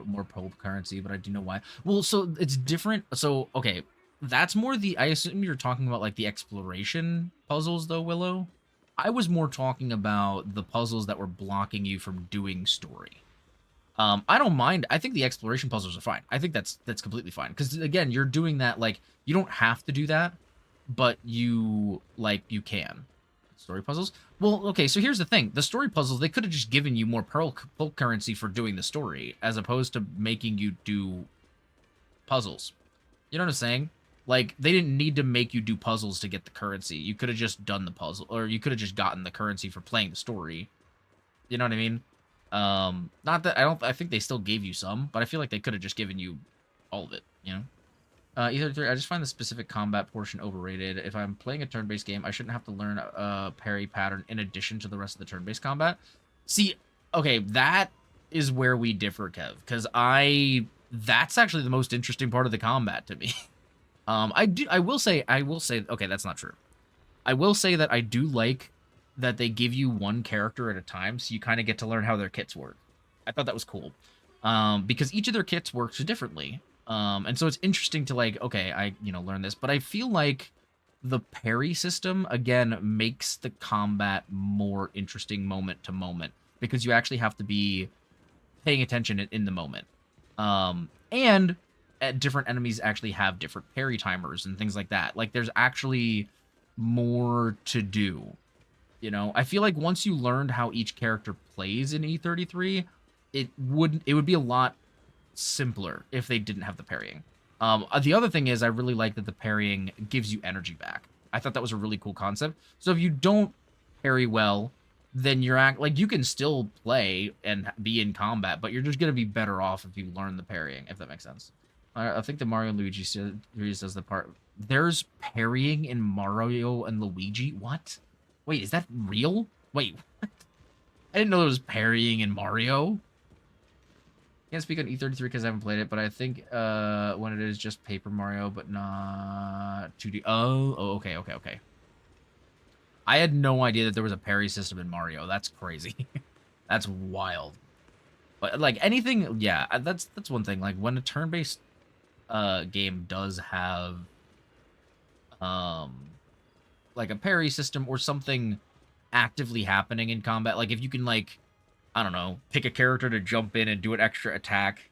more pulp currency, but I do know why. Well, so it's different. So okay, that's more the. I assume you're talking about like the exploration puzzles, though, Willow. I was more talking about the puzzles that were blocking you from doing story. I don't mind. I think the exploration puzzles are fine. I think that's completely fine because again, you're doing that like you don't have to do that, but you can. Story puzzles? Well, okay, so here's the thing. The story puzzles, they could have just given you more pulp currency for doing the story, as opposed to making you do puzzles. You know what I'm saying? Like, they didn't need to make you do puzzles to get the currency. You could have just done the puzzle, or you could have just gotten the currency for playing the story. You know what I mean? Not that, I think they still gave you some, but I feel like they could have just given you all of it, you know? Either three, I just find the specific combat portion overrated. If I'm playing a turn-based game, I shouldn't have to learn a parry pattern in addition to the rest of the turn-based combat. See, okay, that is where we differ, Kev, because that's actually the most interesting part of the combat to me. I will say, okay, that's not true. I will say that I do like that they give you one character at a time, so you kind of get to learn how their kits work. I thought that was cool. Because each of their kits works differently. And so it's interesting to like, okay, I, learn this, but I feel like the parry system, again, makes the combat more interesting moment to moment because you actually have to be paying attention in the moment. And different enemies actually have different parry timers and things like that. Like there's actually more to do. I feel like once you learned how each character plays in E33, it would be a lot simpler if they didn't have the parrying. The other thing is I really like that the parrying gives you energy back. I thought that was a really cool concept. So if you don't parry well, then you can still play and be in combat, but you're just gonna be better off if you learn the parrying, if that makes sense. I think the Mario and Luigi series does the part. There's parrying in Mario and Luigi. What? Wait, is that real? Wait, what? I didn't know there was parrying in Mario. Can't speak on E33 because I haven't played it, but I think when it is just Paper Mario, but not 2D. Oh, okay. I had no idea that there was a parry system in Mario. That's crazy. That's wild. But like anything, yeah, that's one thing. Like when a turn-based game does have like a parry system or something actively happening in combat, like if you can like, I don't know, pick a character to jump in and do an extra attack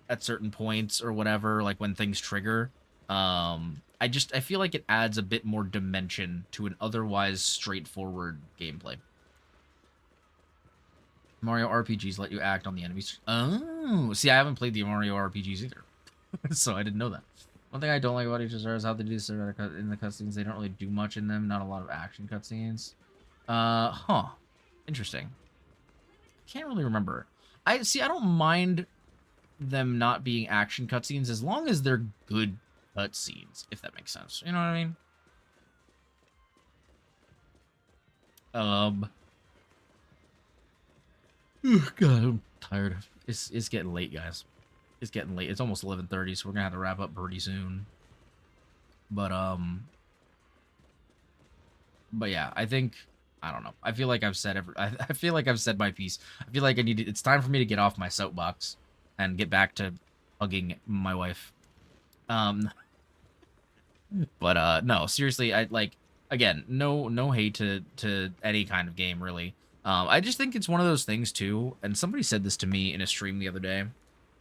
at certain points or whatever, like when things trigger. I feel like it adds a bit more dimension to an otherwise straightforward gameplay. Mario RPGs let you act on the enemies. Oh, see, I haven't played the Mario RPGs either, so I didn't know that. One thing I don't like about HSR is how they do this in the cutscenes. They don't really do much in them. Not a lot of action cutscenes. Huh. Interesting. Can't really remember. I don't mind them not being action cutscenes as long as they're good cutscenes, if that makes sense. You know what I mean? God, I'm tired. It's getting late, guys. It's getting late. It's almost 11:30, so we're gonna have to wrap up pretty soon. But yeah, I think. I don't know. I feel like I've said I feel like I've said my piece. I feel like it's time for me to get off my soapbox and get back to hugging my wife. But no, seriously, I like again, no hate to any kind of game really. I just think it's one of those things too, and somebody said this to me in a stream the other day.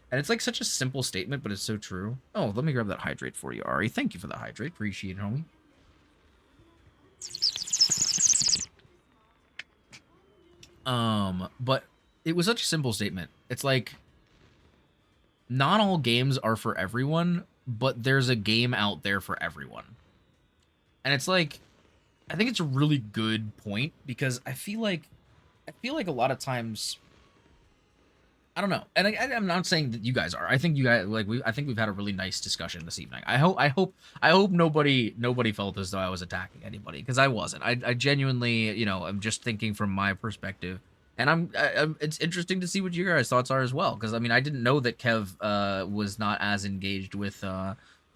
And it's like such a simple statement, but it's so true. Oh, let me grab that hydrate for you, Ari. Thank you for the hydrate. Appreciate it, homie. But it was such a simple statement. It's like not all games are for everyone, but there's a game out there for everyone. And it's like, I think it's a really good point because I feel like a lot of times, I don't know, and I'm not saying that you guys are. I think you guys I think we've had a really nice discussion this evening. I hope nobody felt as though I was attacking anybody because I wasn't. I genuinely, you know, I'm just thinking from my perspective, and it's interesting to see what your guys' thoughts are as well. Because I mean, I didn't know that Kev was not as engaged with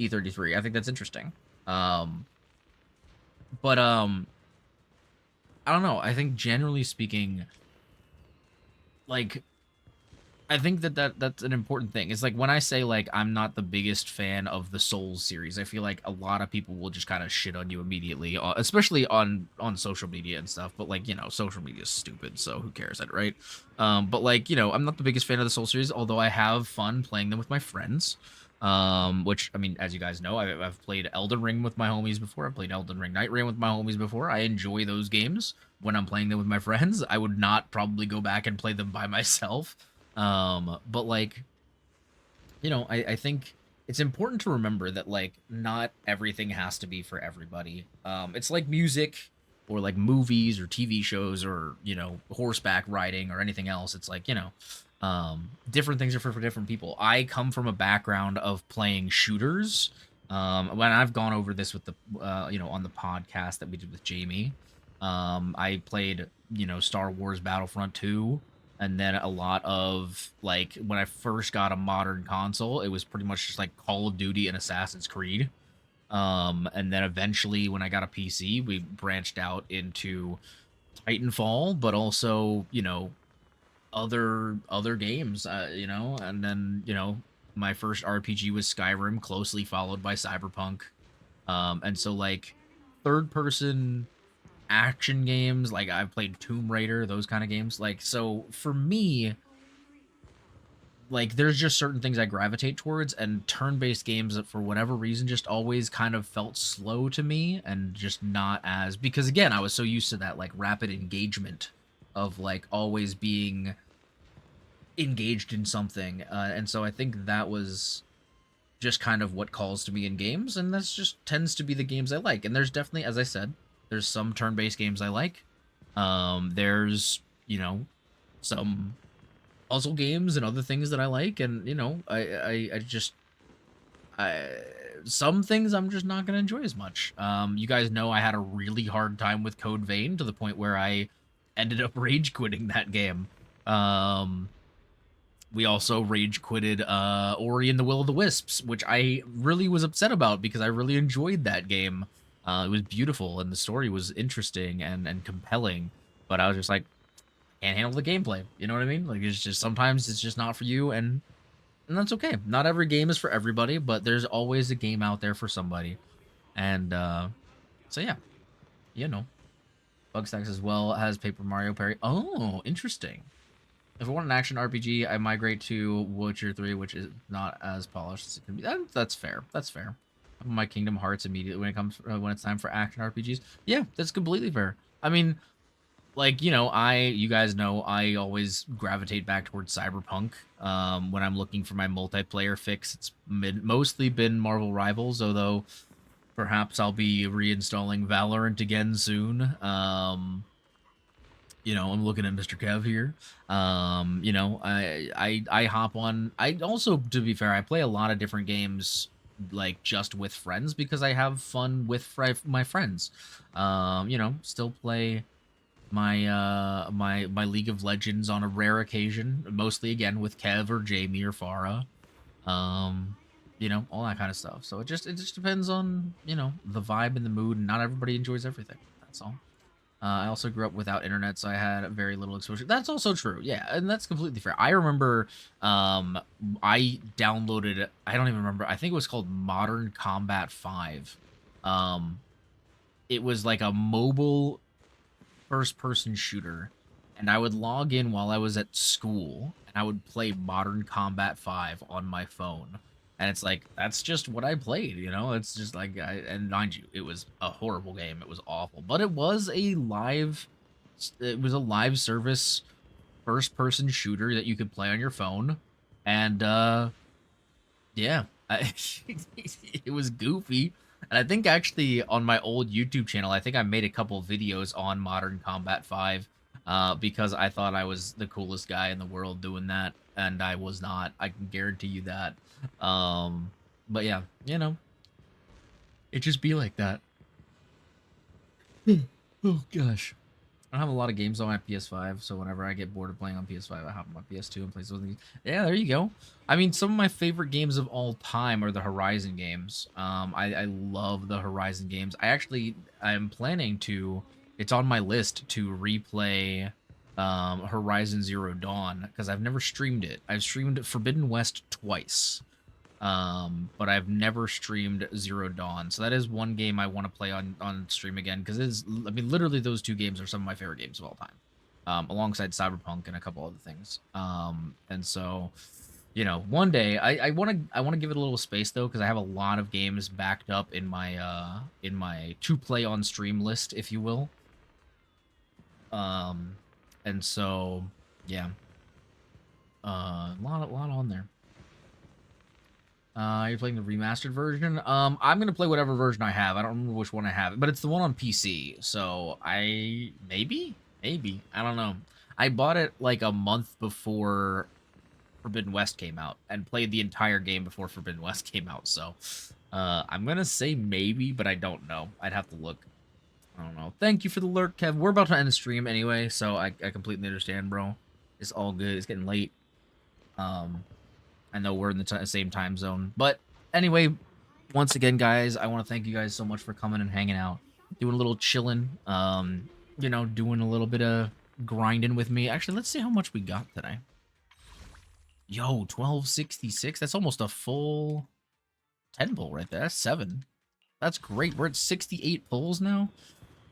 E33. I think that's interesting. But I don't know. I think generally speaking, like I think that's an important thing. It's like when I say like I'm not the biggest fan of the Souls series, I feel like a lot of people will just kind of shit on you immediately, especially on social media and stuff. But like, you know, social media is stupid, so who cares, right? But like, you know, I'm not the biggest fan of the Souls series, although I have fun playing them with my friends. Which I mean, as you guys know, I've played Elden Ring with my homies before. I've played Elden Ring Night Rain with my homies before. I enjoy those games when I'm playing them with my friends. I would not probably go back and play them by myself. But like, you know, I think it's important to remember that like not everything has to be for everybody. It's like music or like movies or TV shows or, you know, horseback riding or anything else. It's like, you know, different things are for different people. I come from a background of playing shooters. When I've gone over this with the, you know, on the podcast that we did with Jamie, I played, you know, Star Wars Battlefront 2, and then a lot of like when I first got a modern console, it was pretty much just like Call of Duty and Assassin's Creed. And then eventually when I got a PC, we branched out into Titanfall, but also, you know, other games, you know, and then, you know, my first RPG was Skyrim, closely followed by Cyberpunk. And so like third person action games, like I've played Tomb Raider, those kind of games. Like, so for me, like there's just certain things I gravitate towards, and turn-based games that for whatever reason just always kind of felt slow to me and just not as, because again, I was so used to that like rapid engagement of like always being engaged in something. And so I think that was just kind of what calls to me in games, and that's just tends to be the games I like. And there's definitely, as I said, there's some turn-based games I like. There's, you know, some puzzle games and other things that I like, and you know, I just some things I'm just not gonna enjoy as much. You guys know I had a really hard time with Code Vein to the point where I ended up rage quitting that game. We also rage quitted Ori and the Will of the Wisps, which I really was upset about because I really enjoyed that game. It was beautiful and the story was interesting and compelling, but I was just like, can't handle the gameplay. You know what I mean? Like it's just sometimes it's just not for you, and that's okay. Not every game is for everybody, but there's always a game out there for somebody. And so yeah, you know, Bugstacks as well has Paper Mario Parry. Oh, interesting. If I want an action RPG, I migrate to Witcher 3, which is not as polished as it can be. That's fair. That's fair. My Kingdom Hearts immediately when it comes when it's time for action RPGs. Yeah, that's completely fair. I mean, like, you know, you guys know I always gravitate back towards Cyberpunk. When I'm looking for my multiplayer fix, it's mostly been Marvel Rivals, although perhaps I'll be reinstalling Valorant again soon. You know, I'm looking at Mr. Kev here. You know, I hop on. I also, to be fair, I play a lot of different games like just with friends because I have fun with my friends. You know, still play my League of Legends on a rare occasion, mostly again with Kev or Jamie or Farah. You know, all that kind of stuff. So it just depends on, you know, the vibe and the mood, and not everybody enjoys everything. That's all. I also grew up without internet, so I had very little exposure. That's also true, yeah, and that's completely fair. I remember, I downloaded, I don't even remember, I think it was called Modern Combat 5. It was like a mobile first-person shooter, and I would log in while I was at school, and I would play Modern Combat 5 on my phone. And it's like, that's just what I played, you know? It's just like, and mind you, it was a horrible game. It was awful. But it was a live service first-person shooter that you could play on your phone. And, Yeah, it was goofy, and I think actually on my old YouTube channel, I think I made a couple videos on Modern Combat 5, because I thought I was the coolest guy in the world doing that, and I was not. I can guarantee you that. Um, but yeah, it just be like that. Oh gosh. I don't have a lot of games on my PS5, so whenever I get bored of playing on PS5, I hop on my PS2 and play something. Yeah, there you go. I mean, some of my favorite games of all time are the Horizon games. I love the Horizon games. I'm planning to. It's on my list to replay Horizon Zero Dawn because I've never streamed it. I've streamed Forbidden West twice. But I've never streamed Zero Dawn, so that is one game I want to play on stream again because I mean, literally those two games are some of my favorite games of all time, alongside Cyberpunk and a couple other things. And so, one day I want to give it a little space though because I have a lot of games backed up in my to play on stream list, if you will. Um, and so yeah, a lot on there. You're playing the remastered version. I'm gonna play whatever version I have. I don't remember which one I have, but it's the one on PC. So maybe I don't know. I bought it like a month before Forbidden West came out and played the entire game before Forbidden West came out. So, I'm gonna say maybe, but I don't know. I'd have to look. I don't know. Thank you for the lurk, Kev. We're about to end the stream anyway, so I completely understand, bro. It's all good. It's getting late. Um, I know we're in the same time zone. But anyway, once again, guys, I want to thank you guys so much for coming and hanging out, doing a little chilling, doing a little bit of grinding with me. Actually, let's see how much we got today. Yo, 1266. That's almost a full 10 pull right there. That's 7. That's great. We're at 68 pulls now.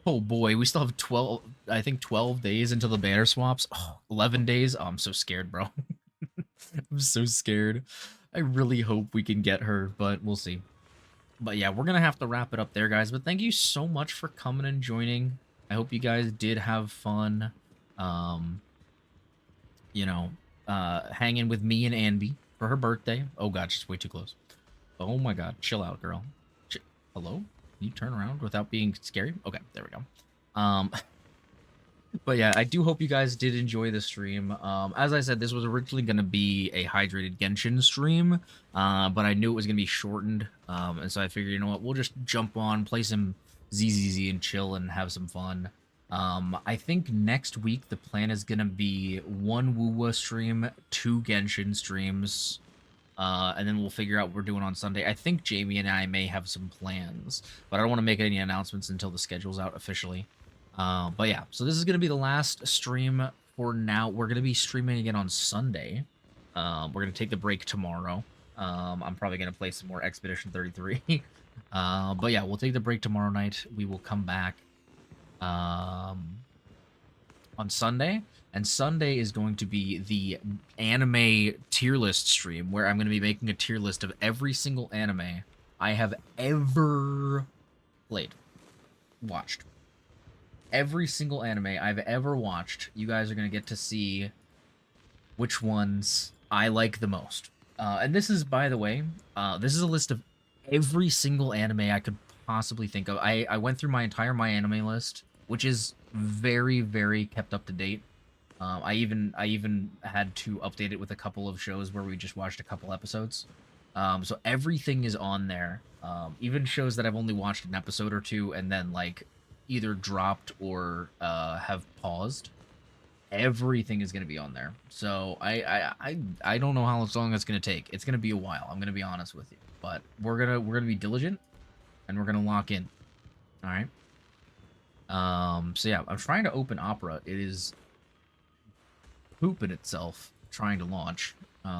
Oh boy, we still have 12, I think 12 days until the banner swaps. Oh, 11 days. Oh, I'm so scared, bro. I'm so scared. I really hope we can get her, but we'll see. But yeah, we're gonna have to wrap it up there, guys. But thank you so much for coming and joining. I hope you guys did have fun. Um, hanging with me and Anby for her birthday. Oh god, she's way too close. Oh my god, chill out, girl. Hello? Can you turn around without being scary? Okay, there we go. But yeah, I do hope you guys did enjoy the stream. As I said, this was originally going to be a hydrated Genshin stream, but I knew it was going to be shortened, and so I figured, you know what, we'll just jump on, play some ZZZ, and chill and have some fun. I think next week the plan is going to be 1 Wuwa stream, 2 Genshin streams, and then we'll figure out what we're doing on Sunday. I think Jamie and I may have some plans, but I don't want to make any announcements until the schedule's out officially. But yeah, so this is going to be the last stream for now. We're going to be streaming again on Sunday. We're going to take the break tomorrow. I'm probably going to play some more Expedition 33. But yeah, we'll take the break tomorrow night. We will come back on Sunday. And Sunday is going to be the anime tier list stream where I'm going to be making a tier list of every single anime I have ever watched. Every single anime I've ever watched, you guys are going to get to see which ones I like the most. And this is, by the way, this is a list of every single anime I could possibly think of. I went through my entire My Anime list, which is very, very kept up to date. I even had to update it with a couple of shows where we just watched a couple episodes. So everything is on there. Even shows that I've only watched an episode or two and then like either dropped or have paused. Everything is going to be on there. So I don't know how long it's going to take. It's going to be a while. I'm going to be honest with you, but we're gonna be diligent and we're gonna lock in. All right. So yeah, I'm trying to open Opera. It is pooping itself trying to launch.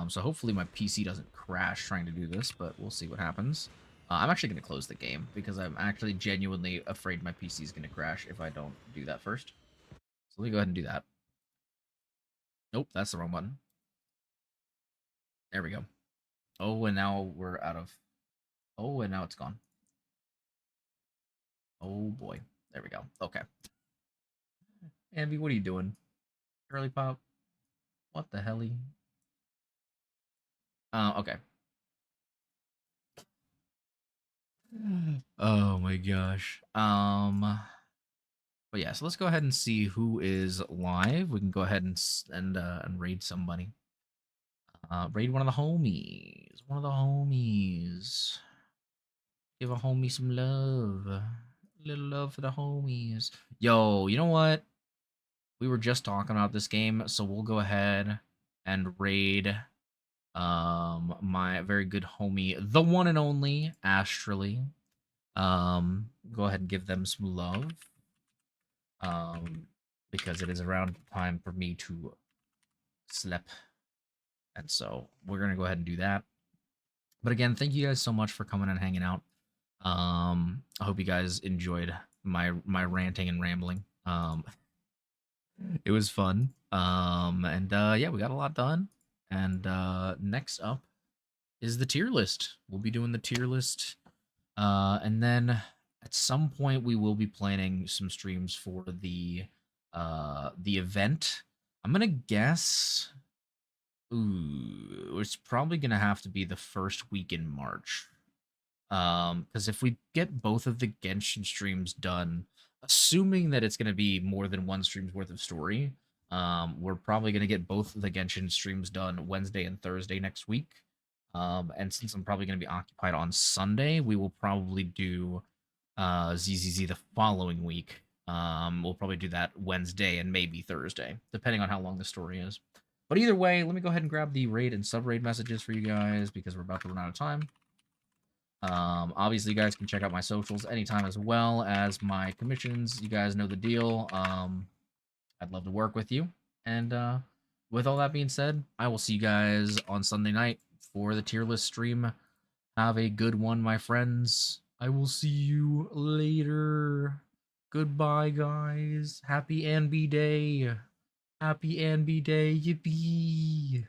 So hopefully my PC doesn't crash trying to do this, but we'll see what happens. I'm actually going to close the game because I'm actually genuinely afraid my PC is going to crash if I don't do that first. So let me go ahead and do that. Nope, that's the wrong button. There we go. Oh, and now we're out of... Oh, and now it's gone. Oh, boy. There we go. Okay. Amby, what are you doing? Curly Pop? What the helly? Okay. Oh my gosh. But yeah, so let's go ahead and see who is live. We can go ahead and raid somebody. Raid one of the homies. One of the homies. Give a homie some love. A little love for the homies. Yo, you know what? We were just talking about this game, so we'll go ahead and raid my very good homie, the one and only Astrally. Go ahead and give them some love. Because it is around time for me to sleep. And so we're gonna go ahead and do that. But again, thank you guys so much for coming and hanging out. I hope you guys enjoyed my ranting and rambling. It was fun. And yeah, we got a lot done. And next up is the tier list. We'll be doing the tier list. And then at some point we will be planning some streams for the event. I'm gonna guess. Ooh, it's probably gonna have to be the first week in March. Because if we get both of the Genshin streams done, assuming that it's gonna be more than one stream's worth of story, we're probably gonna get both of the Genshin streams done Wednesday and Thursday next week. And since I'm probably gonna be occupied on Sunday, we will probably do ZZZ the following week. We'll probably do that Wednesday and maybe Thursday, depending on how long the story is. But either way, let me go ahead and grab the raid and sub-raid messages for you guys because we're about to run out of time. Obviously, you guys can check out my socials anytime as well as my commissions. You guys know the deal. I'd love to work with you. And with all that being said, I will see you guys on Sunday night for the tier list stream. Have a good one, my friends. I will see you later. Goodbye, guys. Happy ANB Day. Happy ANB Day. Yippee.